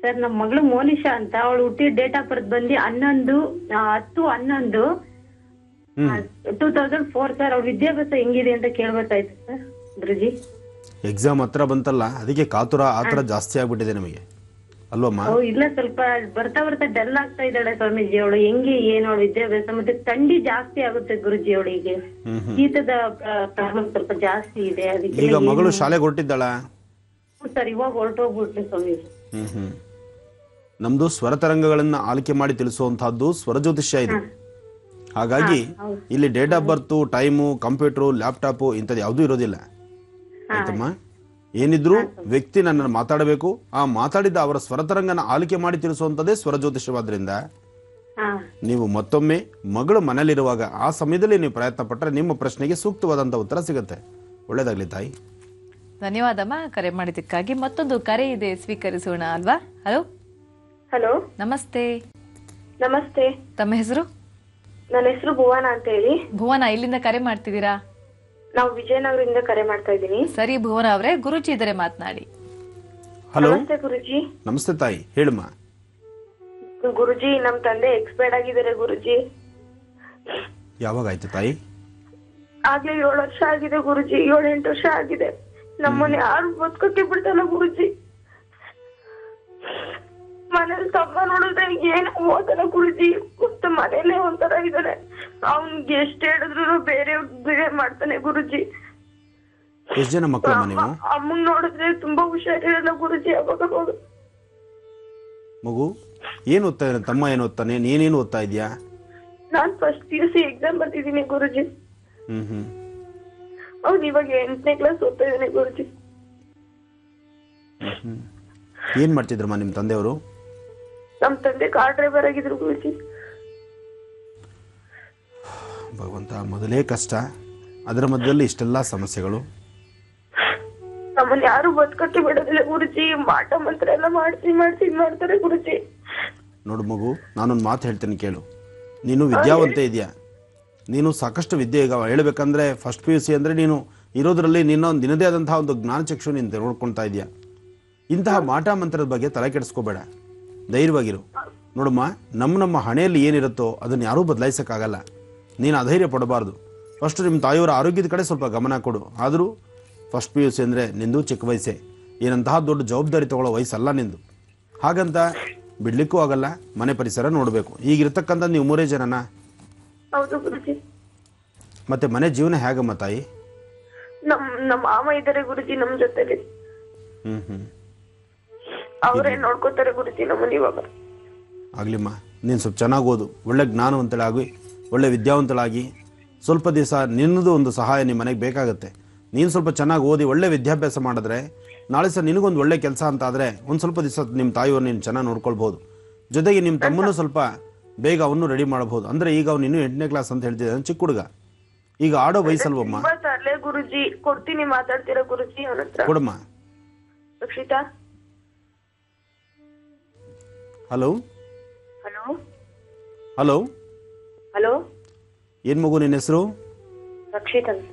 ಸರ್, ನಮ್ಮ ಮಗಳು ಮೋನಿಶಾ ಅಂತ, ಅವಳು ಹುಟ್ಟಿದ ಡೇಟ್ ಆಫ್ ಬರ್ತ್ ಬಂದು 10/11/2004 ಸರ್. ಅವ್ರ ವಿದ್ಯಾಭ್ಯಾಸ ಹೆಂಗಿದೆ ಅಂತ ಕೇಳ್ಬೇಕಾಯ್ತು ಸರ್ ಗುರುಜಿ. ಎಕ್ಸಾಮ್ ಹತ್ರ ಬಂತಲ್ಲ, ಅದಕ್ಕೆ ಕಾತುರ ಆತರ ಜಾಸ್ತಿ ಆಗ್ಬಿಟ್ಟಿದೆ ನಮಗೆ ಅಲ್ವಮ್ಮ? ಇಲ್ಲ, ಸ್ವಲ್ಪ ಬರ್ತಾ ಬರ್ತಾ ಡಲ್ ಆಗ್ತಾ ಇದ್ದಾಳೆ ಸ್ವಾಮೀಜಿ. ಅವಳು ಹೆಂಗೆ ಏನು ಅವಳು ವಿದ್ಯಾಭ್ಯಾಸ, ಮತ್ತೆ ಥಂಡಿ ಜಾಸ್ತಿ ಆಗುತ್ತೆ ಗುರುಜಿ ಅವಳಿಗೆ. ಶೀತದ ಪ್ರಾಬ್ಲಮ್ ಸ್ವಲ್ಪ ಜಾಸ್ತಿ ಇದೆ. ಅದಕ್ಕೆ ಈಗ ಮಗಳು ಶಾಲೆಗೆ ಹೊರಟಿದ್ದಾಳ ಸರ್? ಇವಾಗ ಹೊರಟೋಗ್ಬಿಟ್ಲು ಸ್ವಾಮೀಜಿ. ನಮ್ದು ಸ್ವರತರಂಗಗಳನ್ನ ಆಯ್ಕೆ ಮಾಡಿ ತಿಳಿಸುವಂತಹದ್ದು ಸ್ವರ ಜ್ಯೋತಿಷ್ಯ ಇದೆ. ಹಾಗಾಗಿ ಇಲ್ಲಿ date of birth, time, computer, laptop ಇಂಥದ್ದು ಯಾವುದೂ ಇರೋದಿಲ್ಲ ಆಯ್ತಮ್ಮ. ಏನಿದ್ರು ವ್ಯಕ್ತಿ ನನ್ನನ್ನು ಮಾತಾಡಬೇಕು, ಆ ಮಾತಾಡಿದ ಅವರ ಸ್ವರತರಂಗನ ಆಯ್ಕೆ ಮಾಡಿ ತಿಳಿಸುವಂತದ್ದೇ ಸ್ವರ ಜ್ಯೋತಿಷ್ಯವಾದ್ರಿಂದ ನೀವು ಮತ್ತೊಮ್ಮೆ ಮಗಳು ಮನೇಲಿರುವಾಗ ಆ ಸಮಯದಲ್ಲಿ ನೀವು ಪ್ರಯತ್ನ ಪಟ್ಟರೆ ನಿಮ್ಮ ಪ್ರಶ್ನೆಗೆ ಸೂಕ್ತವಾದಂತ ಉತ್ತರ ಸಿಗುತ್ತೆ. ಒಳ್ಳೇದಾಗ್ಲಿ ತಾಯಿ. ಧನ್ಯವಾದಮ್ಮ ಕರೆ ಮಾಡಿದ್ದಕ್ಕಾಗಿ. ಮತ್ತೊಂದು ಕರೆ ಇದೆ, ಸ್ವೀಕರಿಸೋಣ ಅಲ್ವಾ. ಹಲೋ ಹಲೋ, ನಮಸ್ತೆ. ನಮಸ್ತೆ. ತಮ್ಮ ಹೆಸರು? ನನ್ನ ಹೆಸರು ಭುವನ ಅಂತ ಹೇಳಿ. ಭುವನ, ಇಲ್ಲಿಂದ ಕರೆ ಮಾಡ್ತಿದ್ದೀರಾ? ನಾವು ವಿಜಯನಗರದಿಂದ ಕರೆ ಮಾಡ್ತಾ ಇದ್ದೀನಿ. ಸರಿ ಭುವನ ಅವರೇ, ಗುರುಜಿ ಇದ್ದಾರೆ ಮಾತನಾಡಿ. ಹಲೋ, ನಮಸ್ತೆ ಗುರುಜಿ. ನಮಸ್ತೆ ತಾಯಿ, ಹೇಳಮ್ಮ. ಗುರುಜಿ, ನಮ್ ತಂದೆ ಎಕ್ಸ್ಪೈರ್ಡ್ ಆಗಿದ್ದಾರೆ ಗುರುಜಿ. ಯಾವಾಗ ಆಯ್ತು ತಾಯಿ? ಆಗ್ಲೇ 7 ವರ್ಷ ಆಗಿದೆ ಗುರುಜಿ. 7-8 ವರ್ಷ ಆಗಿದೆ. ನಮ್ಮನೆ ಯಾರು ಬದುಕಕ್ಕೆ ಬಿಡ್ತಲ್ಲ ಗುರುಜಿ. ಮನೇಲಿ ತಮ್ಮ ನೋಡಿದ್ರೆ ಏನು ಓದಲ್ಲ ಗುರುಜಿ. ಮನೇಲೆ ಒಂಥರ ಇದಾರೆ. ಅವ್ನ್ಗೆ ಎಷ್ಟ್ ಹೇಳಿದ್ರು ಬೇರೆ ಬಿಹೇವ್ ಮಾಡ್ತಾನೆ ಗುರುಜಿ. ಎಷ್ಟು ಜನ ಮಕ್ಕಳಮ್ಮ ನೀವು? ಅಮ್ಮಂಗ್ ನೋಡಿದ್ರೆ ತುಂಬಾ ಹುಷಾರಿರಲ್ಲ ಗುರುಜಿ. ಅವಾಗ ಮಗು ಏನ್ ಓದ್ತಾ ಇದ್ದಾನೆ? ತಮ್ಮ ಏನ್ ಓದ್ತಾನೆ? ನೀನೇನು ಓದ್ತಾ ಇದೀಯಾ? ನಾನ್ ಫಸ್ಟ್ PUC ಎಕ್ಸಾಮ್ ಬರ್ತಿದ್ದೀನಿ ಗುರುಜಿ. ಅವ್ನು ಇವಾಗ 8ನೇ ಕ್ಲಾಸ್ ಓದ್ತಾ ಇದ್ದಾನೆ ಗುರುಜಿ. ಏನ್ ಮಾಡ್ತಿದ್ರಮ್ಮ ನಿಮ್ ತಂದೆಯವರು? ನಮ್ ತಂದೆ ಕಾರ್ ಡ್ರೈವರ್ ಆಗಿದ್ರು ಗುರುಜಿ. ಭಗವಂತ, ಮೊದಲೇ ಕಷ್ಟ, ಅದರ ಮಧ್ಯದಲ್ಲಿ ಇಷ್ಟೆಲ್ಲಾ ಸಮಸ್ಯೆಗಳು. ನಮ್ಮನ್ನ ಯಾರು ಬದುಕಕ್ಕೆ ಬಿಡೋದಿಲ್ಲ ಗುರುಜಿ. ಮಾಟ ಮಂತ್ರ ಎಲ್ಲ ಮಾಡ್ತಾರೆ ಗುರುಜಿ. ನೋಡು ಮಗು, ನಾನೊಂದು ಮಾತು ಹೇಳ್ತೇನೆ ಕೇಳು. ನೀನು ವಿದ್ಯಾವಂತ ಇದೆಯಾ, ನೀನು ಸಾಕಷ್ಟು ವಿದ್ಯೆ. ಈಗ ಹೇಳ್ಬೇಕಂದ್ರೆ ಫಸ್ಟ್ PUC ಅಂದ್ರೆ ನೀನು ಇರೋದ್ರಲ್ಲಿ ನಿನ್ನದೇ ಆದಂತಹ ಒಂದು ಜ್ಞಾನಚಕ್ಷು ನೀನು ತೆಗೆದುಕೊಳ್ತಾ ಇದೆಯಾ. ಇಂತಹ ಮಾಟ ಮಂತ್ರದ ಬಗ್ಗೆ ತಲೆ ಕೆಡಿಸ್ಕೋಬೇಡ, ಧೈರ್ಯವಾಗಿರು. ನೋಡಮ್ಮ, ನಮ್ಮ ಹಣೆಯಲ್ಲಿ ಏನಿರುತ್ತೋ ಅದನ್ನ ಯಾರೂ ಬದಲಾಯಿಸಕ್ಕಾಗಲ್ಲ. ನೀನು ಅಧೈರ್ಯ ಪಡಬಾರ್ದು. ಫಸ್ಟ್ ನಿಮ್ಮ ತಾಯಿಯವರ ಆರೋಗ್ಯದ ಕಡೆ ಸ್ವಲ್ಪ ಗಮನ ಕೊಡು. ಆದರೂ ಫಸ್ಟ್ PUC ಅಂದರೆ ನಿಂದು ಚಿಕ್ಕ ವಯಸ್ಸೇ, ಏನಂತಹ ದೊಡ್ಡ ಜವಾಬ್ದಾರಿ ತಗೊಳ್ಳೋ ವಯಸ್ಸಲ್ಲ ನಿಂದು. ಹಾಗಂತ ಬಿಡ್ಲಿಕ್ಕೂ ಆಗಲ್ಲ. ಮನೆ ಪರಿಸರ ನೋಡಬೇಕು. ಈಗಿರ್ತಕ್ಕಂಥ ನೀವು 3 ಜನನ? ಹೌದು ಗುರುಜಿ. ಮತ್ತೆ ಮನೆ ಜೀವನ ಹೇಗಮ್ಮ ತಾಯಿ? ನಮ್ಮ ಮಾಮ ಇದ್ದಾರೆ ಗುರುಜಿ ನಮ್ ಜೊತೆಲಿ. ಅವರೇ ನೋಡ್ಕೋತಾರೆ ಗುರುಜಿ ನಮ್ಮನ್ನ ಇವಾಗ. ಆಗ್ಲಿಮ್ಮ, ನೀನು ಸ್ವಲ್ಪ ಚೆನ್ನಾಗಿ ಓದು, ಒಳ್ಳೆ ಜ್ಞಾನವಂತಳಾಗಿ, ಒಳ್ಳೆ ವಿದ್ಯಾವಂತಳಾಗಿ. ಸ್ವಲ್ಪ ದಿವಸ ನಿನ್ನದು ಒಂದು ಸಹಾಯ ನಿಮ್ಮ ಮನೆಗೆ ಬೇಕಾಗುತ್ತೆ. ನೀನು ಸ್ವಲ್ಪ ಚೆನ್ನಾಗಿ ಓದಿ ಒಳ್ಳೆ ವಿದ್ಯಾಭ್ಯಾಸ ಮಾಡಿದ್ರೆ ನಾಳೆ ಸಹ ನಿನಗೊಂದು ಒಳ್ಳೆ ಕೆಲಸ ಅಂತ ಆದರೆ ಒಂದು ಸ್ವಲ್ಪ ದಿವಸ ನಿಮ್ಮ ತಾಯಿಯವ್ರು ನೀನು ಚೆನ್ನಾಗಿ ನೋಡ್ಕೊಳ್ಬೋದು. ಜೊತೆಗೆ ನಿಮ್ಮ ತಮ್ಮನ್ನು ಸ್ವಲ್ಪ ಬೇಗ ಅವನು ರೆಡಿ ಮಾಡಬಹುದು. ಅಂದರೆ ಈಗ ಅವ್ನು ಇನ್ನೂ 8ನೇ ಕ್ಲಾಸ್ ಅಂತ ಹೇಳ್ತಿದ್ದಾನೆ, ಚಿಕ್ಕ ಹುಡುಗ. ಈಗ ಆಡೋ ವಯಸ್ಸಲ್ವಮ್ಮ? ಗುರುಜಿ ಕೊಡ್ತೀನಿ, ಮಾತಾಡ್ತೀರಾ ಗುರುಜಿ ಅವನ ಹತ್ರ? ಕೊಡಮ್ಮ. Rakshita. Hello hello hello hello. ಏನು ಮಗು ನಿನ್ನ ಹೆಸರು? ರಕ್ಷಿತ್ ಅಂತ.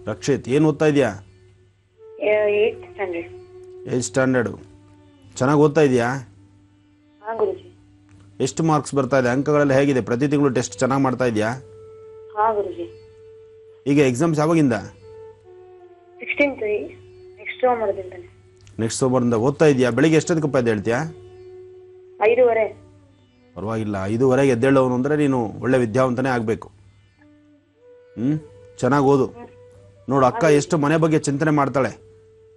ರಕ್ಷಿತ್, ಏನು ಓದ್ತಾ ಇದೆಯಾ? 8th standard. 8th standard. ಚೆನ್ನಾಗಿ ಓದ್ತಾ ಇದೆಯಾ? ಹಾಂ ಗುರುಜಿ. ಎಷ್ಟು ಮಾರ್ಕ್ಸ್ ಬರ್ತಾ ಇದೆ? ಅಂಕಗಳೆಲ್ಲ ಹೇಗಿದೆ? ಪ್ರತಿ ತಿಂಗಳು ಟೆಸ್ಟ್ ಚೆನ್ನಾಗಿ ಮಾಡ್ತಾ ಇದೆಯಾ? ಹಾಂ ಗುರುಜಿ. ಈಗ ಎಕ್ಸಾಮ್ಸ್ ಯಾವಾಗಿಂದ? 16th ನೆಕ್ಸ್ಟ್ ಸೋಮವಾರದಿಂದ. ನೆಕ್ಸ್ಟ್ ಸೋಮವಾರದಿಂದ ಓದ್ತಾ ಇದೆಯಾ? ಬೆಳಿಗ್ಗೆ ಎಷ್ಟೊತ್ತಿಗೆ ಎದ್ದು ಹೇಳ್ತೀಯಾ? 5:30. ಪರವಾಗಿಲ್ಲ, 5:30ಗೆ ಎದ್ದೇಳೋನು ಅಂದರೆ ನೀನು ಒಳ್ಳೆ ವಿದ್ಯಾವಂತನೇ ಆಗಬೇಕು. ಚೆನ್ನಾಗಿ ಓದು. ನೋಡು, ಅಕ್ಕ ಎಷ್ಟು ಮನೆ ಬಗ್ಗೆ ಚಿಂತನೆ ಮಾಡ್ತಾಳೆ.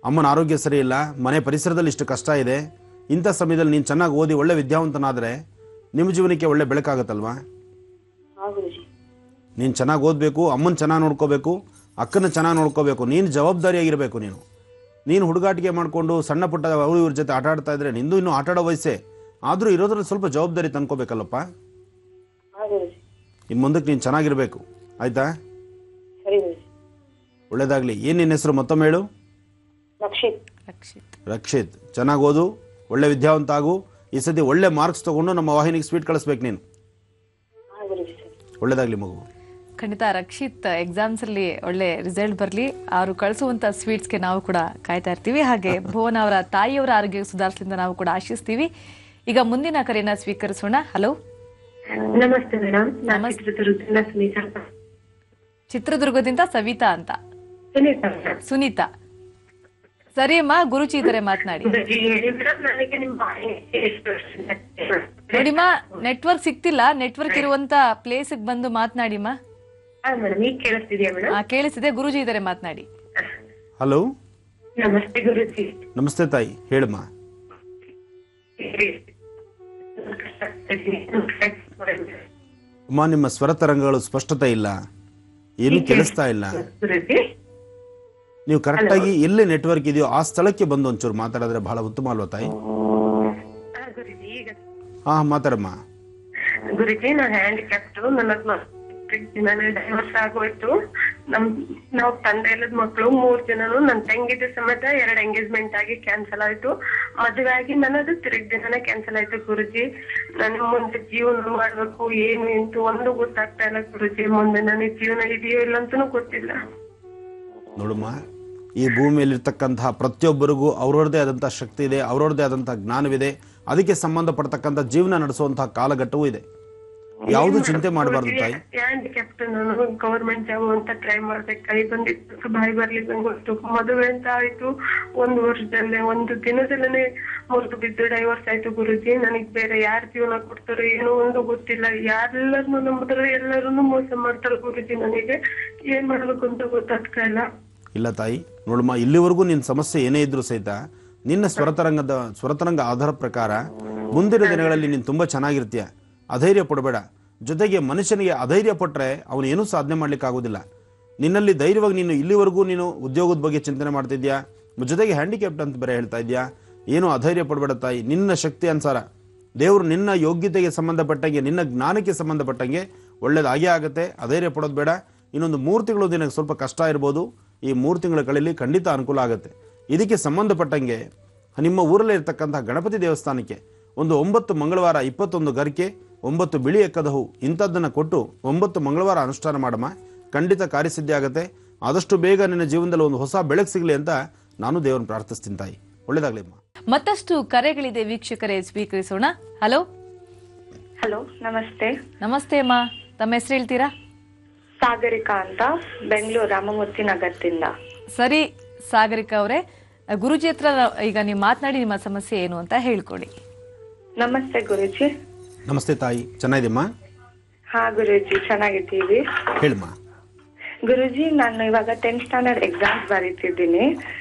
ಅಮ್ಮನ ಆರೋಗ್ಯ ಸರಿ ಇಲ್ಲ, ಮನೆ ಪರಿಸರದಲ್ಲಿ ಇಷ್ಟು ಕಷ್ಟ ಇದೆ. ಇಂಥ ಸಮಯದಲ್ಲಿ ನೀನು ಚೆನ್ನಾಗಿ ಓದಿ ಒಳ್ಳೆ ವಿದ್ಯಾವಂತನಾದರೆ ನಿಮ್ಮ ಜೀವನಕ್ಕೆ ಒಳ್ಳೆ ಬೆಳಕಾಗತ್ತಲ್ವಾ? ನೀನು ಚೆನ್ನಾಗಿ ಓದಬೇಕು, ಅಮ್ಮನ ಚೆನ್ನಾಗಿ ನೋಡ್ಕೋಬೇಕು, ಅಕ್ಕನ ಚೆನ್ನಾಗಿ ನೋಡ್ಕೋಬೇಕು. ನೀನು ಜವಾಬ್ದಾರಿಯಾಗಿರಬೇಕು. ನೀನು ಹುಡುಗಾಟಿಕೆ ಮಾಡಿಕೊಂಡು ಸಣ್ಣ ಪುಟ್ಟ ಅವರು ಇವ್ರ ಜೊತೆ ಆಟ ಆಡ್ತಾ ಇದ್ರೆ ನಿಂದು ಇನ್ನೂ ಆಟ ಆಡೋ ವಯಸ್ಸೇ. ಆದರೂ ಇರೋದ್ರಲ್ಲಿ ಸ್ವಲ್ಪ ಜವಾಬ್ದಾರಿ ತಂದ್ಕೋಬೇಕಲ್ಲಪ್ಪ. ಇನ್ನು ಮುಂದಕ್ಕೆ ನೀನು ಚೆನ್ನಾಗಿರಬೇಕು, ಆಯ್ತಾ? ಒಳ್ಳೇದಾಗಲಿ. ಏನು ನಿನ್ನ ಹೆಸರು ಮತ್ತೊಮ್ಮೆ ಹೇಳು? ರಕ್ಷಿತ್. ಚೆನ್ನಾಗಿ ಓದು, ಒಳ್ಳೆ ವಿದ್ಯಾವಂತ ಆಗು. ಈ ಸತಿ ಒಳ್ಳೆ ಮಾರ್ಕ್ಸ್ ತಗೊಂಡು ನಮ್ಮ ವಾಹಿನಿಗೆ ಸ್ವೀಟ್ ಕಳಿಸ್ಬೇಕು ನೀನು. ಒಳ್ಳೇದಾಗ್ಲಿ ಮಗು. ಖಂಡಿತ ರಕ್ಷಿತ್ ಎಕ್ಸಾಮ್ಸ್ ಅಲ್ಲಿ ಒಳ್ಳೆ ರಿಸಲ್ಟ್ ಬರಲಿ. ಅವರು ಕಳಿಸುವಂತ ಸ್ವೀಟ್ಸ್ಗೆ ನಾವು ಕೂಡ ಕಾಯ್ತಾ ಇರ್ತೀವಿ. ಹಾಗೆ ಭುವನ್ ಅವರ ತಾಯಿಯವರ ಆರೋಗ್ಯ ಸುಧಾರಿಸಲಿಂದ ನಾವು ಕೂಡ ಆಶಿಸ್ತೀವಿ. ಈಗ ಮುಂದಿನ ಕರೆಯನ್ನ ಸ್ವೀಕರಿಸೋಣ. ಹಲೋ, ನಮಸ್ತೆ ಮೇಡಮ್. ಚಿತ್ರದುರ್ಗದಿಂದ ಸವಿತಾ ಅಂತ. ಸುನೀತಾ. ಸರಿ ಅಮ್ಮ, ಗುರುಜಿ ಇದ್ದಾರೆ, ಮಾತನಾಡಿ. ನೋಡಿಮ್ಮ, ನೆಟ್ವರ್ಕ್ ಸಿಗ್ತಿಲ್ಲ. ನೆಟ್ವರ್ಕ್ ಇರುವಂತ ಪ್ಲೇಸ್ ಬಂದು ಮಾತನಾಡಿಮ್ಮ. ಕೇಳಿಸಿದೆ. ಗುರುಜಿ ಇದ್ದಾರೆ, ಮಾತನಾಡಿ. ಹಲೋ, ನಮಸ್ತೆ ಗುರುಜಿ. ನಮಸ್ತೆ ತಾಯಿ, ಹೇಳಮ್ಮ. ಅಮ್ಮ, ನಿಮ್ಮ ಸ್ವರ ತರಂಗಗಳು ಸ್ಪಷ್ಟತೆ ಇಲ್ಲ, ಏನು ಕೇಳಿಸ್ತಾ ಇಲ್ಲ. ನೀವು ಕರೆಕ್ಟಾಗಿ ಎಲ್ಲಿ ನೆಟ್ವರ್ಕ್ ಇದೆಯೋ ಆ ಸ್ಥಳಕ್ಕೆ ಬಂದು ಒಂಚೂರು ಮಾತಾಡಿದ್ರೆ ಬಹಳ ಉತ್ತಮ ಅಲ್ವಾ ತಾಯಿ? ಹಾ, ಮಾತಾಡಮ್ಮ. ಗುರುಜಿ, ನಾನು ಹ್ಯಾಂಡಿಕ್ಯಾಪ್ಟ್. ನನ್ನ ಡೈವರ್ಸ್ ಆಗೋಯ್ತು. ನಾವ್ ತಂದೆ ಇಲ್ಲದ ಮಕ್ಕಳು 3 ಜನನು. ನನ್ ತಂಗಿದ ಸಮೇತ 2 ಎಂಗೇಜ್ಮೆಂಟ್ ಆಗಿ ಕ್ಯಾನ್ಸಲ್ ಆಯ್ತು. ಮದುವೆ ಆಗಿ ನನ್ನದು ತಿರುಗ್ ದಿನನೇ ಕ್ಯಾನ್ಸಲ್ ಆಯ್ತು ಗುರುಜಿ. ನಾನು ಮುಂದೆ ಜೀವನ ಮಾಡ್ಬೇಕು ಏನು ಎಂತೂ ಒಂದು ಗೊತ್ತಾಗ್ತಾ ಇಲ್ಲ ಗುರುಜಿ. ಮುಂದೆ ನನಗೆ ಜೀವನ ಇದೆಯೋ ಇಲ್ಲ ಅಂತನೂ ಗೊತ್ತಿಲ್ಲ. ನೋಡಮ್ಮ, ಈ ಭೂಮಿಯಲ್ಲಿರ್ತಕ್ಕಂತಹ ಪ್ರತಿಯೊಬ್ಬರಿಗೂ ಅವ್ರವ್ರದೇ ಆದಂತಹ ಶಕ್ತಿ ಇದೆ, ಅವ್ರವ್ರದೇ ಆದಂತಹ ಜ್ಞಾನವಿದೆ. ಅದಕ್ಕೆ ಸಂಬಂಧಪಡ್ತಕ್ಕಂಥ ಜೀವನ ನಡೆಸುವಂತಹ ಕಾಲಘಟ್ಟವೂ ಇದೆ. ಯಾವುದು ಚಿಂತೆ ಮಾಡಬಾರ್ದು ತಾಯಿ. ಹ್ಯಾಂಡಿಕ್ಯಾಪ್ಟ್. ನಾನು ಗವರ್ಮೆಂಟ್ ಜಾಬ್ ಅಂತ ಟ್ರೈ ಮಾಡ್ದೆ, ಕೈ ಬಂದಿತ್ತು, ಬಾಯಿ ಬರ್ಲಿಕ್ಕೆ ಗೊತ್ತು. ಮದುವೆ ಅಂತ ಆಯ್ತು, 1 ವರ್ಷದಲ್ಲೇ 1 ದಿನದಲ್ಲೇ ಮುರಿದು ಬಿದ್ದು ಡೈವರ್ಸ್ ಆಯ್ತು ಗುರುಜಿ. ನನಗ್ ಬೇರೆ ಯಾರ ಜೀವನ ಕೊಡ್ತಾರೋ ಏನೋ ಒಂದು ಗೊತ್ತಿಲ್ಲ. ಯಾರೆಲ್ಲರನ್ನು ನಂಬಿದ್ರೆ ಎಲ್ಲರನ್ನು ಮೋಸ ಮಾಡ್ತಾರೆ ಗುರುಜಿ. ನನಗೆ ಏನ್ ಮಾಡ್ಬೇಕು ಅಂತ ಗೊತ್ತಾಗ್ತಾ ಇಲ್ಲ. ಇಲ್ಲ ತಾಯಿ, ನೋಡಮ್ಮ, ಇಲ್ಲಿವರೆಗೂ ನಿನ್ನ ಸಮಸ್ಯೆ ಏನೇ ಇದ್ರೂ ಸಹಿತ ನಿನ್ನ ಸ್ವರತರಂಗ ಆಧಾರ ಪ್ರಕಾರ ಮುಂದಿನ ದಿನಗಳಲ್ಲಿ ನೀನು ತುಂಬ ಚೆನ್ನಾಗಿರ್ತೀಯ. ಅಧೈರ್ಯ ಪಡಬೇಡ. ಜೊತೆಗೆ ಮನುಷ್ಯನಿಗೆ ಅಧೈರ್ಯ ಪಟ್ಟರೆ ಅವನು ಏನೂ ಸಾಧನೆ ಮಾಡ್ಲಿಕ್ಕೆ ಆಗೋದಿಲ್ಲ. ನಿನ್ನಲ್ಲಿ ಧೈರ್ಯವಾಗಿ ನೀನು ಇಲ್ಲಿವರೆಗೂ ನೀನು ಉದ್ಯೋಗದ ಬಗ್ಗೆ ಚಿಂತನೆ ಮಾಡ್ತಿದ್ಯಾ, ಜೊತೆಗೆ ಹ್ಯಾಂಡಿಕ್ಯಾಪ್ಟ್ ಅಂತ ಬೇರೆ ಹೇಳ್ತಾ ಇದೆಯಾ. ಏನೂ ಅಧೈರ್ಯ ಪಡಬೇಡ ತಾಯಿ. ನಿನ್ನ ಶಕ್ತಿ ಅನುಸಾರ ದೇವರು ನಿನ್ನ ಯೋಗ್ಯತೆಗೆ ಸಂಬಂಧಪಟ್ಟಂಗೆ, ನಿನ್ನ ಜ್ಞಾನಕ್ಕೆ ಸಂಬಂಧಪಟ್ಟಂಗೆ ಒಳ್ಳೇದಾಗೇ ಆಗುತ್ತೆ. ಅಧೈರ್ಯ ಪಡೋದು ಬೇಡ. ಇನ್ನೊಂದು 3 ತಿಂಗಳು ದಿನಕ್ಕೆ ಸ್ವಲ್ಪ ಕಷ್ಟ ಇರ್ಬೋದು. ಈ 3 ತಿಂಗಳ ಕಳೆಯಲ್ಲಿ ಖಂಡಿತ ಅನುಕೂಲ ಆಗುತ್ತೆ. ಇದಕ್ಕೆ ಸಂಬಂಧಪಟ್ಟಂಗೆ ನಿಮ್ಮ ಊರಲ್ಲೇ ಇರ್ತಕ್ಕಂಥ ಗಣಪತಿ ದೇವಸ್ಥಾನಕ್ಕೆ ಒಂದು 9 ಮಂಗಳವಾರ 21 ಗರಿಕೆ 9 ಬಿಳಿ ಎಕ್ಕದಹು ಇಂಥದ್ದನ್ನು ಕೊಟ್ಟು 9 ಮಂಗಳವಾರ ಅನುಷ್ಠಾನ ಮಾಡಮ್ಮ. ಖಂಡಿತ ಕಾರ್ಯಸಿದ್ಧಿ ಆಗುತ್ತೆ. ಆದಷ್ಟು ಬೇಗ ನಿನ್ನ ಜೀವನದಲ್ಲಿ ಒಂದು ಹೊಸ ಬೆಳಕು ಸಿಗಲಿ ಅಂತ ನಾನು ದೇವರನ್ನು ಪ್ರಾರ್ಥಿಸ್ತೀನಿ ತಾಯಿ. ಒಳ್ಳೇದಾಗ್ಲಿ ಅಮ್ಮ. ಮತ್ತಷ್ಟು ಕರೆಗಳಿದೆ ವೀಕ್ಷಕರೇ, ಸ್ವೀಕರಿಸೋಣ. ಹಲೋ. ಹಲೋ, ನಮಸ್ತೆ. ನಮಸ್ತೆ ಅಮ್ಮ, ತಮ್ಮ ಹೆಸರು ಹೇಳ್ತೀರಾ? ಸಾಗರಿಕಾ ಅಂತ, ಬೆಂಗಳೂರು ರಾಮಮೂರ್ತಿ ನಗರದಿಂದ. ಸರಿ ಸಾಗರಿಕಾ ಅವರೇ, ಗುರುಜಿ ಹತ್ರ ಈಗ ನೀವು ಮಾತನಾಡಿ ನಿಮ್ಮ ಸಮಸ್ಯೆ ಏನು ಅಂತ ಹೇಳ್ಕೊಡಿ. ನಮಸ್ತೆ ಗುರುಜಿ. ನಮಸ್ತೆ ತಾಯಿ, ಚೆನ್ನಾಗಿದೆಯಮ್ಮ? ಹಾ ಗುರುಜಿ, ಚೆನ್ನಾಗಿದ್ದೀವಿ. ಹೇಳಮ್ಮ. ಗುರುಜಿ, ನಾನು ಇವಾಗ 10th ಸ್ಟ್ಯಾಂಡರ್ಡ್ ಎಕ್ಸಾಮ್ಸ್ ಬರೀತಿದ್ದೀನಿ.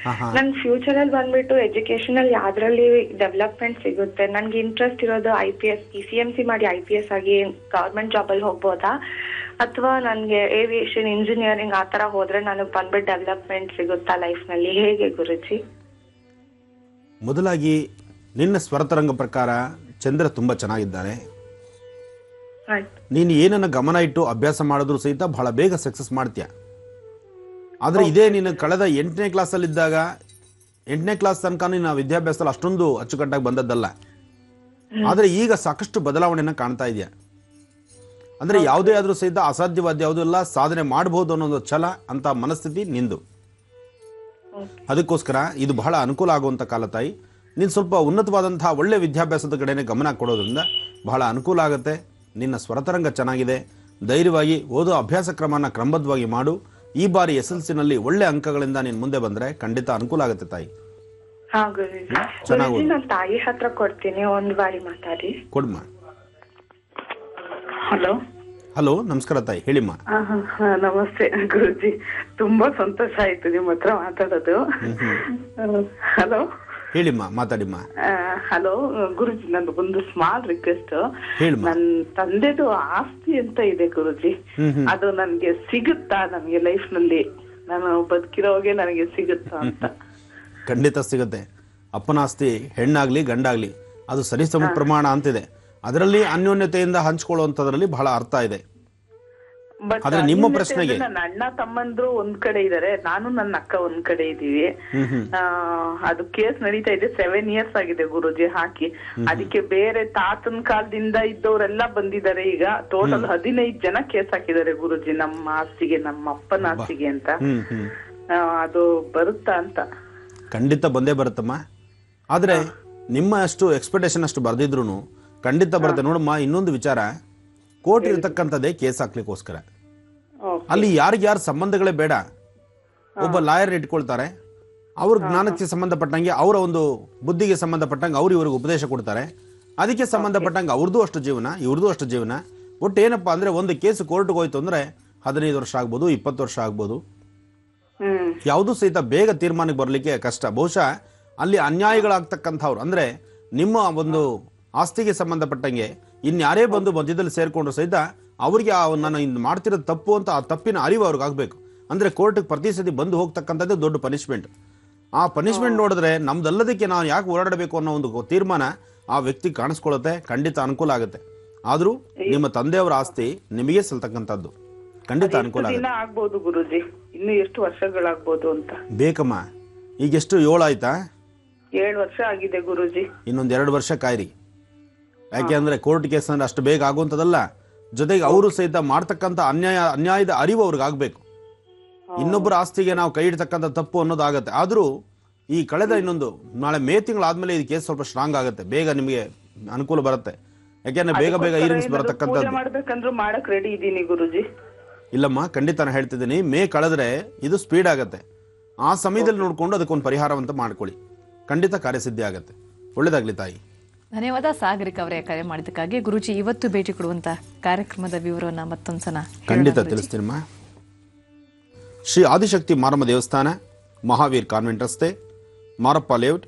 ನನ್ ಫ್ಯೂಚರ್ ಅಲ್ಲಿ ಬಂದ್ಬಿಟ್ಟು ಎಜುಕೇಶನ್ ಅಲ್ಲಿ ಯಾವ್ದ್ರಲ್ಲಿ ಡೆವಲಪ್ಮೆಂಟ್ ಸಿಗುತ್ತೆ? ನನ್ಗೆ ಇಂಟ್ರೆಸ್ಟ್ ಇರೋದು IPS, PCMC ಮಾಡಿ IPS ಆಗಿ ಗವರ್ಮೆಂಟ್ ಜಾಬ್ ಅಲ್ಲಿ ಹೋಗ್ಬೋದಾ, ಅಥವಾ ನನ್ಗೆ ಏವಿಯೇಷನ್ ಇಂಜಿನಿಯರಿಂಗ್ ಆತರ ಹೋದ್ರೆ ನನಗೆ ಬಂದ್ಬಿಟ್ಟು ಡೆವಲಪ್ಮೆಂಟ್ ಸಿಗುತ್ತಾ ಲೈಫ್ ನಲ್ಲಿ? ಹೇಗೆ ಗುರುಜಿ? ಮೊದಲಾಗಿ ನಿನ್ನ ಸ್ವರತರಂಗ ಪ್ರಕಾರ ಚಂದ್ರ ತುಂಬಾ ಚೆನ್ನಾಗಿದ್ದಾನೆ. ನೀನು ಏನನ್ನ ಗಮನ ಇಟ್ಟು ಅಭ್ಯಾಸ ಮಾಡಿದ್ರು ಸಹಿತ ಬಹಳ ಬೇಗ ಸಕ್ಸಸ್ ಮಾಡ್ತೀಯ. ಆದ್ರೆ ಇದೇ ನೀನು ಕಳೆದ 8ನೇ ಕ್ಲಾಸಲ್ಲಿದ್ದಾಗ 8ನೇ ಕ್ಲಾಸ್ ತನಕ ನೀನು ವಿದ್ಯಾಭ್ಯಾಸದಲ್ಲಿ ಅಷ್ಟೊಂದು ಅಚ್ಚುಕಟ್ಟಾಗಿ ಬಂದದ್ದಲ್ಲ. ಆದ್ರೆ ಈಗ ಸಾಕಷ್ಟು ಬದಲಾವಣೆಯನ್ನ ಕಾಣ್ತಾ ಇದೆಯಾ. ಅಂದ್ರೆ ಯಾವುದೇ ಆದ್ರೂ ಸಹಿತ ಅಸಾಧ್ಯವಾದ ಯಾವುದೂ ಇಲ್ಲ, ಸಾಧನೆ ಮಾಡಬಹುದು ಅನ್ನೋದು ಛಲ ಅಂತ ಮನಸ್ಥಿತಿ ನಿಂದು. ಅದಕ್ಕೋಸ್ಕರ ಇದು ಬಹಳ ಅನುಕೂಲ ಆಗುವಂತ ಕಾಲ ತಾಯಿ. ನೀನು ಸ್ವಲ್ಪ ಉನ್ನತವಾದಂತಹ ಒಳ್ಳೆ ವಿದ್ಯಾಭ್ಯಾಸದ ಕಡೆನೆ ಗಮನ ಕೊಡೋದ್ರಿಂದ ಬಹಳ ಅನುಕೂಲ ಆಗುತ್ತೆ. ನಿನ್ನ ಸ್ವರತರಂಗ ಚೆನ್ನಾಗಿದೆ. ಧೈರ್ಯವಾಗಿ ಓದೋ ಅಭ್ಯಾಸ ಕ್ರಮನ ಕ್ರಮಬದ್ಧವಾಗಿ ಮಾಡು. ಈ ಬಾರಿ SLC ನಲ್ಲಿ ಒಳ್ಳೆ ಅಂಕಗಳಿಂದ ನೀನು ಮುಂದೆ ಬಂದ್ರೆ ಖಂಡಿತ ಅನುಕೂಲ ಆಗುತ್ತೆ ತಾಯಿ. ಚೆನ್ನಾಗಿ ನಾನು ತಾಯಿ ಹತ್ರ ಕೊಡ್ತೀನಿ, ಒಂದು ಬಾರಿ ಮಾತಾಡಿ. ಕೊಡ್ಮ. ಹಲೋ. ಹಲೋ, ನಮಸ್ಕಾರ ತಾಯಿ, ಹೇಳಿಮ್ಮ. ನಮಸ್ತೆ ಗುರುಜಿ, ತುಂಬಾ ಸಂತೋಷ ಆಯ್ತು ನಿಮ್ಮ ಹತ್ರ ಮಾತಾಡೋದು. ಹಲೋ, ಹೇಳಿಮ್ಮ, ಮಾತಾಡಿಮ್ಮ. ಹಲೋ ಗುರುಜಿ, ನಂದು ಒಂದು ಸ್ಮಾಲ್ ರಿಕ್ವೆಸ್ಟ್. ನನ್ ತಂದೆದು ಆಸ್ತಿ ಅಂತ ಇದೆ ಗುರುಜಿ, ಅದು ನನ್ಗೆ ಸಿಗುತ್ತಾ? ನನ್ಗೆ ಲೈಫ್ ನಲ್ಲಿ ನಾನು ಬದುಕಿರೋಗೆ ನನಗೆ ಸಿಗುತ್ತಾ ಅಂತ? ಖಂಡಿತ ಸಿಗುತ್ತೆ. ಅಪ್ಪನ ಆಸ್ತಿ ಹೆಣ್ಣಾಗ್ಲಿ ಗಂಡಾಗ್ಲಿ ಅದು ಸರಿಸಮ ಪ್ರಮಾಣ ಅಂತಿದೆ. ಅದರಲ್ಲಿ ಅನ್ಯೋನ್ಯತೆಯಿಂದ ಹಂಚ್ಕೊಳ್ಳುವಂತದ್ರಲ್ಲಿ ಬಹಳ ಅರ್ಥ ಇದೆ. ಆದ್ರೆ ನಿಮ್ಮ ಪ್ರಶ್ನೆಗೆ ನನ್ನ ಅಣ್ಣ ತಮ್ಮಂದ್ರು ಒಂದ್ ಕಡೆ ಇದಾರೆ, ನಾನು ನನ್ನ ಅಕ್ಕ ಒಂದ್ ಕಡೆ ಇದೀವಿ. ಅದು ಕೇಸ್ ನಡೀತಾ ಇದೆ, 7 years ಆಗಿದೆ ಗುರುಜಿ ಹಾಕಿ. ಅದಕ್ಕೆ ಬೇರೆ ತಾತನ ಕಾಲದಿಂದ ಇದ್ದವರೆಲ್ಲ ಬಂದಿದ್ದಾರೆ. ಈಗ ಟೋಟಲ್ 15 ಜನ ಕೇಸ್ ಹಾಕಿದ್ದಾರೆ ಗುರುಜಿ ನಮ್ಮ ಆಸ್ತಿಗೆ, ನಮ್ಮ ಅಪ್ಪನ ಆಸ್ತಿಗೆ ಅಂತ. ಅದು ಬರುತ್ತಾ ಅಂತ? ಖಂಡಿತ ಬಂದೇ ಬರುತ್ತಮ್ಮ. ಆದ್ರೆ ನಿಮ್ಮ ಅಷ್ಟು ಎಕ್ಸ್ಪೆಕ್ಟೇಷನ್ ಅಷ್ಟು ಬರ್ದಿದ್ರು ಖಂಡಿತ ಬರುತ್ತೆ. ನೋಡಮ್ಮ, ಇನ್ನೊಂದು ವಿಚಾರ, ಕೋರ್ಟ್ ಇರತಕ್ಕಂಥದ್ದೇ ಕೇಸ್ ಹಾಕ್ಲಿಕ್ಕೋಸ್ಕರ. ಅಲ್ಲಿ ಯಾರಿಗ್ಯಾರು ಸಂಬಂಧಗಳೇ ಬೇಡ. ಒಬ್ಬ ಲಾಯರ್ ಇಟ್ಕೊಳ್ತಾರೆ, ಅವ್ರ ಜ್ಞಾನಕ್ಕೆ ಸಂಬಂಧಪಟ್ಟಂಗೆ, ಅವರ ಒಂದು ಬುದ್ಧಿಗೆ ಸಂಬಂಧಪಟ್ಟಂಗೆ ಅವ್ರು ಇವ್ರಿಗೆ ಉಪದೇಶ ಕೊಡ್ತಾರೆ. ಅದಕ್ಕೆ ಸಂಬಂಧಪಟ್ಟಂಗೆ ಅವ್ರದ್ದು ಅಷ್ಟು ಜೀವನ, ಇವ್ರದ್ದು ಅಷ್ಟು ಜೀವನ. ಒಟ್ಟು ಏನಪ್ಪಾ ಅಂದ್ರೆ, ಒಂದು ಕೇಸ್ ಕೋರ್ಟ್ಗೆ ಹೋಯ್ತು ಅಂದ್ರೆ 15 ವರ್ಷ ಆಗ್ಬೋದು, 20 ವರ್ಷ ಆಗ್ಬೋದು. ಯಾವುದೂ ಸಹಿತ ಬೇಗ ತೀರ್ಮಾನಕ್ಕೆ ಬರ್ಲಿಕ್ಕೆ ಕಷ್ಟ. ಬಹುಶಃ ಅಲ್ಲಿ ಅನ್ಯಾಯಗಳಾಗ್ತಕ್ಕಂಥವ್ರು ಅಂದ್ರೆ ನಿಮ್ಮ ಒಂದು ಆಸ್ತಿಗೆ ಸಂಬಂಧಪಟ್ಟಂಗೆ ಇನ್ಯಾರೇ ಬಂದು ಮಧ್ಯದಲ್ಲಿ ಸೇರ್ಕೊಂಡ್ರು ಸಹಿತ ಅವ್ರಿಗೆ ನಾನು ಇನ್ನು ಮಾಡ್ತಿರೋದು ತಪ್ಪು ಅಂತ ಆ ತಪ್ಪಿನ ಅರಿವು ಅವ್ರಿಗೆ ಆಗ್ಬೇಕು. ಅಂದ್ರೆ ಕೋರ್ಟ್ಗೆ ಪ್ರತಿ ಸತಿ ಬಂದು ಹೋಗ್ತಕ್ಕಂಥದ್ದೇ ದೊಡ್ಡ ಪನಿಷ್ಮೆಂಟ್. ಆ ಪನಿಷ್ಮೆಂಟ್ ನೋಡಿದ್ರೆ ನಮ್ದಲ್ಲದಕ್ಕೆ ನಾನು ಯಾಕೆ ಓಡಾಡಬೇಕು ಅನ್ನೋ ಒಂದು ತೀರ್ಮಾನ ಆ ವ್ಯಕ್ತಿ ಕಾಣಿಸ್ಕೊಳ್ಳುತ್ತೆ. ಖಂಡಿತ ಅನುಕೂಲ ಆಗುತ್ತೆ. ಆದ್ರೂ ನಿಮ್ಮ ತಂದೆಯವರ ಆಸ್ತಿ ನಿಮಗೆ ಸಲ್ತಕ್ಕಂಥದ್ದು ಖಂಡಿತ ಅನುಕೂಲ ಆಗುತ್ತೆ. ಆಗ್ಬೋದು ಗುರುಜಿ, ಇನ್ನು ಎಷ್ಟು ವರ್ಷಗಳಾಗ್ಬೋದು ಅಂತ? ಬೇಕಮ್ಮ, ಈಗ ಎಷ್ಟು 7 ಆಯ್ತಾ? 7 ವರ್ಷ ಆಗಿದೆ ಗುರುಜಿ. ಇನ್ನೊಂದ್ 2 ವರ್ಷ ಕಾಯ್ರಿ. ಯಾಕೆ ಅಂದ್ರೆ ಕೋರ್ಟ್ ಕೇಸ್ ಅಂದ್ರೆ ಅಷ್ಟು ಬೇಗ ಆಗುವಂತದಲ್ಲ. ಜೊತೆಗೆ ಅವರು ಸಹಿತ ಮಾಡ್ತಕ್ಕಂಥ ಅನ್ಯಾಯದ ಅರಿವು ಅವ್ರಿಗೆ ಆಗ್ಬೇಕು. ಇನ್ನೊಬ್ಬರ ಆಸ್ತಿಗೆ ನಾವು ಕೈ ಇಡ್ತಕ್ಕಂಥ ತಪ್ಪು ಅನ್ನೋದಾಗತ್ತೆ. ಆದ್ರೂ ಈ ಕಳೆದ ಇನ್ನೊಂದು ನಾಳೆ ಮೇ ತಿಂಗಳಾದ್ಮೇಲೆ ಈ ಕೇಸ್ ಸ್ವಲ್ಪ ಸ್ಟ್ರಾಂಗ್ ಆಗುತ್ತೆ, ಬೇಗ ನಿಮಗೆ ಅನುಕೂಲ ಬರುತ್ತೆ. ಯಾಕೆಂದ್ರೆ ಬೇಗ ಬೇಗ ಹೀರಿಂಗ್ಸ್ ಬರತಕ್ಕಂಥದ್ದು. ಮಾಡ್ಬೇಕಂದ್ರೂ ಮಾಡಕ್ ರೆಡಿ ಇದ್ದೀನಿ ಗುರುಜಿ. ಇಲ್ಲಮ್ಮ, ಖಂಡಿತ ನಾನು ಹೇಳ್ತಿದ್ದೀನಿ, ಮೇ ಕಳೆದ್ರೆ ಇದು ಸ್ಪೀಡ್ ಆಗತ್ತೆ. ಆ ಸಮಯದಲ್ಲಿ ನೋಡ್ಕೊಂಡು ಅದಕ್ಕೊಂದು ಪರಿಹಾರವಂತ ಮಾಡ್ಕೊಳ್ಳಿ, ಖಂಡಿತ ಕಾರ್ಯಸಿದ್ಧಿ ಆಗತ್ತೆ. ಒಳ್ಳೇದಾಗ್ಲಿ ತಾಯಿ. ಧನ್ಯವಾದ ಸಾಗರಿಕ ಅವರೇ ಕರೆ ಮಾಡಿದ್ದಕ್ಕಾಗಿ. ಗುರುಜಿ, ಇವತ್ತು ಭೇಟಿ ಕೊಡುವಂತ ಕಾರ್ಯಕ್ರಮದ ವಿವರವನ್ನ ಮತ್ತೊಂದ್ಸಲ ಖಂಡಿತ ತಿಳಿಸ್ತೀನಮ್ಮ. ಶ್ರೀ ಆದಿಶಕ್ತಿ ಮಾರಮ್ಮ ದೇವಸ್ಥಾನ, ಮಹಾವೀರ್ ಕಾನ್ವೆಂಟ್ ರಸ್ತೆ, ಮಾರಪ್ಪ ಲೇಔಟ್,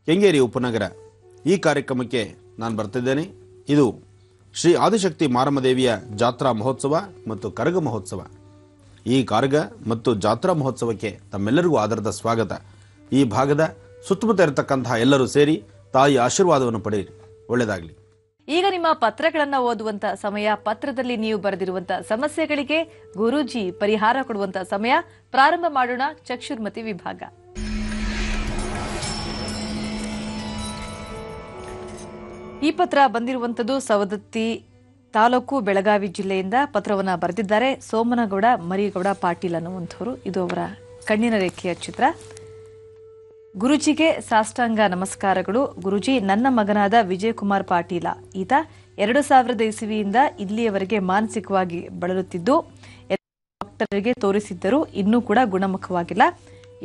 ಕೆಂಗೇರಿ ಉಪನಗರ. ಈ ಕಾರ್ಯಕ್ರಮಕ್ಕೆ ನಾನು ಬರ್ತಿದ್ದೇನೆ. ಇದು ಶ್ರೀ ಆದಿಶಕ್ತಿ ಮಾರಮ್ಮ ದೇವಿಯ ಜಾತ್ರಾ ಮಹೋತ್ಸವ ಮತ್ತು ಕರಗ ಮಹೋತ್ಸವ. ಈ ಕರಗ ಮತ್ತು ಜಾತ್ರಾ ಮಹೋತ್ಸವಕ್ಕೆ ತಮ್ಮೆಲ್ಲರಿಗೂ ಆಧಾರದ ಸ್ವಾಗತ. ಈ ಭಾಗದ ಸುತ್ತಮುತ್ತ ಇರತಕ್ಕಂತಹ ಎಲ್ಲರೂ ಸೇರಿ ತಾಯಿ ಆಶೀರ್ವಾದವನ್ನು ಪಡೆಯಿರಿ. ಒಳ್ಳೆಯದಾಗಲಿ. ಈಗ ನಿಮ್ಮ ಪತ್ರಗಳನ್ನು ಓದುವಂತ ಸಮಯ. ಪತ್ರದಲ್ಲಿ ನೀವು ಬರೆದಿರುವಂತ ಸಮಸ್ಯೆಗಳಿಗೆ ಗುರೂಜಿ ಪರಿಹಾರ ಕೊಡುವಂತ ಸಮಯ. ಪ್ರಾರಂಭ ಮಾಡೋಣ ಚಕ್ಷುರ್ಮತಿ ವಿಭಾಗ. ಈ ಪತ್ರ ಬಂದಿರುವಂತದ್ದು ಸವದತ್ತಿ ತಾಲೂಕು, ಬೆಳಗಾವಿ ಜಿಲ್ಲೆಯಿಂದ ಪತ್ರವನ್ನ ಬರೆದಿದ್ದಾರೆ ಸೋಮನಗೌಡ ಮರಿಗೌಡ ಪಾಟೀಲ್ ಅನ್ನುವಂಥವ್ರು. ಇದು ಅವರ ಕಣ್ಣಿನ ರೇಖೆಯ ಚಿತ್ರ. ಗುರುಜಿಗೆ ಸಾಷ್ಟಾಂಗ ನಮಸ್ಕಾರಗಳು. ಗುರುಜಿ, ನನ್ನ ಮಗನಾದ ವಿಜಯಕುಮಾರ್ ಪಾಟೀಲ, ಈತ 2000 ಇಸವಿಯಿಂದ ಇಲ್ಲಿಯವರೆಗೆ ಮಾನಸಿಕವಾಗಿ ಬಳಲುತ್ತಿದ್ದು ಡಾಕ್ಟರ್ಗೆ ತೋರಿಸಿದ್ದರೂ ಇನ್ನೂ ಕೂಡ ಗುಣಮುಖವಾಗಿಲ್ಲ.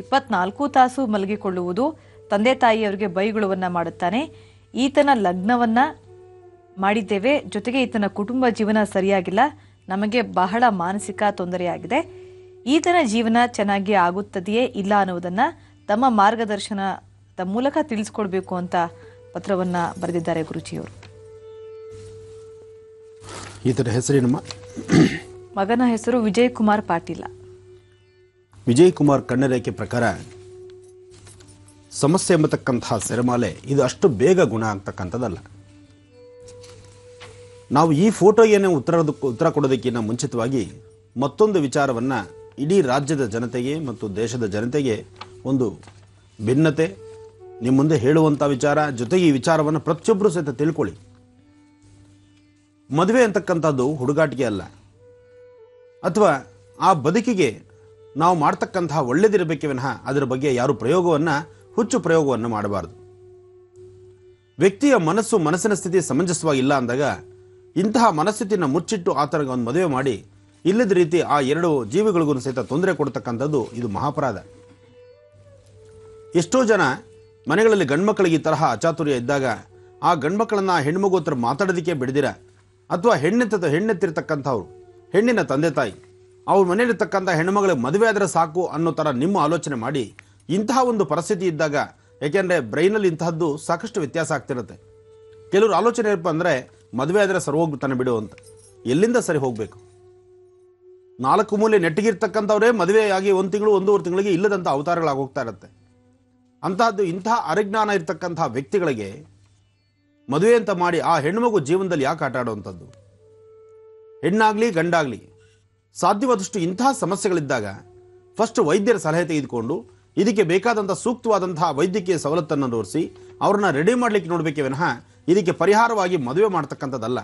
24 ತಾಸು ಮಲಗಿಕೊಳ್ಳುವುದು, ತಂದೆ ತಾಯಿಯವರಿಗೆ ಬೈಗುಳವನ್ನ ಮಾಡುತ್ತಾನೆ. ಈತನ ಲಗ್ನವನ್ನ ಮಾಡಿದ್ದೇವೆ, ಜೊತೆಗೆ ಈತನ ಕುಟುಂಬ ಜೀವನ ಸರಿಯಾಗಿಲ್ಲ. ನಮಗೆ ಬಹಳ ಮಾನಸಿಕ ತೊಂದರೆಯಾಗಿದೆ. ಈತನ ಜೀವನ ಚೆನ್ನಾಗಿ ಆಗುತ್ತದೆಯೇ ಇಲ್ಲ ಅನ್ನುವುದನ್ನ ತಮ್ಮ ಮಾರ್ಗದರ್ಶನದ ಮೂಲಕ ತಿಳಿಸ್ಕೊಡ್ಬೇಕು ಅಂತ ಪತ್ರವನ್ನ ಬರೆದಿದ್ದಾರೆ ಗುರುಜಿಯವರು. ಈತನ ಹೆಸರೇನಮ್ಮ? ಮಗನ ಹೆಸರು ವಿಜಯಕುಮಾರ್ ಪಾಟೀಲ. ವಿಜಯಕುಮಾರ್ ಕಣ್ಣರೇಖೆ ಪ್ರಕಾರ ಸಮಸ್ಯೆ ಎಂಬತಕ್ಕಂತಹ ಸೆರೆಮಾಲೆ ಇದು ಅಷ್ಟು ಬೇಗ ಗುಣ ಆಗ್ತಕ್ಕಂಥದ್ದಲ್ಲ. ನಾವು ಈ ಫೋಟೋಗೇನೆ ಉತ್ತರ ಕೊಡೋದಕ್ಕಿಂತ ಮುಂಚಿತವಾಗಿ ಮತ್ತೊಂದು ವಿಚಾರವನ್ನು ಇಡೀ ರಾಜ್ಯದ ಜನತೆಗೆ ಮತ್ತು ದೇಶದ ಜನತೆಗೆ ಒಂದು ಭಿನ್ನತೆ ನಿಮ್ಮ ಮುಂದೆ ಹೇಳುವಂಥ ವಿಚಾರ. ಜೊತೆಗೆ ಈ ವಿಚಾರವನ್ನು ಪ್ರತಿಯೊಬ್ಬರು ಸಹಿತ ತಿಳ್ಕೊಳ್ಳಿ. ಮದುವೆ ಅಂತಕ್ಕಂಥದ್ದು ಹುಡುಗಾಟಿಕೆ ಅಲ್ಲ, ಅಥವಾ ಆ ಬದುಕಿಗೆ ನಾವು ಮಾಡ್ತಕ್ಕಂತಹ ಒಳ್ಳೆದಿರಬೇಕೇ ವಿನಃ ಅದರ ಬಗ್ಗೆ ಯಾರು ಹುಚ್ಚು ಪ್ರಯೋಗವನ್ನು ಮಾಡಬಾರದು. ವ್ಯಕ್ತಿಯ ಮನಸ್ಸಿನ ಸ್ಥಿತಿ ಸಮಂಜಸವಾಗಿಲ್ಲ ಅಂದಾಗ ಇಂತಹ ಮನಸ್ಥಿತಿಯನ್ನು ಮುಚ್ಚಿಟ್ಟು ಆತನಿಗೆ ಒಂದು ಮದುವೆ ಮಾಡಿ ಇಲ್ಲದ ರೀತಿ ಆ 2 ಜೀವಿಗಳಿಗೂ ಸಹಿತ ತೊಂದರೆ ಕೊಡ್ತಕ್ಕಂಥದ್ದು ಇದು ಮಹಾಪರಾಧ. ಎಷ್ಟೋ ಜನ ಮನೆಗಳಲ್ಲಿ ಗಂಡ್ಮಕ್ಕಳಿಗೆ ಈ ತರಹ ಅಚಾತುರ್ಯ ಇದ್ದಾಗ ಆ ಗಂಡ್ಮಕ್ಕಳನ್ನ ಹೆಣ್ಮಗು ಹತ್ರ ಮಾತಾಡೋದಕ್ಕೆ ಬಿಡದಿರ, ಅಥವಾ ಹೆಣ್ಣೆತ್ತಿರ್ತಕ್ಕಂಥವ್ರು ಹೆಣ್ಣಿನ ತಂದೆ ತಾಯಿ ಅವ್ರ ಮನೆಯಲ್ಲಿರ್ತಕ್ಕಂಥ ಹೆಣ್ಣುಮಗಳಿಗೆ ಮದುವೆ ಆದರೆ ಸಾಕು ಅನ್ನೋ ಥರ ನಿಮ್ಮ ಆಲೋಚನೆ ಮಾಡಿ ಇಂತಹ ಒಂದು ಪರಿಸ್ಥಿತಿ ಇದ್ದಾಗ, ಯಾಕೆಂದರೆ ಬ್ರೈನಲ್ಲಿ ಇಂತಹದ್ದು ಸಾಕಷ್ಟು ವ್ಯತ್ಯಾಸ ಆಗ್ತಿರುತ್ತೆ. ಕೆಲವರು ಆಲೋಚನೆ ಏನಪ್ಪ ಅಂದರೆ ಮದುವೆ ಆದರೆ ಸರಿ ಹೋಗ್ಬಿಡ್ತಾನೆ ಬಿಡು ಅಂತ. ಎಲ್ಲಿಂದ ಸರಿ ಹೋಗಬೇಕು? 4 ಮೂಲೆ ನೆಟ್ಟಿಗಿರ್ತಕ್ಕಂಥವ್ರೇ ಮದುವೆಯಾಗಿ 1 ತಿಂಗಳು 1.5 ತಿಂಗಳಿಗೆ ಇಲ್ಲದಂಥ ಅವತಾರಗಳಾಗಿ ಹೋಗ್ತಾ ಇರುತ್ತೆ. ಅಂತಹದ್ದು ಇಂತಹ ಅರಿಜ್ಞಾನ ಇರ್ತಕ್ಕಂಥ ವ್ಯಕ್ತಿಗಳಿಗೆ ಮದುವೆ ಅಂತ ಮಾಡಿ ಆ ಹೆಣ್ಣುಮಗು ಜೀವನದಲ್ಲಿ ಯಾಕೆ ಆಟ ಆಡುವಂಥದ್ದು? ಹೆಣ್ಣಾಗಲಿ ಗಂಡಾಗಲಿ ಸಾಧ್ಯವಾದಷ್ಟು ಇಂತಹ ಸಮಸ್ಯೆಗಳಿದ್ದಾಗ ಫಸ್ಟ್ ವೈದ್ಯರ ಸಲಹೆ ತೆಗೆದುಕೊಂಡು ಇದಕ್ಕೆ ಬೇಕಾದಂಥ ಸೂಕ್ತವಾದಂತಹ ವೈದ್ಯಕೀಯ ಸವಲತ್ತನ್ನು ತೋರಿಸಿ ಅವ್ರನ್ನ ರೆಡಿ ಮಾಡಲಿಕ್ಕೆ ನೋಡಬೇಕೇ ವಿನಃ ಇದಕ್ಕೆ ಪರಿಹಾರವಾಗಿ ಮದುವೆ ಮಾಡ್ತಕ್ಕಂಥದ್ದಲ್ಲ.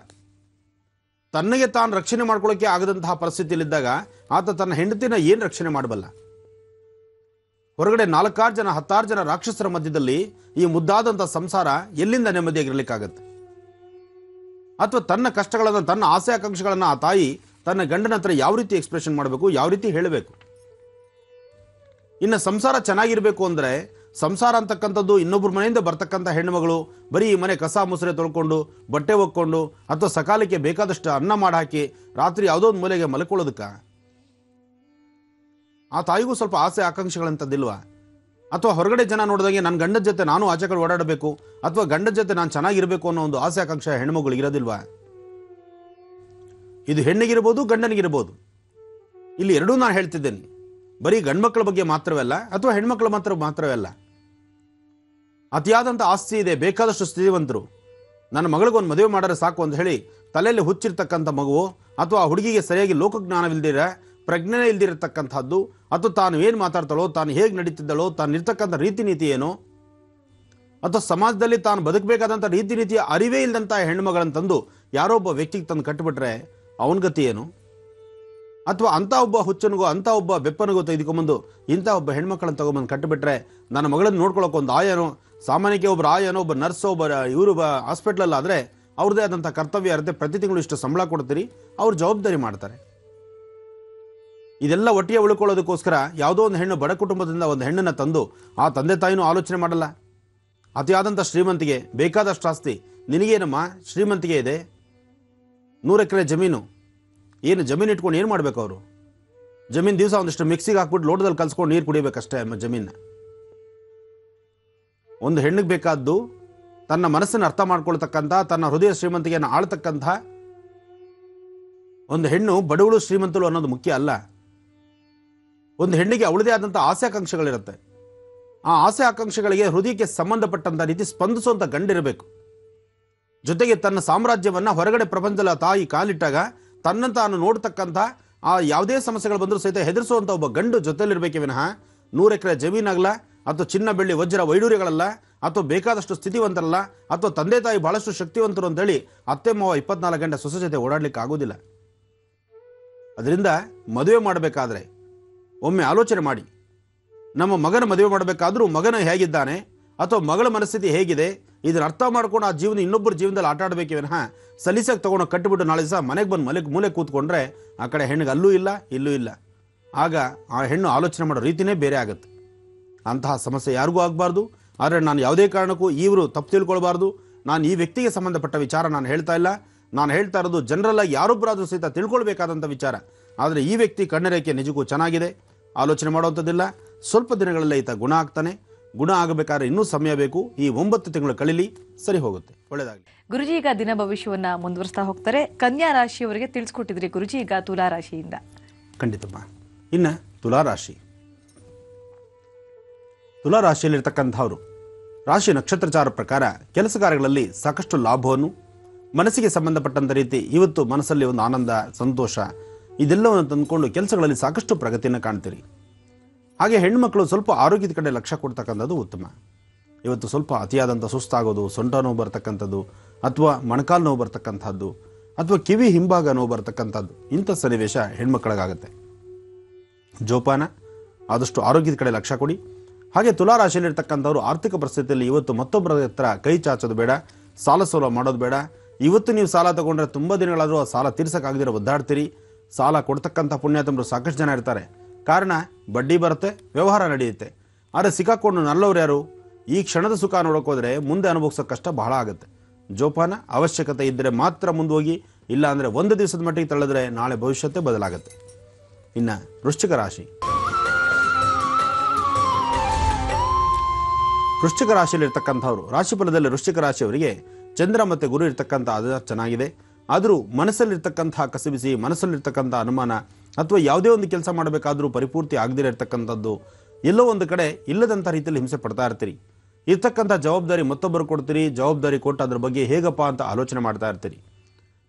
ತನ್ನಗೆ ತಾನು ರಕ್ಷಣೆ ಮಾಡ್ಕೊಳ್ಳೋಕ್ಕೆ ಆಗದಂತಹ ಪರಿಸ್ಥಿತಿಯಲ್ಲಿದ್ದಾಗ ಆತ ತನ್ನ ಹೆಂಡತಿನ ಏನು ರಕ್ಷಣೆ ಮಾಡಬಲ್ಲ? ಹೊರಗಡೆ 4-6 ಜನ 10 ಜನ ರಾಕ್ಷಸರ ಮಧ್ಯದಲ್ಲಿ ಈ ಮುದ್ದಾದಂಥ ಸಂಸಾರ ಎಲ್ಲಿಂದ ನೆಮ್ಮದಿಯಾಗಿರ್ಲಿಕ್ಕಾಗತ್ತೆ? ಅಥವಾ ತನ್ನ ಕಷ್ಟಗಳನ್ನು, ತನ್ನ ಆಸೆ ಆಕಾಂಕ್ಷೆಗಳನ್ನು ಆ ತಾಯಿ ತನ್ನ ಗಂಡನ ಹತ್ರ ಯಾವ ರೀತಿ ಎಕ್ಸ್ಪ್ರೆಷನ್ ಮಾಡಬೇಕು, ಯಾವ ರೀತಿ ಹೇಳಬೇಕು? ಇನ್ನು ಸಂಸಾರ ಚೆನ್ನಾಗಿರಬೇಕು ಅಂದರೆ, ಸಂಸಾರ ಅಂತಕ್ಕಂಥದ್ದು ಇನ್ನೊಬ್ಬರ ಮನೆಯಿಂದ ಬರ್ತಕ್ಕಂಥ ಹೆಣ್ಣುಮಗಳು ಬರೀ ಈ ಮನೆ ಕಸ ಮುಸುರೆ ತೊಳ್ಕೊಂಡು ಬಟ್ಟೆ ಒಕ್ಕೊಂಡು ಅಥವಾ ಸಕಾಲಕ್ಕೆ ಬೇಕಾದಷ್ಟು ಅನ್ನ ಮಾಡಾಕಿ ರಾತ್ರಿ ಯಾವುದೋ ಒಂದು ಮೂಲೆಗೆ ಮಲ್ಕೊಳ್ಳೋದಕ್ಕ? ಆ ತಾಯಿಗೂ ಸ್ವಲ್ಪ ಆಸೆ ಆಕಾಂಕ್ಷೆಗಳಂತದ್ದಿಲ್ವಾ? ಅಥವಾ ಹೊರಗಡೆ ಜನ ನೋಡಿದಾಗೆ ನನ್ನ ಗಂಡನ ಜೊತೆ ನಾನು ಆಚೆ ಕಡೆ ಓಡಾಡಬೇಕು ಅಥವಾ ಗಂಡನ ಜೊತೆ ನಾನು ಚೆನ್ನಾಗಿರಬೇಕು ಅನ್ನೋ ಒಂದು ಆಸೆ ಆಕಾಂಕ್ಷೆ ಹೆಣ್ಮಗಳಿಗೆ ಇರೋದಿಲ್ವಾ? ಇದು ಹೆಣ್ಣಿಗಿರ್ಬೋದು, ಗಂಡನಿಗಿರ್ಬೋದು. ಇಲ್ಲಿ ಎರಡೂ ನಾನು ಹೇಳ್ತಿದ್ದೇನೆ. ಬರೀ ಗಂಡ್ಮಕ್ಳ ಬಗ್ಗೆ ಮಾತ್ರವಲ್ಲ ಅಥವಾ ಹೆಣ್ಮಕ್ಳ ಮಾತ್ರವೇ ಅಲ್ಲ. ಅತಿಯಾದಂಥ ಆಸ್ತಿ ಇದೆ, ಬೇಕಾದಷ್ಟು ಸ್ಥಿತಿವಂತರು, ನನ್ನ ಮಗಳಿಗೊಂದು ಮದುವೆ ಮಾಡರೆ ಸಾಕು ಅಂತ ಹೇಳಿ ತಲೆಯಲ್ಲಿ ಹುಚ್ಚಿರ್ತಕ್ಕಂಥ ಮಗುವು ಅಥವಾ ಹುಡುಗಿಗೆ ಸರಿಯಾಗಿ ಲೋಕಜ್ಞಾನವಿಲ್ದಿರ, ಪ್ರಜ್ಞೆ ಇಲ್ದಿರತಕ್ಕಂಥದ್ದು, ಅಥವಾ ತಾನು ಏನು ಮಾತಾಡ್ತಾಳೋ, ತಾನು ಹೇಗೆ ನಡೀತಿದ್ದಳೋ, ತಾನು ಇರ್ತಕ್ಕಂಥ ರೀತಿ ನೀತಿ ಏನೋ, ಅಥವಾ ಸಮಾಜದಲ್ಲಿ ತಾನು ಬದುಕಬೇಕಾದಂಥ ರೀತಿ ನೀತಿಯ ಅರಿವೇ ಇಲ್ಲದಂಥ ಹೆಣ್ಮಗಳನ್ನು ತಂದು ಯಾರೋ ಒಬ್ಬ ವ್ಯಕ್ತಿಗೆ ತಂದು ಕಟ್ಟಿಬಿಟ್ರೆ ಅವನ ಗತಿ ಏನು? ಅಥವಾ ಅಂಥ ಒಬ್ಬ ಹುಚ್ಚನಿಗೋ ಅಂಥ ಒಬ್ಬ ಬೆಪ್ಪನಿಗೋ ತೆಗೆದುಕೊಂಬಂದು ಇಂಥ ಒಬ್ಬ ಹೆಣ್ಮಕ್ಳನ್ನು ತಗೊಂಬಂದು ಕಟ್ಟಿಬಿಟ್ರೆ ನನ್ನ ಮಗಳನ್ನು ನೋಡ್ಕೊಳ್ಳೋಕೆ ಒಂದು ಆಯನೋ, ಸಾಮಾನ್ಯಕ್ಕೆ ಒಬ್ಬರು ಆಯನೋ, ಒಬ್ಬ ನರ್ಸೋ, ಇವರು ಹಾಸ್ಪಿಟ್ಲಲ್ಲಾದರೆ ಅವ್ರದ್ದೇ ಆದಂಥ ಕರ್ತವ್ಯ ಇರುತ್ತೆ. ಪ್ರತಿ ತಿಂಗಳು ಇಷ್ಟು ಸಂಬಳ ಕೊಡ್ತೀರಿ, ಅವ್ರು ಜವಾಬ್ದಾರಿ ಮಾಡ್ತಾರೆ. ಇದೆಲ್ಲ ಒಟ್ಟಿಗೆ ಉಳ್ಕೊಳ್ಳೋದಕ್ಕೋಸ್ಕರ ಯಾವುದೋ ಒಂದು ಹೆಣ್ಣು ಬಡ ಕುಟುಂಬದಿಂದ ಒಂದು ಹೆಣ್ಣನ್ನು ತಂದು ಆ ತಂದೆ ತಾಯಿನೂ ಆಲೋಚನೆ ಮಾಡಲ್ಲ. ಅತಿಯಾದಂಥ ಶ್ರೀಮಂತಿಗೆ, ಬೇಕಾದಷ್ಟು ಆಸ್ತಿ, ನಿನಗೇನಮ್ಮ ಶ್ರೀಮಂತಿಗೆ ಇದೆ, 100 ಎಕರೆ ಜಮೀನು, ಏನು ಜಮೀನು ಇಟ್ಕೊಂಡು ಏನು ಮಾಡಬೇಕು ಅವರು? ಜಮೀನು ದಿವಸ ಒಂದಿಷ್ಟು ಮಿಕ್ಸಿಗೆ ಹಾಕ್ಬಿಟ್ಟು ಲೋಟದಲ್ಲಿ ಕಲ್ಸ್ಕೊಂಡು ನೀರು ಕುಡಿಬೇಕಷ್ಟೇ ಜಮೀನ. ಒಂದು ಹೆಣ್ಣಿಗೆ ಬೇಕಾದ್ದು ತನ್ನ ಮನಸ್ಸನ್ನು ಅರ್ಥ ಮಾಡ್ಕೊಳ್ತಕ್ಕಂಥ, ತನ್ನ ಹೃದಯ ಶ್ರೀಮಂತಿಗೆಯನ್ನು ಆಳ್ತಕ್ಕಂಥ ಒಂದು ಹೆಣ್ಣು. ಬಡವಳು ಶ್ರೀಮಂತಳು ಅನ್ನೋದು ಮುಖ್ಯ ಅಲ್ಲ. ಒಂದು ಹೆಣ್ಣಿಗೆ ಅವಳದೇ ಆದಂಥ ಆಸೆ ಆಕಾಂಕ್ಷೆಗಳಿರುತ್ತೆ. ಆ ಆಸೆ ಆಕಾಂಕ್ಷೆಗಳಿಗೆ ಹೃದಯಕ್ಕೆ ಸಂಬಂಧಪಟ್ಟಂಥ ರೀತಿ ಸ್ಪಂದಿಸುವಂಥ ಗಂಡಿರಬೇಕು. ಜೊತೆಗೆ ತನ್ನ ಸಾಮ್ರಾಜ್ಯವನ್ನು ಹೊರಗಡೆ ಪ್ರಪಂಚದ ತಾಯಿ ಕಾಲಿಟ್ಟಾಗ ತನ್ನ ತಾನು ನೋಡ್ತಕ್ಕಂಥ ಆ ಯಾವುದೇ ಸಮಸ್ಯೆಗಳು ಬಂದರೂ ಸಹಿತ ಹೆದರಿಸುವಂಥ ಒಬ್ಬ ಗಂಡು ಜೊತೆಲಿರಬೇಕೇ ವಿನಃ 100 ಎಕರೆ ಜಮೀನಾಗಲ್ಲ, ಅಥವಾ ಚಿನ್ನ ಬೆಳ್ಳಿ ವಜ್ರ ವೈಡೂರ್ಯಗಳಲ್ಲ, ಅಥವಾ ಬೇಕಾದಷ್ಟು ಸ್ಥಿತಿವಂತರಲ್ಲ, ಅಥವಾ ತಂದೆ ತಾಯಿ ಬಹಳಷ್ಟು ಶಕ್ತಿವಂತರು ಅಂತೇಳಿ ಅತ್ತೆ ಮಾವ 24 ಗಂಟೆ ಸೊಸೆ ಜೊತೆ ಓಡಾಡ್ಲಿಕ್ಕೆ ಆಗೋದಿಲ್ಲ. ಅದರಿಂದ ಮದುವೆ ಮಾಡಬೇಕಾದ್ರೆ ಒಮ್ಮೆ ಆಲೋಚನೆ ಮಾಡಿ, ನಮ್ಮ ಮಗನ ಮದುವೆ ಮಾಡಬೇಕಾದ್ರೂ ಮಗನ ಹೇಗಿದ್ದಾನೆ ಅಥವಾ ಮಗಳ ಮನಸ್ಥಿತಿ ಹೇಗಿದೆ, ಇದನ್ನ ಅರ್ಥ ಮಾಡ್ಕೊಂಡು ಆ ಜೀವನ ಇನ್ನೊಬ್ಬರ ಜೀವನದಲ್ಲಿ ಆಟ ಆಡಬೇಕೇ ವಿನಃ ಸಲೀಸಾಗಿ ತೊಗೊಂಡು ಕಟ್ಟಿಬಿಟ್ಟು ನಾಳೆ ದಿವಸ ಮನೆಗೆ ಬಂದು ಮೂಲೆ ಕೂತ್ಕೊಂಡ್ರೆ ಆ ಕಡೆ ಹೆಣ್ಣಿಗೆ ಅಲ್ಲೂ ಇಲ್ಲ ಇಲ್ಲೂ ಇಲ್ಲ. ಆಗ ಆ ಹೆಣ್ಣು ಆಲೋಚನೆ ಮಾಡೋ ರೀತಿಯೇ ಬೇರೆ ಆಗುತ್ತೆ. ಅಂತಹ ಸಮಸ್ಯೆ ಯಾರಿಗೂ ಆಗಬಾರ್ದು. ಆದರೆ ನಾನು ಯಾವುದೇ ಕಾರಣಕ್ಕೂ ಇವರು ತಪ್ಪು ತಿಳ್ಕೊಳ್ಬಾರ್ದು. ನಾನು ಈ ವ್ಯಕ್ತಿಗೆ ಸಂಬಂಧಪಟ್ಟ ವಿಚಾರ ನಾನು ಹೇಳ್ತಾ ಇಲ್ಲ. ನಾನು ಹೇಳ್ತಾ ಇರೋದು ಜನರಲ್ಲಾಗಿ ಯಾರೊಬ್ಬರಾದರೂ ಸಹಿತ ತಿಳ್ಕೊಳ್ಬೇಕಾದಂಥ ವಿಚಾರ. ಆದರೆ ಈ ವ್ಯಕ್ತಿ ಕಣ್ಣರೇಖೆ ನಿಜಕ್ಕೂ ಚೆನ್ನಾಗಿದೆ, ಆಲೋಚನೆ ಮಾಡುವಂಥದ್ದಿಲ್ಲ. ಸ್ವಲ್ಪ ದಿನಗಳಲ್ಲೇ ಈತ ಗುಣ ಆಗ್ತಾನೆ. ಗುಣ ಆಗಬೇಕಾದ್ರೆ ಇನ್ನೂ ಸಮಯ ಬೇಕು. ಈ 9 ತಿಂಗಳು ಕಳೀಲಿ, ಸರಿ ಹೋಗುತ್ತೆ. ಒಳ್ಳೆಯದಾಗಲಿ. ಗುರುಜಿ, ಈಗ ದಿನ ಭವಿಷ್ಯವನ್ನ ಮುಂದುವರಿಸ್ತಾ ಹೋಗ್ತಾರೆ. ಕನ್ಯಾ ರಾಶಿಯವರಿಗೆ ತಿಳಿಸ್ಕೊಟ್ಟಿದ್ರಿ ಗುರುಜಿ. ಈಗ ತುಲಾ ರಾಶಿಯಿಂದ ಖಂಡಿತಮ್ಮ. ಇನ್ನು ತುಲಾ ರಾಶಿ, ತುಲಾ ರಾಶಿಯಲ್ಲಿರ್ತಕ್ಕಂಥವ್ರು ರಾಶಿ ನಕ್ಷತ್ರಚಾರ ಪ್ರಕಾರ ಕೆಲಸ ಕಾರ್ಯಗಳಲ್ಲಿ ಸಾಕಷ್ಟು ಲಾಭವನ್ನು, ಮನಸ್ಸಿಗೆ ಸಂಬಂಧಪಟ್ಟಂಥ ರೀತಿ ಇವತ್ತು ಮನಸ್ಸಲ್ಲಿ ಒಂದು ಆನಂದ, ಸಂತೋಷ ಇದೆಲ್ಲವನ್ನು ತಂದುಕೊಂಡು ಕೆಲಸಗಳಲ್ಲಿ ಸಾಕಷ್ಟು ಪ್ರಗತಿಯನ್ನು ಕಾಣ್ತೀರಿ. ಹಾಗೆ ಹೆಣ್ಣುಮಕ್ಕಳು ಸ್ವಲ್ಪ ಆರೋಗ್ಯದ ಕಡೆ ಲಕ್ಷ್ಯ ಕೊಡ್ತಕ್ಕಂಥದ್ದು ಉತ್ತಮ. ಇವತ್ತು ಸ್ವಲ್ಪ ಅತಿಯಾದಂಥ ಸುಸ್ತಾಗೋದು, ಸೊಂಟ ನೋವು ಬರ್ತಕ್ಕಂಥದ್ದು, ಅಥವಾ ಮೊಣಕಾಲು ನೋವು ಬರ್ತಕ್ಕಂಥದ್ದು, ಅಥವಾ ಕಿವಿ ಹಿಂಭಾಗ ನೋವು ಬರ್ತಕ್ಕಂಥದ್ದು, ಇಂಥ ಸನ್ನಿವೇಶ ಹೆಣ್ಮಕ್ಕಳಿಗಾಗುತ್ತೆ. ಜೋಪಾನ, ಆದಷ್ಟು ಆರೋಗ್ಯದ ಕಡೆ ಲಕ್ಷ್ಯ ಕೊಡಿ. ಹಾಗೆ ತುಲಾ ರಾಶಿಯಲ್ಲಿರ್ತಕ್ಕಂಥವ್ರು ಆರ್ಥಿಕ ಪರಿಸ್ಥಿತಿಯಲ್ಲಿ ಇವತ್ತು ಮತ್ತೊಬ್ಬರ ಹತ್ರ ಕೈ ಚಾಚೋದು ಬೇಡ, ಸಾಲ ಸೋಲ ಮಾಡೋದು ಬೇಡ. ಇವತ್ತು ನೀವು ಸಾಲ ತಗೊಂಡ್ರೆ ತುಂಬ ದಿನಗಳಾದರೂ ಆ ಸಾಲ ತೀರ್ಸೋಕ್ಕಾಗದಿರೋ ಒದ್ದಾಡ್ತೀರಿ. ಸಾಲ ಕೊಡ್ತಕ್ಕಂಥ ಪುಣ್ಯಾತಮರು ಸಾಕಷ್ಟು ಜನ ಇರ್ತಾರೆ. ಕಾರಣ ಬಡ್ಡಿ ಬರುತ್ತೆ, ವ್ಯವಹಾರ ನಡೆಯುತ್ತೆ. ಆದರೆ ಸಿಕ್ಕಾಕೊಂಡು ನಲ್ಲವ್ರು ಯಾರು? ಈ ಕ್ಷಣದ ಸುಖ ನೋಡೋಕೋದ್ರೆ ಮುಂದೆ ಅನುಭವಿಸೋ ಕಷ್ಟ ಬಹಳ ಆಗುತ್ತೆ. ಜೋಪಾನ, ಅವಶ್ಯಕತೆ ಇದ್ದರೆ ಮಾತ್ರ ಮುಂದೋಗಿ, ಇಲ್ಲ ಅಂದರೆ ಒಂದು ದಿವಸದ ಮಟ್ಟಿಗೆ ತಳ್ಳಿದ್ರೆ ನಾಳೆ ಭವಿಷ್ಯತ್ತೇ ಬದಲಾಗುತ್ತೆ. ಇನ್ನು ವೃಶ್ಚಿಕ ರಾಶಿ. ವೃಶ್ಚಿಕ ರಾಶಿಯಲ್ಲಿರ್ತಕ್ಕಂಥವ್ರು, ರಾಶಿಫಲದಲ್ಲಿ ವೃಶ್ಚಿಕ ರಾಶಿಯವರಿಗೆ ಚಂದ್ರ ಮತ್ತು ಗುರು ಇರ್ತಕ್ಕಂಥ ಅದು ಚೆನ್ನಾಗಿದೆ. ಆದರೂ ಮನಸ್ಸಲ್ಲಿರ್ತಕ್ಕಂಥ ಕಸಿಬಿಸಿ, ಮನಸ್ಸಲ್ಲಿರ್ತಕ್ಕಂಥ ಅನುಮಾನ ಅಥವಾ ಯಾವುದೇ ಒಂದು ಕೆಲಸ ಮಾಡಬೇಕಾದ್ರೂ ಪರಿಪೂರ್ತಿ ಆಗದಿರೋ ಇರ್ತಕ್ಕಂಥದ್ದು, ಎಲ್ಲೋ ಒಂದು ಕಡೆ ಇಲ್ಲದಂಥ ರೀತಿಯಲ್ಲಿ ಹಿಂಸೆ ಪಡ್ತಾ ಇರ್ತೀರಿ. ಇರ್ತಕ್ಕಂಥ ಜವಾಬ್ದಾರಿ ಮತ್ತೊಬ್ಬರು ಕೊಡ್ತೀರಿ, ಜವಾಬ್ದಾರಿ ಕೊಟ್ಟು ಅದ್ರ ಬಗ್ಗೆ ಹೇಗಪ್ಪ ಅಂತ ಆಲೋಚನೆ ಮಾಡ್ತಾ ಇರ್ತೀರಿ.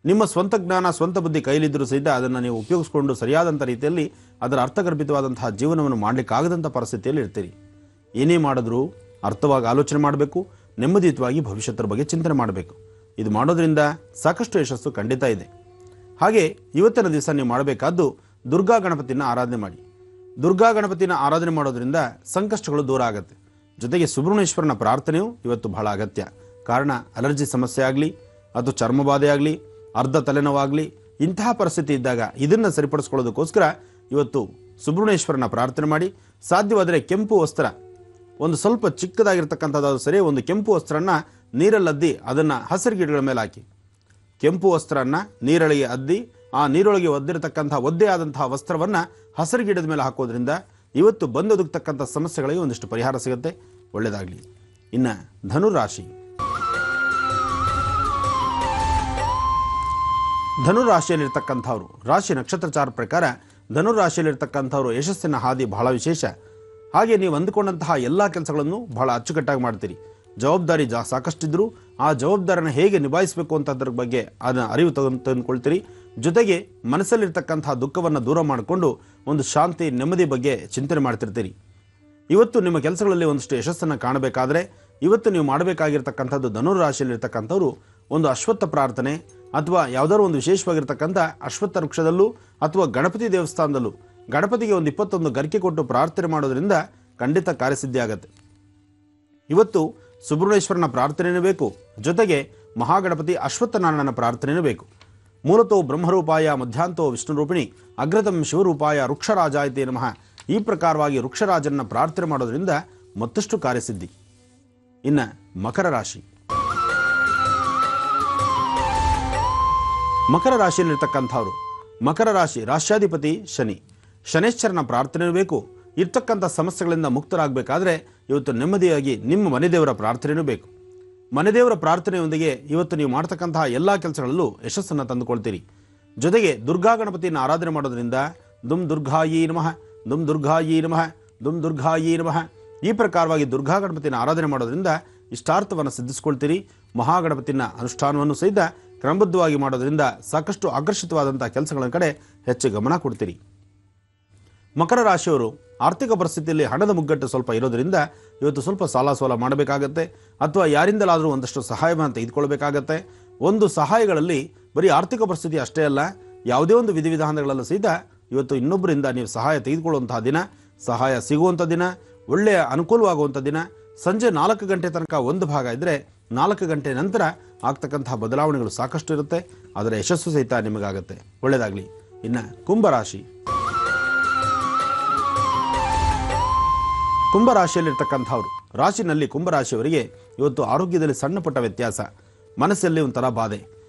ನಿಮ್ಮ ಸ್ವಂತ ಜ್ಞಾನ, ಸ್ವಂತ ಬುದ್ಧಿ ಕೈಲಿದ್ದರೂ ಸಹಿತ ಅದನ್ನು ನೀವು ಉಪಯೋಗಿಸ್ಕೊಂಡು ಸರಿಯಾದಂಥ ರೀತಿಯಲ್ಲಿ ಅದರ ಅರ್ಥಗರ್ಭಿತವಾದಂತಹ ಜೀವನವನ್ನು ಮಾಡಲಿಕ್ಕಾಗದಂಥ ಪರಿಸ್ಥಿತಿಯಲ್ಲಿ ಇರ್ತೀರಿ. ಏನೇ ಮಾಡಿದ್ರೂ ಅರ್ಥವಾಗಿ ಆಲೋಚನೆ ಮಾಡಬೇಕು, ನೆಮ್ಮದಿಯುತವಾಗಿ ಭವಿಷ್ಯದ ಬಗ್ಗೆ ಚಿಂತನೆ ಮಾಡಬೇಕು. ಇದು ಮಾಡೋದ್ರಿಂದ ಸಾಕಷ್ಟು ಯಶಸ್ಸು ಖಂಡಿತ ಇದೆ. ಹಾಗೆ ಇವತ್ತಿನ ದಿವಸ ನೀವು ಮಾಡಬೇಕಾದ್ದು ದುರ್ಗಾ ಗಣಪತಿನ ಆರಾಧನೆ ಮಾಡಿ. ದುರ್ಗಾ ಗಣಪತಿನ ಆರಾಧನೆ ಮಾಡೋದ್ರಿಂದ ಸಂಕಷ್ಟಗಳು ದೂರ ಆಗುತ್ತೆ. ಜೊತೆಗೆ ಸುಬ್ರಹ್ಮಣ್ಯೇಶ್ವರನ ಪ್ರಾರ್ಥನೆಯು ಇವತ್ತು ಬಹಳ ಅಗತ್ಯ. ಕಾರಣ ಅಲರ್ಜಿ ಸಮಸ್ಯೆ ಆಗಲಿ ಅಥವಾ ಚರ್ಮಬಾಧೆ ಆಗಲಿ, ಅರ್ಧ ತಲೆನೋವಾಗಲಿ, ಇಂತಹ ಪರಿಸ್ಥಿತಿ ಇದ್ದಾಗ ಇದನ್ನು ಸರಿಪಡಿಸ್ಕೊಳ್ಳೋದಕ್ಕೋಸ್ಕರ ಇವತ್ತು ಸುಬ್ರಹ್ಮಣ್ಯೇಶ್ವರನ ಪ್ರಾರ್ಥನೆ ಮಾಡಿ. ಸಾಧ್ಯವಾದರೆ ಕೆಂಪು ವಸ್ತ್ರ, ಒಂದು ಸ್ವಲ್ಪ ಚಿಕ್ಕದಾಗಿರ್ತಕ್ಕಂಥದ್ದು ಸರಿ, ಒಂದು ಕೆಂಪು ವಸ್ತ್ರನ ನೀರಲ್ಲದ್ದಿ ಅದನ್ನು ಹಸಿರು ಗಿಡಗಳ ಮೇಲೆ ಹಾಕಿ. ಕೆಂಪು ವಸ್ತ್ರನ ನೀರೊಳಗೆ ಅದ್ದಿ ಆ ನೀರೊಳಗೆ ಒದ್ದಿರತಕ್ಕಂಥ ಒದ್ದೆ ಆದಂತಹ ವಸ್ತ್ರವನ್ನು ಹಸಿರು ಗಿಡದ ಮೇಲೆ ಹಾಕೋದ್ರಿಂದ ಇವತ್ತು ಬಂದೊದಗತಕ್ಕಂಥ ಸಮಸ್ಯೆಗಳಿಗೆ ಒಂದಿಷ್ಟು ಪರಿಹಾರ ಸಿಗುತ್ತೆ. ಒಳ್ಳೆಯದಾಗಲಿ. ಇನ್ನು ಧನುರಾಶಿ. ಧನುರಾಶಿಯಲ್ಲಿರ್ತಕ್ಕಂಥವ್ರು, ರಾಶಿ ನಕ್ಷತ್ರಚಾರ ಪ್ರಕಾರ ಧನುರಾಶಿಯಲ್ಲಿರ್ತಕ್ಕಂಥವ್ರು ಯಶಸ್ಸಿನ ಹಾದಿ ಬಹಳ ವಿಶೇಷ. ಹಾಗೆ ನೀವು ಅಂದುಕೊಂಡಂತಹ ಎಲ್ಲ ಕೆಲಸಗಳನ್ನು ಬಹಳ ಅಚ್ಚುಕಟ್ಟಾಗಿ ಮಾಡ್ತೀರಿ. ಜವಾಬ್ದಾರಿ ಸಾಕಷ್ಟಿದ್ರೂ ಆ ಜವಾಬ್ದಾರಿನ ಹೇಗೆ ನಿಭಾಯಿಸಬೇಕು ಅಂತದ್ರ ಬಗ್ಗೆ ಅದನ್ನು ಅರಿವು ತಂದುಕೊಳ್ತೀರಿ. ಜೊತೆಗೆ ಮನಸ್ಸಲ್ಲಿರ್ತಕ್ಕಂತಹ ದುಃಖವನ್ನು ದೂರ ಮಾಡಿಕೊಂಡು ಒಂದು ಶಾಂತಿ, ನೆಮ್ಮದಿ ಬಗ್ಗೆ ಚಿಂತನೆ ಮಾಡ್ತಿರ್ತೀರಿ. ಇವತ್ತು ನಿಮ್ಮ ಕೆಲಸಗಳಲ್ಲಿ ಒಂದಷ್ಟು ಯಶಸ್ಸನ್ನು ಕಾಣಬೇಕಾದ್ರೆ ಇವತ್ತು ನೀವು ಮಾಡಬೇಕಾಗಿರ್ತಕ್ಕಂಥದ್ದು, ಧನುರಾಶಿಯಲ್ಲಿರ್ತಕ್ಕಂಥವ್ರು ಒಂದು ಅಶ್ವತ್ಥ ಪ್ರಾರ್ಥನೆ ಅಥವಾ ಯಾವುದಾದ್ರು ಒಂದು ವಿಶೇಷವಾಗಿರ್ತಕ್ಕಂಥ ಅಶ್ವತ್ಥ ವೃಕ್ಷದಲ್ಲೂ ಅಥವಾ ಗಣಪತಿ ದೇವಸ್ಥಾನದಲ್ಲೂ ಗಣಪತಿಗೆ ಒಂದು 21 ಗರಿಕೆ ಕೊಟ್ಟು ಪ್ರಾರ್ಥನೆ ಮಾಡೋದ್ರಿಂದ ಖಂಡಿತ ಕಾರ್ಯಸಿದ್ಧಿ ಆಗುತ್ತೆ. ಇವತ್ತು ಸುಬ್ರಹ್ಮಣ್ಯೇಶ್ವರನ ಪ್ರಾರ್ಥನೆಯೂ ಬೇಕು, ಜೊತೆಗೆ ಮಹಾಗಣಪತಿ ಅಶ್ವತ್ಥನಾರಾಯಣನ ಪ್ರಾರ್ಥನೆಯೂ ಬೇಕು. ಮೂಲತೋ ಬ್ರಹ್ಮರೂಪಾಯ ಮಧ್ಯಾಂತೋ ವಿಷ್ಣುರೂಪಿಣಿ ಅಗ್ರತಂ ಶಿವರೂಪಾಯ ವೃಕ್ಷರಾಜಾಯತೆ ನಮಃ. ಈ ಪ್ರಕಾರವಾಗಿ ವೃಕ್ಷರಾಜನ ಪ್ರಾರ್ಥನೆ ಮಾಡೋದ್ರಿಂದ ಮತ್ತಷ್ಟು ಕಾರ್ಯಸಿದ್ಧಿ. ಇನ್ನು ಮಕರ ರಾಶಿ. ಮಕರ ರಾಶಿಯಲ್ಲಿರ್ತಕ್ಕಂಥವ್ರು, ಮಕರ ರಾಶಿ ರಾಶ್ಯಾಧಿಪತಿ ಶನಿ. ಶನೇಶ್ವರನ ಪ್ರಾರ್ಥನೆಯೂ ಬೇಕು. ಇರ್ತಕ್ಕಂಥ ಸಮಸ್ಯೆಗಳಿಂದ ಮುಕ್ತರಾಗಬೇಕಾದ್ರೆ ಇವತ್ತು ನೆಮ್ಮದಿಯಾಗಿ ನಿಮ್ಮ ಮನೆದೇವರ ಪ್ರಾರ್ಥನೆಯೂ ಬೇಕು. ಮನೆದೇವರ ಪ್ರಾರ್ಥನೆಯೊಂದಿಗೆ ಇವತ್ತು ನೀವು ಮಾಡ್ತಕ್ಕಂತಹ ಎಲ್ಲ ಕೆಲಸಗಳಲ್ಲೂ ಯಶಸ್ಸನ್ನು ತಂದುಕೊಳ್ತೀರಿ. ಜೊತೆಗೆ ದುರ್ಗಾ ಗಣಪತಿಯನ್ನು ಆರಾಧನೆ ಮಾಡೋದ್ರಿಂದ ದುಮ್ ದುರ್ಗಾಯಿ ನಮಃ, ದುಮ್ ದುರ್ಗಾಯಿ ನಮಃ, ದುಮ್ ದುರ್ಗಾಯಿ ನಮಃ. ಈ ಪ್ರಕಾರವಾಗಿ ದುರ್ಗಾ ಗಣಪತಿನ ಆರಾಧನೆ ಮಾಡೋದ್ರಿಂದ ಇಷ್ಟಾರ್ಥವನ್ನು ಸಿದ್ಧಿಸ್ಕೊಳ್ತೀರಿ. ಮಹಾಗಣಪತಿನ ಅನುಷ್ಠಾನವನ್ನು ಸಹಿತ ಕ್ರಮಬದ್ಧವಾಗಿ ಮಾಡೋದ್ರಿಂದ ಸಾಕಷ್ಟು ಆಕರ್ಷಿತವಾದಂಥ ಕೆಲಸಗಳ ಕಡೆ ಹೆಚ್ಚು ಗಮನ ಕೊಡ್ತೀರಿ. ಮಕರ ರಾಶಿಯವರು ಆರ್ಥಿಕ ಪರಿಸ್ಥಿತಿಯಲ್ಲಿ ಹಣದ ಮುಗ್ಗಟ್ಟು ಸ್ವಲ್ಪ ಇರೋದ್ರಿಂದ ಇವತ್ತು ಸ್ವಲ್ಪ ಸಾಲ ಸೋಲ ಮಾಡಬೇಕಾಗತ್ತೆ, ಅಥವಾ ಯಾರಿಂದಲಾದರೂ ಒಂದಷ್ಟು ಸಹಾಯವನ್ನು ತೆಗೆದುಕೊಳ್ಬೇಕಾಗತ್ತೆ. ಒಂದು ಸಹಾಯಗಳಲ್ಲಿ ಬರೀ ಆರ್ಥಿಕ ಪರಿಸ್ಥಿತಿ ಅಷ್ಟೇ ಅಲ್ಲ, ಯಾವುದೇ ಒಂದು ವಿಧಿವಿಧಾನಗಳಲ್ಲೂ ಸಹಿತ ಇವತ್ತು ಇನ್ನೊಬ್ಬರಿಂದ ನೀವು ಸಹಾಯ ತೆಗೆದುಕೊಳ್ಳುವಂತಹ ದಿನ, ಸಹಾಯ ಸಿಗುವಂಥ ದಿನ, ಒಳ್ಳೆಯ ಅನುಕೂಲವಾಗುವಂಥ ದಿನ. ಸಂಜೆ 4 ಗಂಟೆ ತನಕ ಒಂದು ಭಾಗ ಇದ್ದರೆ 4 ಗಂಟೆ ನಂತರ ಆಗ್ತಕ್ಕಂತಹ ಬದಲಾವಣೆಗಳು ಸಾಕಷ್ಟು ಇರುತ್ತೆ. ಅದರ ಯಶಸ್ಸು ಸಹಿತ ನಿಮಗಾಗುತ್ತೆ. ಒಳ್ಳೆಯದಾಗಲಿ. ಇನ್ನು ಕುಂಭರಾಶಿ. ಕುಂಭರಾಶಿಯಲ್ಲಿರ್ತಕ್ಕಂಥವ್ರು, ರಾಶಿನಲ್ಲಿ ಕುಂಭರಾಶಿಯವರಿಗೆ ಇವತ್ತು ಆರೋಗ್ಯದಲ್ಲಿ ಸಣ್ಣ ಪುಟ್ಟ ವ್ಯತ್ಯಾಸ, ಮನಸ್ಸಲ್ಲಿ ಒಂಥರ ಬಾಧೆ,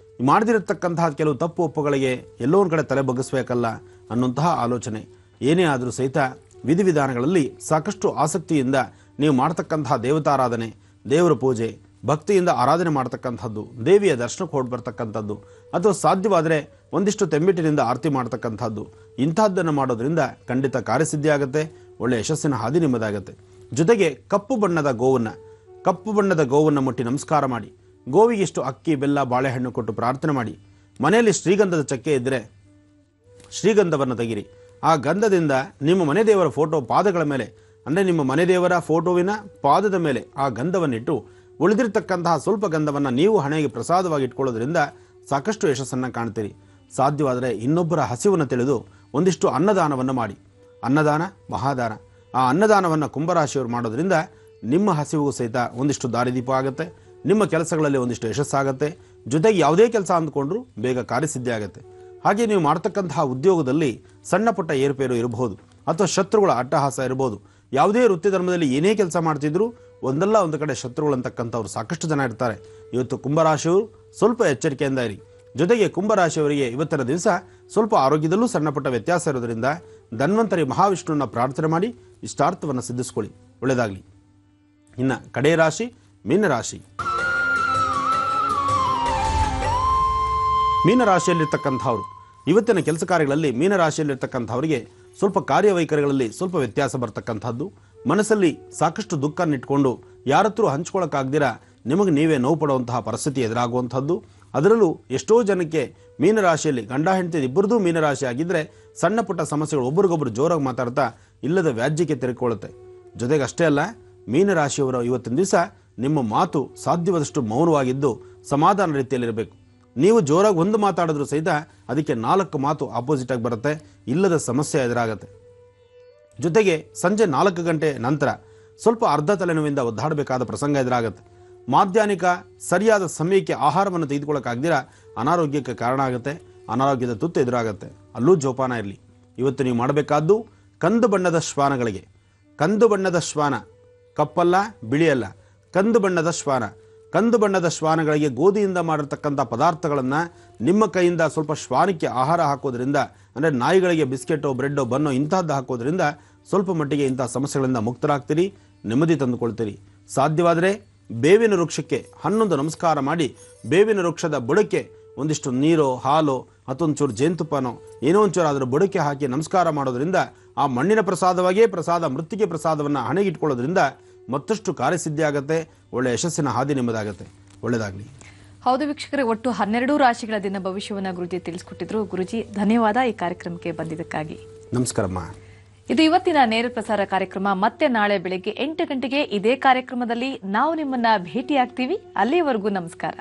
ಮಾಡದಿರತಕ್ಕಂತಹ ಕೆಲವು ತಪ್ಪು ಒಪ್ಪುಗಳಿಗೆ ಎಲ್ಲೋ ಒಂದು ಕಡೆ ತಲೆ ಬಗ್ಗಿಸ್ಬೇಕಲ್ಲ ಅನ್ನುವಂತಹ ಆಲೋಚನೆ. ಏನೇ ಆದರೂ ಸಹಿತ ವಿಧಿವಿಧಾನಗಳಲ್ಲಿ ಸಾಕಷ್ಟು ಆಸಕ್ತಿಯಿಂದ ನೀವು ಮಾಡ್ತಕ್ಕಂತಹ ದೇವತಾರಾಧನೆ, ದೇವರ ಪೂಜೆ, ಭಕ್ತಿಯಿಂದ ಆರಾಧನೆ ಮಾಡ್ತಕ್ಕಂಥದ್ದು, ದೇವಿಯ ದರ್ಶನಕ್ಕೆ ಹೊರಟು ಬರ್ತಕ್ಕಂಥದ್ದು, ಅಥವಾ ಸಾಧ್ಯವಾದರೆ ಒಂದಿಷ್ಟು ತೆಂಬಿಟ್ಟಿನಿಂದ ಆರತಿ ಮಾಡ್ತಕ್ಕಂಥದ್ದು, ಇಂತಹದ್ದನ್ನು ಮಾಡೋದ್ರಿಂದ ಖಂಡಿತ ಕಾರ್ಯಸಿದ್ಧಿ ಆಗುತ್ತೆ. ಒಳ್ಳೆಯ ಯಶಸ್ಸಿನ ಹಾದಿ ನಿಮ್ಮದಾಗುತ್ತೆ. ಜೊತೆಗೆ ಕಪ್ಪು ಬಣ್ಣದ ಗೋವನ್ನು ಮುಟ್ಟಿ ನಮಸ್ಕಾರ ಮಾಡಿ, ಗೋವಿಗೆಷ್ಟು ಅಕ್ಕಿ, ಬೆಲ್ಲ, ಬಾಳೆಹಣ್ಣು ಕೊಟ್ಟು ಪ್ರಾರ್ಥನೆ ಮಾಡಿ. ಮನೆಯಲ್ಲಿ ಶ್ರೀಗಂಧದ ಚಕ್ಕೆ ಇದ್ದರೆ ಶ್ರೀಗಂಧವನ್ನು ತೆಗಿರಿ. ಆ ಗಂಧದಿಂದ ನಿಮ್ಮ ಮನೆ ದೇವರ ಫೋಟೋ ಪಾದಗಳ ಮೇಲೆ, ಅಂದರೆ ನಿಮ್ಮ ಮನೆ ದೇವರ ಫೋಟೋವಿನ ಪಾದದ ಮೇಲೆ ಆ ಗಂಧವನ್ನಿಟ್ಟು ಉಳಿದಿರ್ತಕ್ಕಂತಹ ಸ್ವಲ್ಪ ಗಂಧವನ್ನು ನೀವು ಹಣೆಗೆ ಪ್ರಸಾದವಾಗಿ ಇಟ್ಕೊಳ್ಳೋದ್ರಿಂದ ಸಾಕಷ್ಟು ಯಶಸ್ಸನ್ನು ಕಾಣ್ತೀರಿ. ಸಾಧ್ಯವಾದರೆ ಇನ್ನೊಬ್ಬರ ಹಸಿವನ್ನು ತಿಳಿದು ಒಂದಿಷ್ಟು ಅನ್ನದಾನವನ್ನು ಮಾಡಿ. ಅನ್ನದಾನ ಮಹಾದಾನ. ಆ ಅನ್ನದಾನವನ್ನು ಕುಂಭರಾಶಿಯವರು ಮಾಡೋದ್ರಿಂದ ನಿಮ್ಮ ಹಸಿವಿಗೂ ಸಹಿತ ಒಂದಿಷ್ಟು ದಾರಿದೀಪ ಆಗುತ್ತೆ. ನಿಮ್ಮ ಕೆಲಸಗಳಲ್ಲಿ ಒಂದಿಷ್ಟು ಯಶಸ್ಸಾಗುತ್ತೆ. ಜೊತೆಗೆ ಯಾವುದೇ ಕೆಲಸ ಅಂದ್ಕೊಂಡ್ರೂ ಬೇಗ ಕಾರ್ಯಸಿದ್ಧಿ ಆಗುತ್ತೆ. ಹಾಗೆ ನೀವು ಮಾಡ್ತಕ್ಕಂತಹ ಉದ್ಯೋಗದಲ್ಲಿ ಸಣ್ಣ ಪುಟ್ಟ ಏರುಪೇರು ಇರಬಹುದು, ಅಥವಾ ಶತ್ರುಗಳ ಅಟ್ಟಹಾಸ ಇರಬಹುದು. ಯಾವುದೇ ವೃತ್ತಿ ಧರ್ಮದಲ್ಲಿ ಏನೇ ಕೆಲಸ ಮಾಡ್ತಿದ್ರು ಒಂದಲ್ಲ ಒಂದು ಕಡೆ ಶತ್ರುಗಳಂತಕ್ಕಂಥವ್ರು ಸಾಕಷ್ಟು ಜನ ಇರ್ತಾರೆ. ಇವತ್ತು ಕುಂಭರಾಶಿಯವರು ಸ್ವಲ್ಪ ಎಚ್ಚರಿಕೆಯಿಂದ ಇರಿ. ಜೊತೆಗೆ ಕುಂಭರಾಶಿಯವರಿಗೆ ಇವತ್ತಿನ ದಿವಸ ಸ್ವಲ್ಪ ಆರೋಗ್ಯದಲ್ಲೂ ಸಣ್ಣಪುಟ್ಟ ವ್ಯತ್ಯಾಸ ಇರೋದ್ರಿಂದ ಧನ್ವಂತರಿ ಮಹಾವಿಷ್ಣುವನ್ನ ಪ್ರಾರ್ಥನೆ ಮಾಡಿ ಇಷ್ಟಾರ್ಥವನ್ನು ಸಿದ್ಧಿಸ್ಕೊಳ್ಳಿ, ಒಳ್ಳೆಯದಾಗಲಿ. ಇನ್ನು ಕಡೆ ರಾಶಿ ಮೀನರಾಶಿ. ಮೀನರಾಶಿಯಲ್ಲಿರ್ತಕ್ಕಂಥವ್ರು ಇವತ್ತಿನ ಕೆಲಸ ಕಾರ್ಯಗಳಲ್ಲಿ ಮೀನರಾಶಿಯಲ್ಲಿರ್ತಕ್ಕಂಥವರಿಗೆ ಸ್ವಲ್ಪ ಕಾರ್ಯವೈಖರಿಗಳಲ್ಲಿ ಸ್ವಲ್ಪ ವ್ಯತ್ಯಾಸ ಬರ್ತಕ್ಕಂಥದ್ದು, ಮನಸ್ಸಲ್ಲಿ ಸಾಕಷ್ಟು ದುಃಖನಿಟ್ಕೊಂಡು ಯಾರತ್ರ ಹಂಚ್ಕೊಳ್ಳೋಕ್ಕಾಗ್ದಿರ ನಿಮಗೆ ನೀವೇ ನೋವು ಪಡುವಂತಹ ಪರಿಸ್ಥಿತಿ ಎದುರಾಗುವಂಥದ್ದು. ಅದರಲ್ಲೂ ಎಷ್ಟೋ ಜನಕ್ಕೆ ಮೀನರಾಶಿಯಲ್ಲಿ ಗಂಡ ಹೆಂಡತಿ ಇಬ್ಬರದೂ ಮೀನರಾಶಿ ಆಗಿದ್ದರೆ ಸಣ್ಣ ಪುಟ್ಟ ಸಮಸ್ಯೆಗಳು ಒಬ್ರಿಗೊಬ್ರು ಜೋರಾಗಿ ಮಾತಾಡ್ತಾ ಇಲ್ಲದ ವ್ಯಾಜ್ಯಕ್ಕೆ ತೆರೆಕೊಳ್ಳುತ್ತೆ. ಜೊತೆಗೆ ಅಷ್ಟೇ ಅಲ್ಲ, ಮೀನರಾಶಿಯವರ ಇವತ್ತಿನ ದಿವಸ ನಿಮ್ಮ ಮಾತು ಸಾಧ್ಯವಾದಷ್ಟು ಮೌನವಾಗಿದ್ದು ಸಮಾಧಾನ ರೀತಿಯಲ್ಲಿರಬೇಕು. ನೀವು ಜೋರಾಗಿ ಒಂದು ಮಾತಾಡಿದ್ರು ಸಹಿತ ಅದಕ್ಕೆ 4 ಮಾತು ಆಪೋಸಿಟ್ ಆಗಿ ಬರುತ್ತೆ, ಇಲ್ಲದ ಸಮಸ್ಯೆ ಎದುರಾಗುತ್ತೆ. ಜೊತೆಗೆ ಸಂಜೆ 4 ಗಂಟೆ ನಂತರ ಸ್ವಲ್ಪ ಅರ್ಧ ತಲೆನೋವಿಂದ ಒದ್ದಾಡಬೇಕಾದ ಪ್ರಸಂಗ ಎದುರಾಗುತ್ತೆ. ಮಾಧ್ಯಾಹ್ನಿಕ ಸರಿಯಾದ ಸಮಯಕ್ಕೆ ಆಹಾರವನ್ನು ತೆಗೆದುಕೊಳ್ಳೋಕ್ಕಾಗ್ದಿರ ಅನಾರೋಗ್ಯಕ್ಕೆ ಕಾರಣ ಆಗುತ್ತೆ, ಅನಾರೋಗ್ಯದ ತುತ್ತು ಎದುರಾಗುತ್ತೆ. ಅಲ್ಲೂ ಜೋಪಾನ ಇರಲಿ. ಇವತ್ತು ನೀವು ಮಾಡಬೇಕಾದ್ದು ಕಂದು ಬಣ್ಣದ ಶ್ವಾನಗಳಿಗೆ, ಕಂದು ಬಣ್ಣದ ಶ್ವಾನ, ಕಪ್ಪಲ್ಲ ಬಿಳಿಯಲ್ಲ, ಕಂದು ಬಣ್ಣದ ಶ್ವಾನ, ಕಂದು ಬಣ್ಣದ ಶ್ವಾನಗಳಿಗೆ ಗೋಧಿಯಿಂದ ಮಾಡಿರ್ತಕ್ಕಂಥ ಪದಾರ್ಥಗಳನ್ನು ನಿಮ್ಮ ಕೈಯಿಂದ ಸ್ವಲ್ಪ ಶ್ವಾನಕ್ಕೆ ಆಹಾರ ಹಾಕೋದ್ರಿಂದ, ಅಂದರೆ ನಾಯಿಗಳಿಗೆ ಬಿಸ್ಕೆಟೋ ಬ್ರೆಡ್ಡೋ ಬನ್ನೋ ಇಂತಹದ್ದು ಹಾಕೋದ್ರಿಂದ ಸ್ವಲ್ಪ ಮಟ್ಟಿಗೆ ಇಂತಹ ಸಮಸ್ಯೆಗಳಿಂದ ಮುಕ್ತರಾಗ್ತೀರಿ, ನೆಮ್ಮದಿ ತಂದುಕೊಳ್ತೀರಿ. ಸಾಧ್ಯವಾದರೆ ಬೇವಿನ ವೃಕ್ಷಕ್ಕೆ 11 ನಮಸ್ಕಾರ ಮಾಡಿ ಬೇವಿನ ವೃಕ್ಷದ ಬುಡಕ್ಕೆ ಒಂದಿಷ್ಟು ನೀರೋ ಹಾಲೋ ಅಥವಾ ಚೂರು ಜೇನುತುಪ್ಪನೋ ಏನೋ ಒಂಚೂರು ಅದರ ಬುಡಕ್ಕೆ ಹಾಕಿ ನಮಸ್ಕಾರ ಮಾಡೋದ್ರಿಂದ ಆ ಮಣ್ಣಿನ ಪ್ರಸಾದವಾಗಿಯೇ ಪ್ರಸಾದ ಮೃತ್ತಿಗೆ ಪ್ರಸಾದವನ್ನು ಹಣೆಗಿಟ್ಕೊಳ್ಳೋದ್ರಿಂದ ಮತ್ತಷ್ಟು ಕಾರ್ಯಸಿದ್ಧಿ ಆಗುತ್ತೆ, ಒಳ್ಳೆಯ ಯಶಸ್ಸಿನ ಹಾದಿ ನಿಮ್ಮದಾಗುತ್ತೆ. ಒಳ್ಳೆಯದಾಗಲಿ. ಹೌದು ವೀಕ್ಷಕರೇ, ಒಟ್ಟು 12 ರಾಶಿಗಳ ದಿನ ಭವಿಷ್ಯವನ್ನು ಗುರುಜಿ ತಿಳಿಸ್ಕೊಟ್ಟಿದ್ರು. ಗುರುಜಿ ಧನ್ಯವಾದ ಈ ಕಾರ್ಯಕ್ರಮಕ್ಕೆ ಬಂದಿದ್ದಕ್ಕಾಗಿ. ನಮಸ್ಕಾರಮ್ಮ. ಇದು ಇವತ್ತಿನ ನೇರ ಪ್ರಸಾರ ಕಾರ್ಯಕ್ರಮ. ಮತ್ತೆ ನಾಳೆ ಬೆಳಗ್ಗೆ 8 ಗಂಟೆಗೆ ಇದೇ ಕಾರ್ಯಕ್ರಮದಲ್ಲಿ ನಾವು ನಿಮ್ಮನ್ನ ಭೇಟಿಯಾಗ್ತೀವಿ. ಅಲ್ಲಿಯವರೆಗೂ ನಮಸ್ಕಾರ.